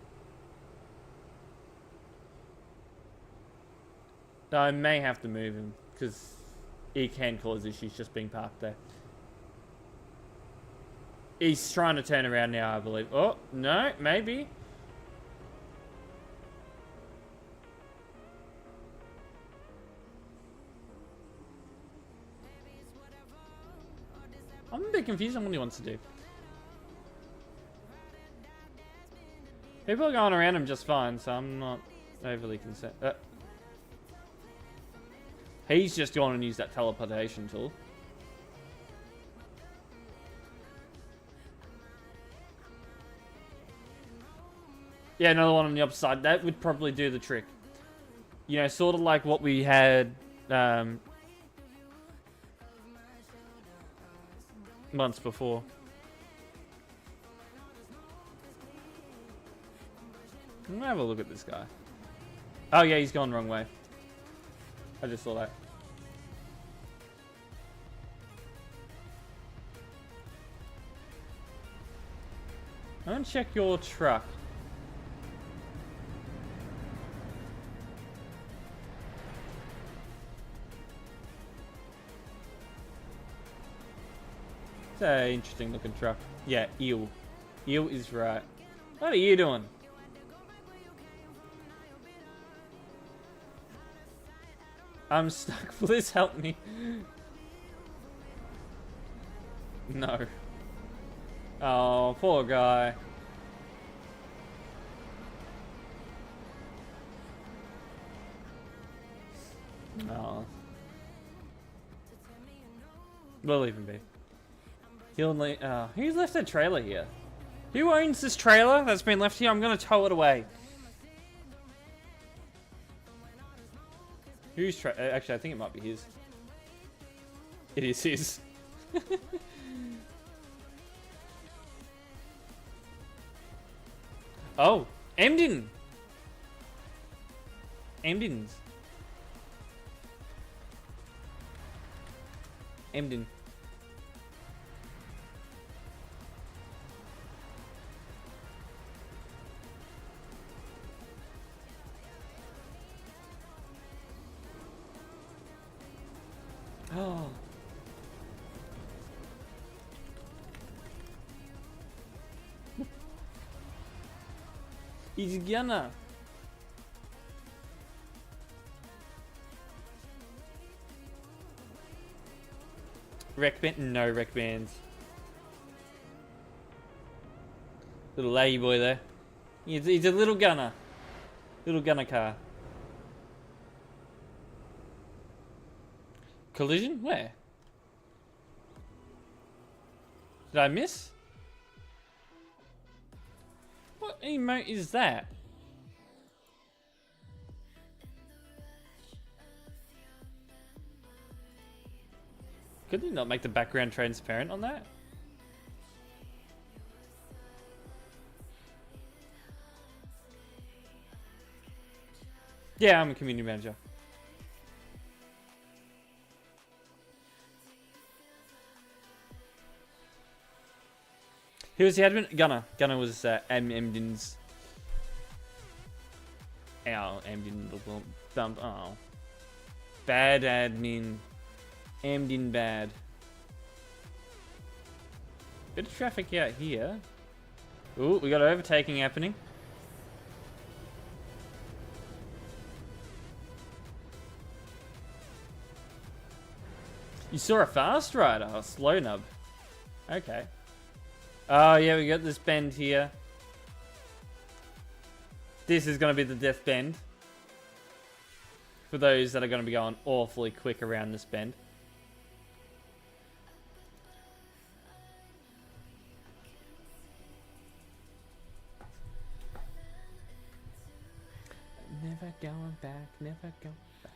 I may have to move him, because he can cause issues just being parked there. He's trying to turn around now, I believe. Oh, no, maybe. I'm a bit confused on what he wants to do. People are going around him just fine, so I'm not overly concerned. He's just going and use that teleportation tool. Yeah, another one on the opposite side. That would probably do the trick. You know, sort of like what we had months before. I'm gonna have a look at this guy. Oh yeah, he's gone the wrong way. I just saw that. I'm gonna check your truck. It's an interesting looking truck. Yeah, eel. Eel is right. What are you doing? I'm stuck. Please help me. No. Oh, poor guy. Oh. We'll leave him be. Who's left a trailer here? Who owns this trailer that's been left here? I'm gonna tow it away. Actually, I think it might be his. It is his. Oh, Emden. Emden's. Emden. Oh. He's gonna. Rec band? No rec bands. Little lady boy there. He's a little gunner. Little gunner car. Collision? Where? Did I miss? What emote is that? Could they not make the background transparent on that? Yeah, I'm a community manager. Who was the admin? Gunner. Gunner was Emden's. Ow, Emden bump. Oh. Bad admin. Emden bad. Bit of traffic out here. Ooh, we got overtaking happening. You saw a fast rider, a slow nub. Okay. Oh yeah, we got this bend here. This is going to be the death bend. For those that are going to be going awfully quick around this bend. Never going back, never going back.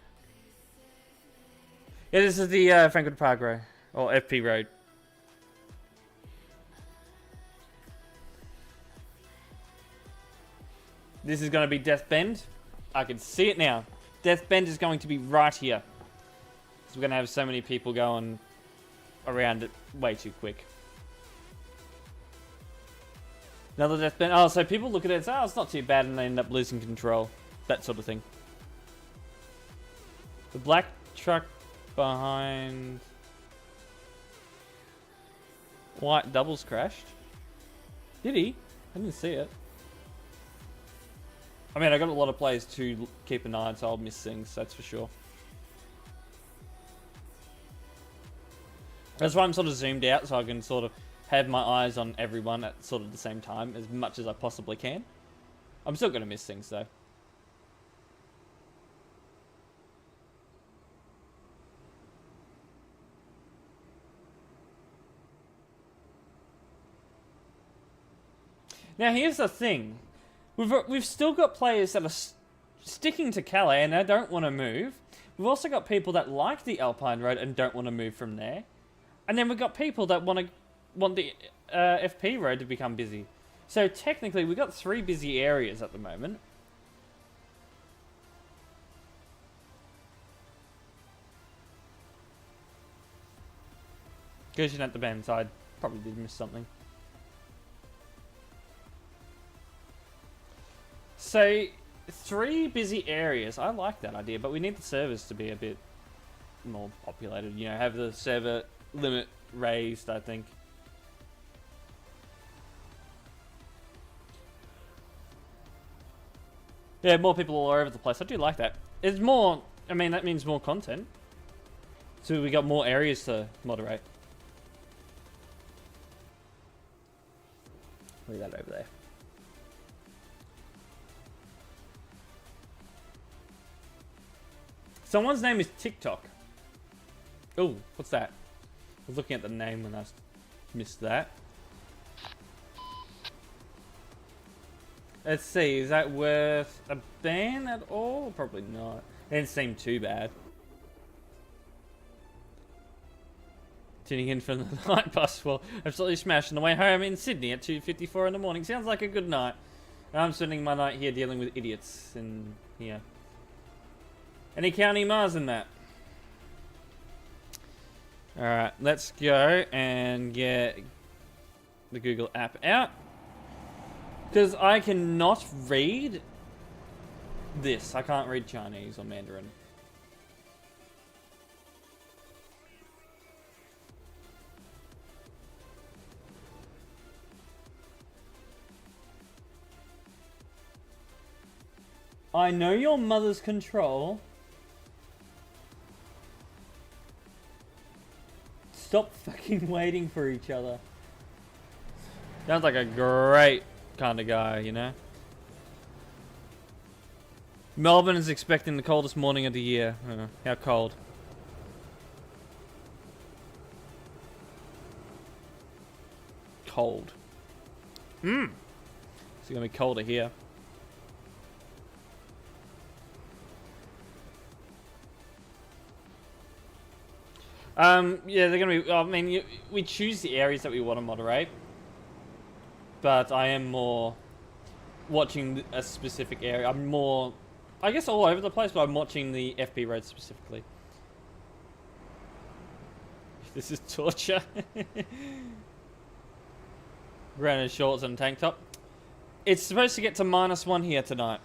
Yeah, this is the Franklin Park Road, or FP Road. This is going to be Death Bend. I can see it now. Death Bend is going to be right here. Because we're going to have so many people going around it way too quick. Another Death Bend. Oh, so people look at it and say, oh, it's not too bad, and they end up losing control. That sort of thing. The black truck behind... White doubles crashed. Did he? I didn't see it. I mean, I got a lot of players to keep an eye on, so I'll miss things, that's for sure. That's why I'm sort of zoomed out, so I can sort of have my eyes on everyone at sort of the same time, as much as I possibly can. I'm still going to miss things, though. Now, here's the thing. We've still got players that are sticking to Calais and they don't want to move. We've also got people that like the Alpine Road and don't want to move from there. And then we've got people that want the FP Road to become busy. So technically, we've got 3 busy areas at the moment. Because you're at the band side, probably did miss something. So, 3 busy areas. I like that idea, but we need the servers to be a bit more populated. You know, have the server limit raised, I think. Yeah, more people all over the place. I do like that. It's more, I mean, that means more content. So we got more areas to moderate. Leave that over there. Someone's name is TikTok. Oh, what's that? I was looking at the name when I missed that. Let's see, is that worth a ban at all? Probably not. It didn't seem too bad. Tuning in for the night bus. Well, absolutely smashed on the way home in Sydney at 2:54 in the morning. Sounds like a good night. I'm spending my night here dealing with idiots in here. Any county Mars in that? Alright, let's go and get the Google app out. Because I cannot read this. I can't read Chinese or Mandarin. I know your mother's control. Stop fucking waiting for each other. Sounds like a great kind of guy, you know? Melbourne is expecting the coldest morning of the year. How cold? Cold. It's gonna be colder here. Yeah, they're gonna be. I mean, we choose the areas that we want to moderate, but I am more watching a specific area. I'm more, I guess, all over the place, but I'm watching the FB road specifically. This is torture. Ran in shorts and tank top. It's supposed to get to -1 here tonight.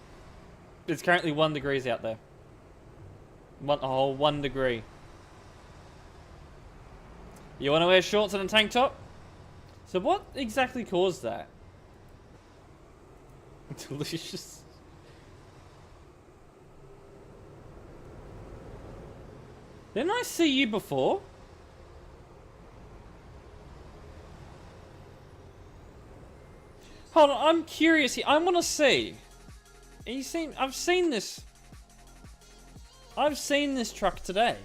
It's currently 1 degrees out there. A whole 1 degree. You want to wear shorts and a tank top? So what exactly caused that? Delicious. Didn't I see you before? Hold on, I'm curious here. I want to see. I've seen this. I've seen this truck today,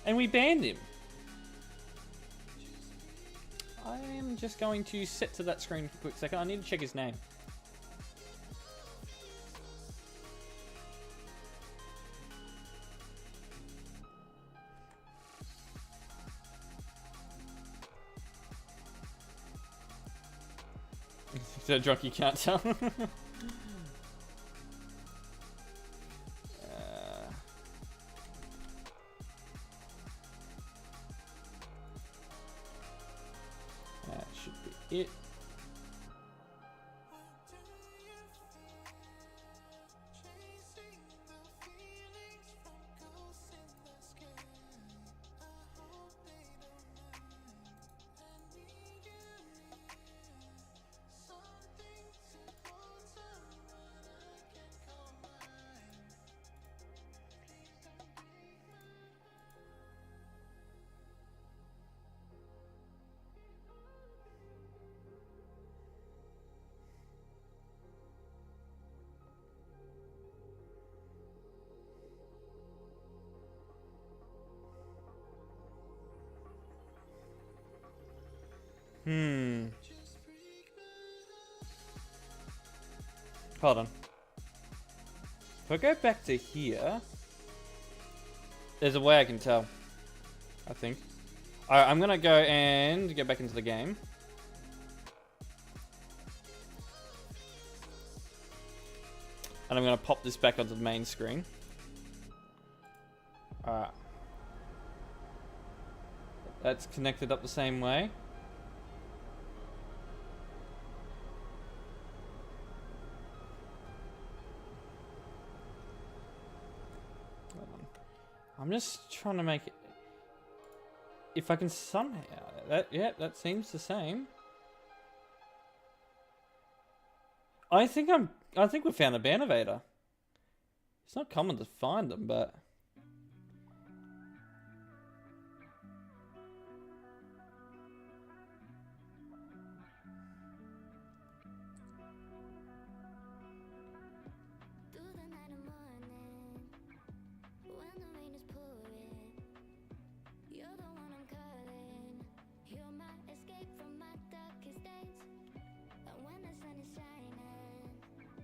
and we banned him. I am just going to sit to that screen for a quick second. I need to check his name. So drunk you can't tell. That should be it. Hold on. If I go back to here, there's a way I can tell, I think. Alright, I'm gonna go and get back into the game. And I'm gonna pop this back onto the main screen. Alright. That's connected up the same way. I'm just trying to make it. If I can somehow that seems the same. I think we found the Bannervator. It's not common to find them, but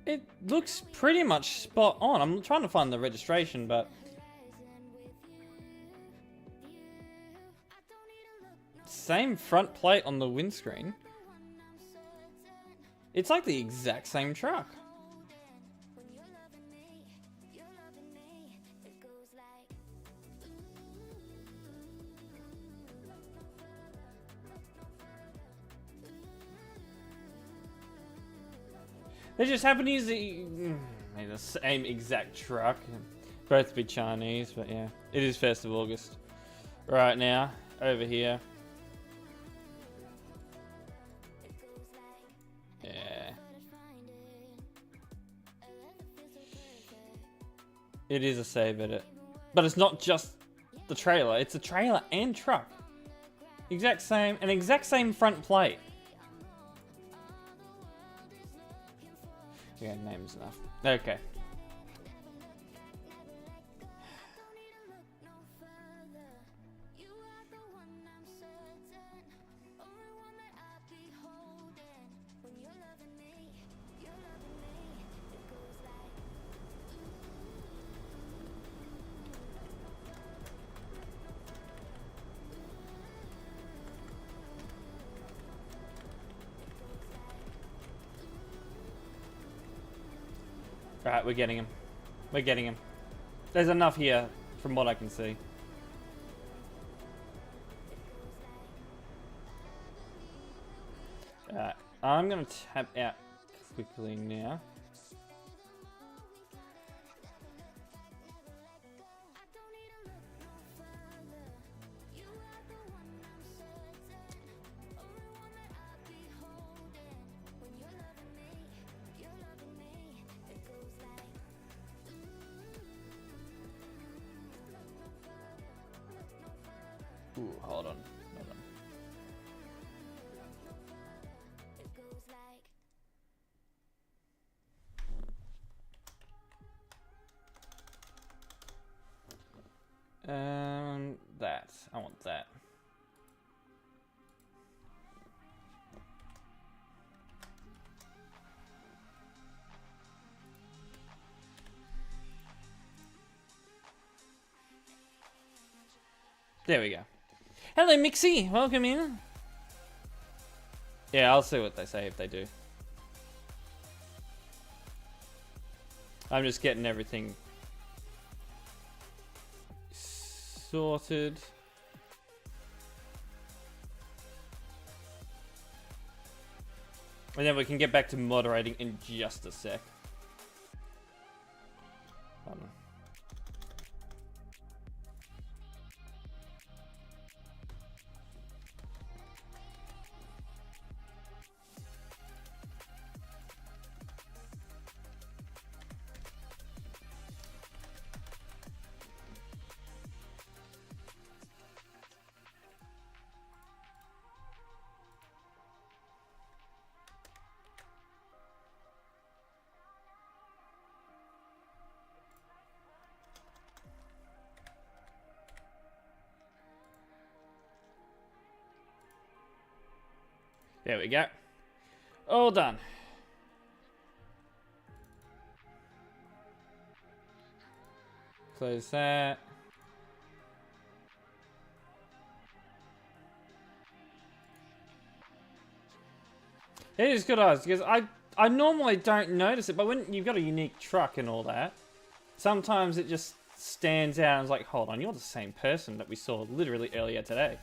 it looks pretty much spot on. I'm trying to find the registration, but same front plate on the windscreen. It's like the exact same truck. They just happen to use the same exact truck. Both be Chinese, but yeah. It is 1st of August. Right now, over here. Yeah. It is a save edit. But it's not just the trailer. It's a trailer and truck. Exact same front plate. Yeah, name's enough. Okay. Alright, we're getting him. We're getting him. There's enough here, from what I can see. Alright, I'm gonna tap out quickly now. Ooh, hold on. That. I want that. There we go. Hello, Mixie. Welcome in. Yeah, I'll see what they say if they do. I'm just getting everything sorted. And then we can get back to moderating in just a sec. There we go. All done. Close that. It is good eyes because I normally don't notice it, but when you've got a unique truck and all that, sometimes it just stands out and is like, hold on, you're the same person that we saw literally earlier today.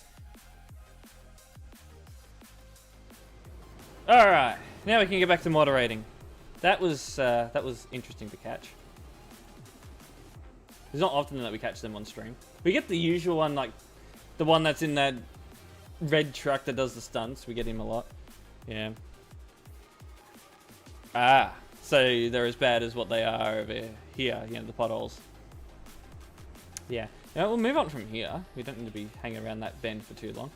All right, now we can get back to moderating. That was interesting to catch. It's not often that we catch them on stream. We get the usual one, like the one that's in that red truck that does the stunts. We get him a lot. Yeah. Ah, so they're as bad as what they are over here, you know, the potholes. Yeah. Now we'll move on from here. We don't need to be hanging around that bend for too long.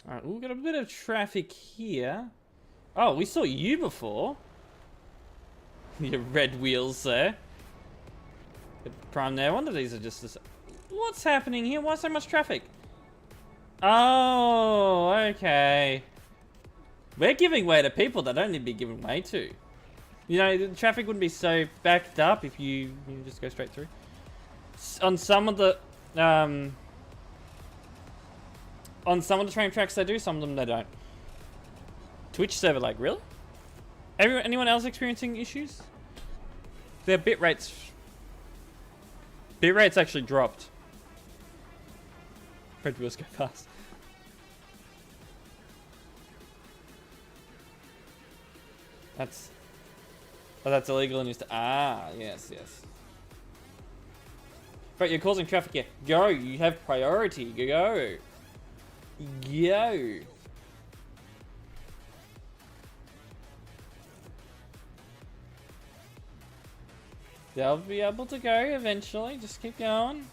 Alright, we've got a bit of traffic here. Oh, we saw you before. Your red wheels there. Good prime there. I wonder if these are just... What's happening here? Why so much traffic? Oh, okay. We're giving way to people that don't need to be given way to. You know, the traffic wouldn't be so backed up if you just go straight through. On some of the... on some of the train tracks they do, some of them they don't. Twitch server, like, really? Anyone else experiencing issues? Their bitrates actually dropped. Red wheels go fast. That's illegal and used to. Ah, yes. But you're causing traffic here. Go, you have priority. Go. They'll be able to go eventually. Just keep going.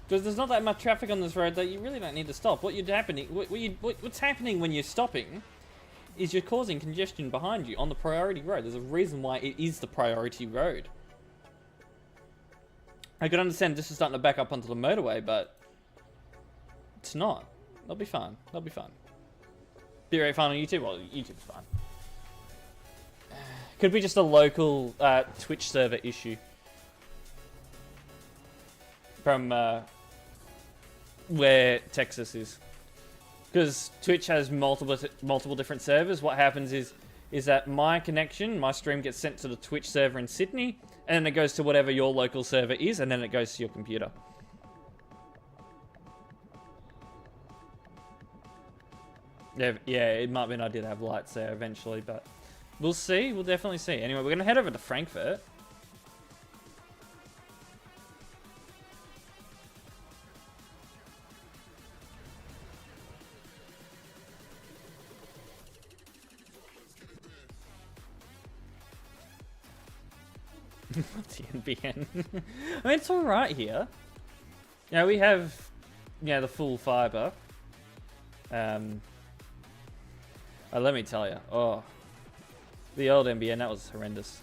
Because there's not that much traffic on this road that you really don't need to stop. What's happening when you're stopping is you're causing congestion behind you on the priority road. There's a reason why it is the priority road. I could understand this is starting to back up onto the motorway, but it's not. They'll be fine. Be very fine on YouTube. Well, YouTube's fine. Could be just a local Twitch server issue from where Texas is, because Twitch has multiple different servers. What happens is that my stream gets sent to the Twitch server in Sydney, and then it goes to whatever your local server is, and then it goes to your computer. Yeah, it might be an idea to have lights there eventually, but we'll see. We'll definitely see. Anyway, we're going to head over to Frankfurt. TNBN. I mean, it's alright here. Yeah, we have, the full fiber. Let me tell you. Oh, the old NBN, that was horrendous.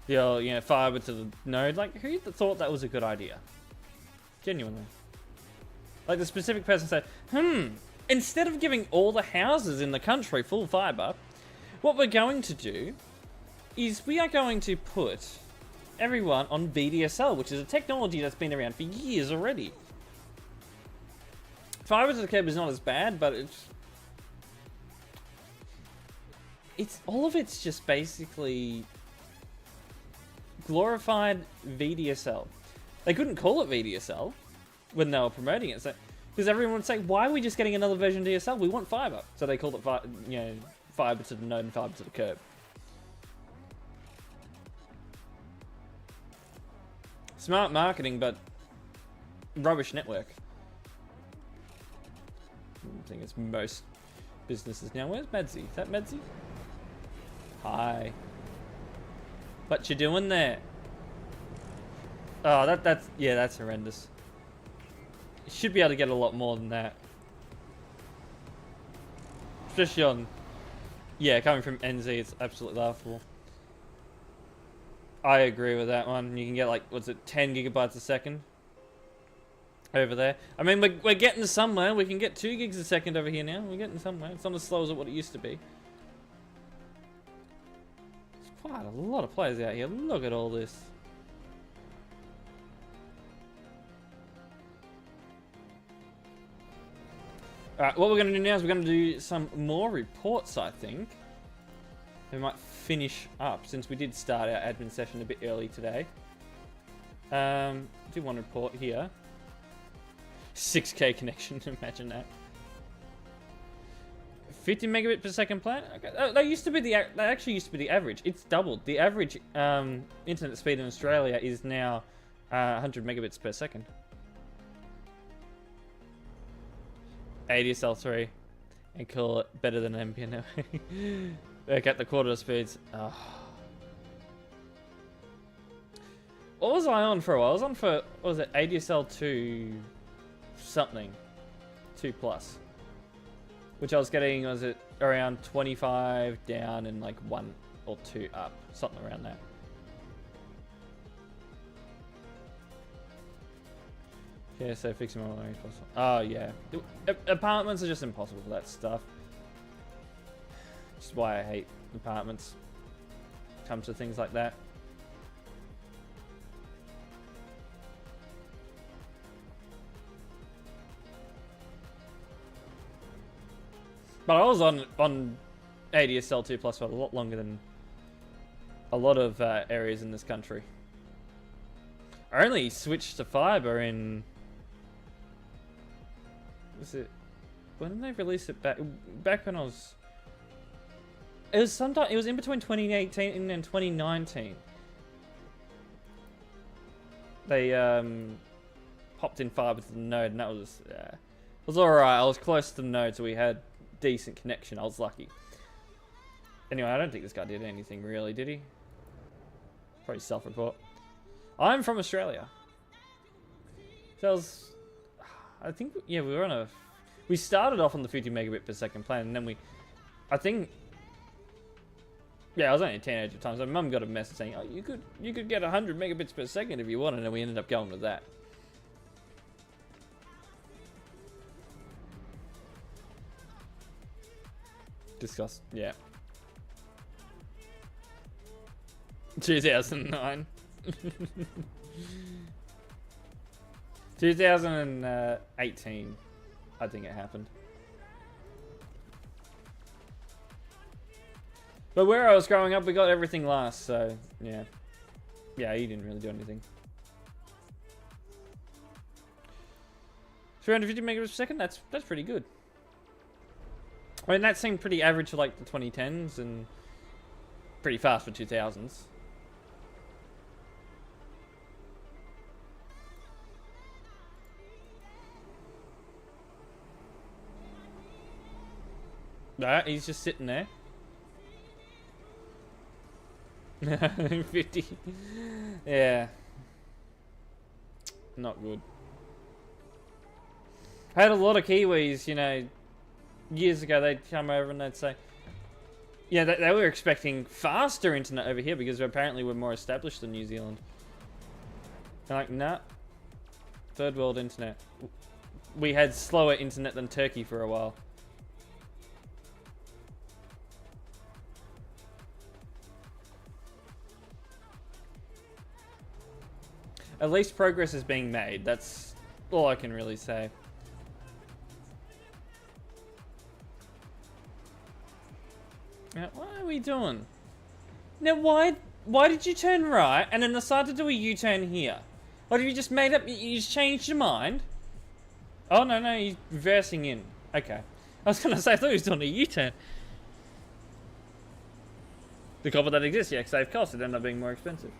The old, fiber to the node. Like, who thought that was a good idea? Genuinely. Like, the specific person said, instead of giving all the houses in the country full fiber, what we're going to do is we are going to put everyone on VDSL, which is a technology that's been around for years already. Fiber to the curb is not as bad, but it's all of it's just basically glorified VDSL. They couldn't call it VDSL when they were promoting it, so because everyone would say, "Why are we just getting another version of DSL? We want fiber." So they called it fiber to the node and fiber to the curb. Smart marketing, but rubbish network. I think it's most businesses now. Where's Medsy? Is that Medsy? Hi. What you doing there? Oh, that's horrendous. You should be able to get a lot more than that. Especially on, coming from NZ, it's absolutely laughable. I agree with that one. You can get like, what's it, 10 gigabytes a second? over there. I mean, we're getting somewhere. We can get 2 gigs a second over here now. We're getting somewhere. It's not as slow as what it used to be. There's quite a lot of players out here. Look at all this. Alright, what we're going to do now is we're going to do some more reports, I think. We might finish up, since we did start our admin session a bit early today. Do one report here. 6K connection, imagine that. 50 megabit per second plan? Okay. That used to be that actually used to be the average. It's doubled. The average internet speed in Australia is now 100 megabits per second. ADSL 3 and call it better than MPNO. Work at the quarter speeds. Oh. What was I on for a while? I was on for, what was it, ADSL 2 something. 2 plus. Which I was getting, was it around 25 down and like 1 or 2 up. Something around that. Yeah, so fixing all range possible. Oh yeah. Apartments are just impossible for that stuff. Which is why I hate apartments. Comes to things like that. But I was on ADSL 2 plus for a lot longer than a lot of areas in this country. I only switched to fiber in... Was it... When did they release it back? Back when I was... It was sometime... It was in between 2018 and 2019. They popped in fiber to the node, and that was... it was alright. I was close to the node, so we had decent connection. I was lucky. Anyway, I don't think this guy did anything really, did he? Probably self-report. I'm from Australia. So I think, yeah, we were on a... We started off on the 50 megabit per second plan, and then we... I think... Yeah, I was only a teenager at the time, so Mum got a message saying, oh, you could get 100 megabits per second if you wanted, and we ended up going with that. Discuss, yeah. 2009. 2018, I think it happened. But where I was growing up, we got everything last, so yeah. Yeah, he didn't really do anything. 350 megabits per second, that's pretty good. I mean, that seemed pretty average for like the 2010s and pretty fast for 2000s. Alright, he's just sitting there. 50. Yeah. Not good. I had a lot of Kiwis, you know, years ago, they'd come over and they'd say, yeah, they were expecting faster internet over here because apparently we're more established than New Zealand. They're like, nah, third world internet. We had slower internet than Turkey for a while. At least progress is being made. That's all I can really say. Now, what are we doing? Now, why did you turn right and then decide to do a U-turn here? Or have you just made up, you just changed your mind? Oh, no, you're reversing in. Okay. I was going to say, I thought he was doing a U-turn. The copper that exists, yeah, save costs, it ended up being more expensive.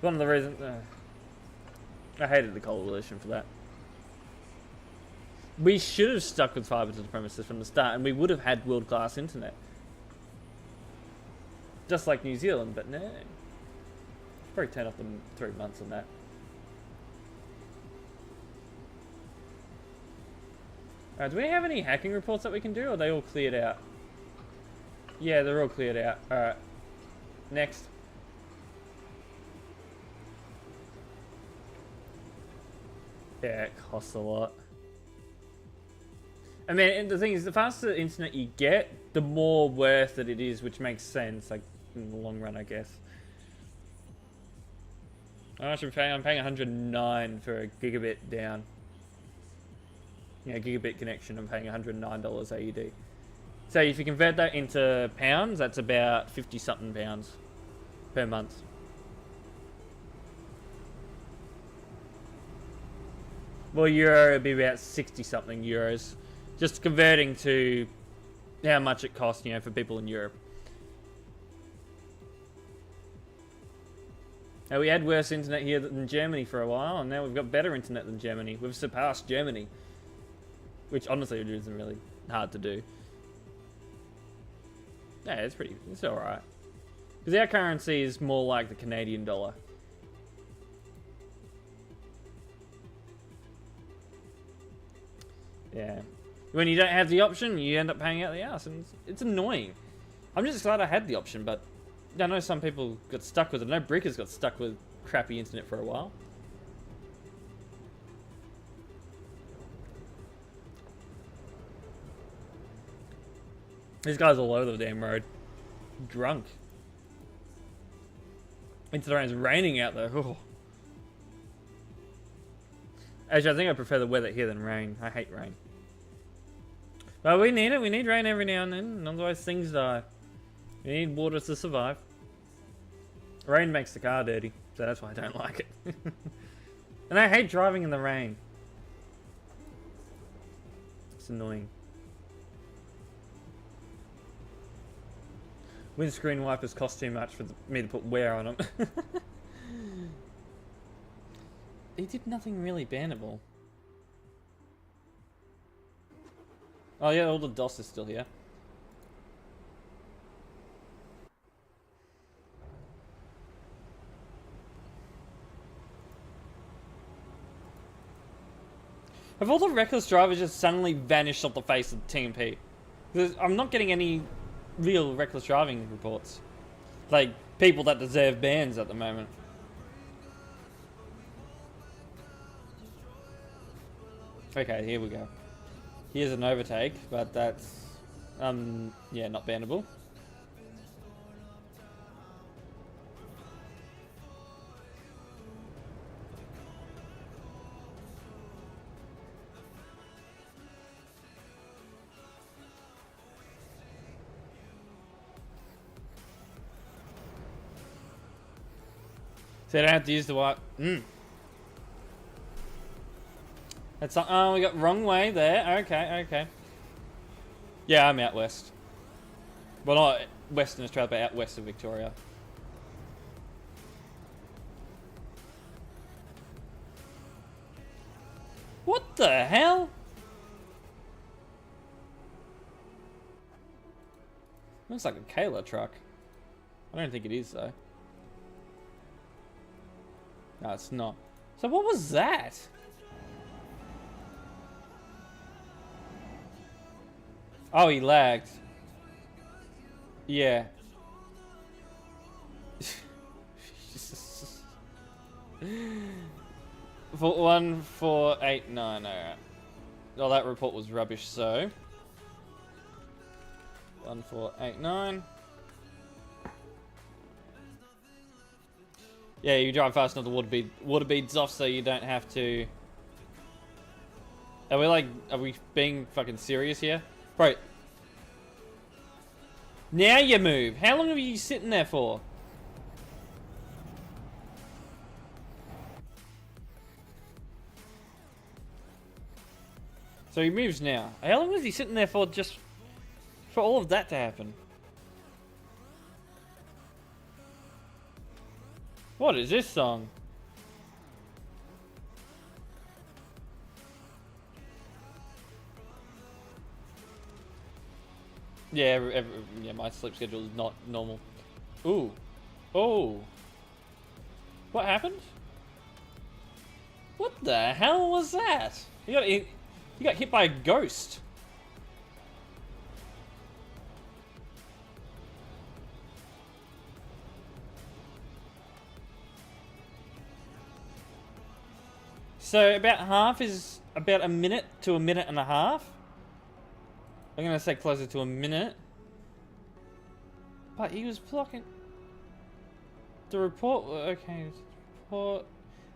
One of the reasons... I hated the coalition for that. We should have stuck with fiber to the premises from the start, and we would have had world-class internet. Just like New Zealand, but no. Probably turn off them 3 months on that. Do we have any hacking reports that we can do, or are they all cleared out? Yeah, they're all cleared out. Alright. Next. Yeah, it costs a lot. I mean, and the thing is, the faster internet you get, the more worth it is, which makes sense, like, in the long run, I guess. How much I'm paying? I'm paying 109 for a gigabit down. Yeah, gigabit connection, I'm paying $109 AUD. So if you convert that into pounds, that's about 50-something pounds per month. Well, euro would be about 60-something euros. Just converting to how much it costs, you know, for people in Europe. Now, we had worse internet here than Germany for a while, and now we've got better internet than Germany. We've surpassed Germany. Which, honestly, isn't really hard to do. Yeah, it's alright. Because our currency is more like the Canadian dollar. Yeah. When you don't have the option, you end up paying out the ass, and it's annoying. I'm just glad I had the option, but I know some people got stuck with it. I know Brickers got stuck with crappy internet for a while. These guys all over the damn road. Drunk. Considering it's raining out there. Oh. Actually, I think I prefer the weather here than rain. I hate rain. But we need it. We need rain every now and then. Otherwise things die. We need water to survive. Rain makes the car dirty. So that's why I don't like it. And I hate driving in the rain. It's annoying. Windscreen wipers cost too much for me to put wear on them. He did nothing really bannable. Oh yeah, all the DOS is still here. Have all the reckless drivers just suddenly vanished off the face of the TMP? Because I'm not getting any real reckless driving reports. Like, people that deserve bans at the moment. Okay, here we go. Here's an overtake, but that's, yeah, not bannable. So I don't have to use the white. That's not, oh, we got wrong way there. Okay, okay. Yeah, I'm out west. Well, not Western Australia, but out west of Victoria. What the hell? Looks like a Kayla truck. I don't think it is, though. No, it's not. So what was that? Oh, he lagged. Yeah. 1489. Alright. Oh, that report was rubbish, so 1489. Yeah, you drive fast enough, the water beads off, so you don't have to. Are we being fucking serious here? Bro. Now you move. How long are you sitting there for? So he moves now. How long was he sitting there for, just for all of that to happen? What is this song? Yeah, yeah, my sleep schedule is not normal. Ooh. Oh. What happened? What the hell was that? You got hit by a ghost. So about half is about a minute to a minute and a half. I'm gonna say closer to a minute. But he was blocking. The report, okay, report.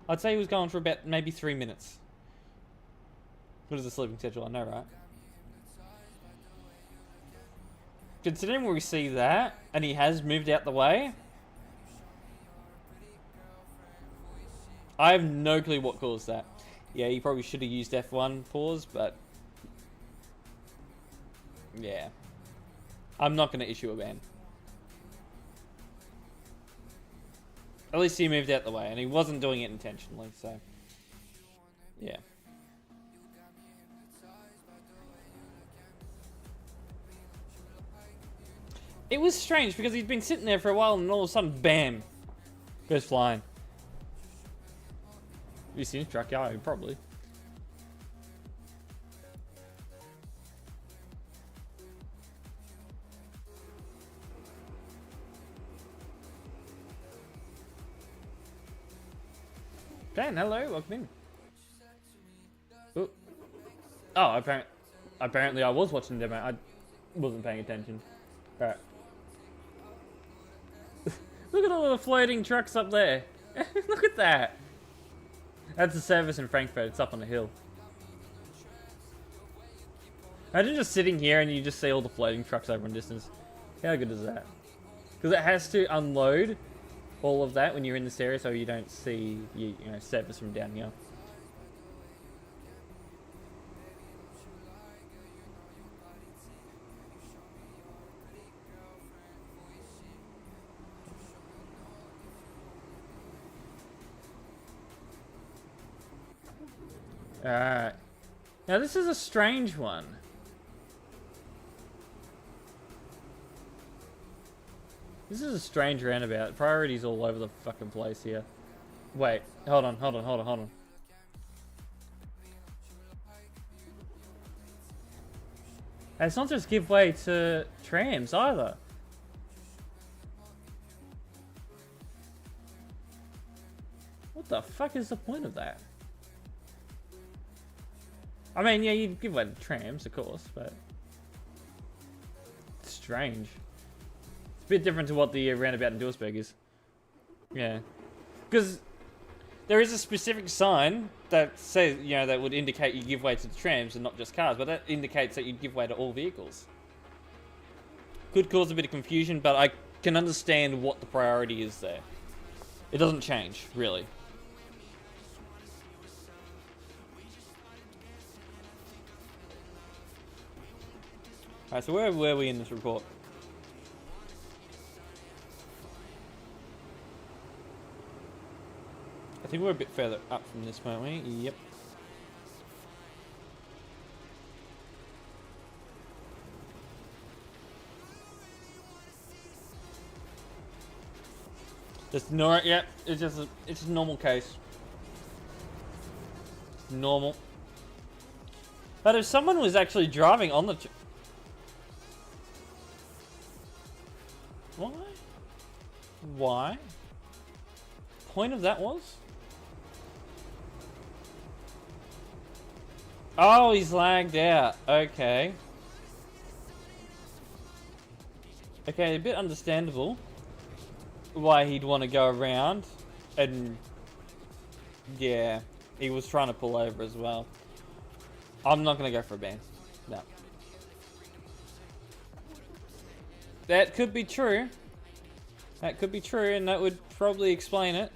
I'd say he was going for about maybe 3 minutes. What is the sleeping schedule? I know, right? Considering we see that, and he has moved out the way, I have no clue what caused that. Yeah, he probably should have used F1 pause, but yeah. I'm not going to issue a ban. At least he moved out the way, and he wasn't doing it intentionally, so yeah. It was strange because he'd been sitting there for a while and all of a sudden, bam, goes flying. Have you seen his truck? Yeah, probably. Dan, hello, welcome in. Ooh. Oh, apparently I was watching the demo. I wasn't paying attention. Alright. Look at all the floating trucks up there. Look at that. That's the service in Frankfurt. It's up on the hill. Imagine just sitting here and you just see all the floating trucks over in distance. How good is that? Because it has to unload all of that when you're in this area, so you don't see you know service from down here. Alright. Now this is a strange one. This is a strange roundabout. Priorities all over the fucking place here. Wait, hold on. And it's not just give way to trams either. What the fuck is the point of that? I mean, yeah, you'd give way to trams, of course, but it's strange. It's a bit different to what the roundabout in Duisburg is. Yeah. Because there is a specific sign that says, you know, that would indicate you give way to the trams and not just cars, but that indicates that you give way to all vehicles. Could cause a bit of confusion, but I can understand what the priority is there. It doesn't change, really. Alright, so where were we in this report? I think we're a bit further up from this, weren't we? Yep. Just ignore it, yep. It's a normal case. Normal. But if someone was actually driving on the... Why? Why? Point of that was? Oh, he's lagged out. Okay. Okay, a bit understandable why he'd want to go around. And yeah, he was trying to pull over as well. I'm not going to go for a ban. No. That could be true. That could be true, and that would probably explain it.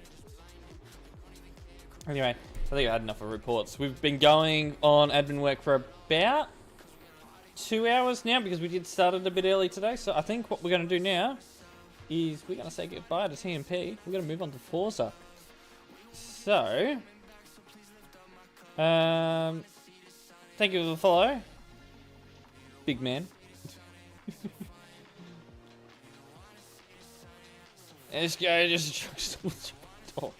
Anyway, I think I had enough of reports. We've been going on admin work for about 2 hours now because we did start it a bit early today. So I think what we're going to do now is we're going to say goodbye to TMP. We're going to move on to Forza. So, thank you for the follow, big man. This guy just oh,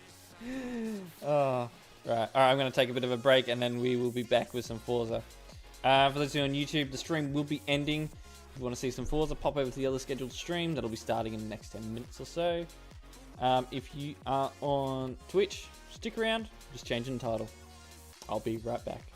right. Alright, I'm going to take a bit of a break and then we will be back with some Forza. For those of you on YouTube, the stream will be ending. If you want to see some Forza, pop over to the other scheduled stream. That'll be starting in the next 10 minutes or so. If you are on Twitch, stick around, just changing the title.
I'll be right back.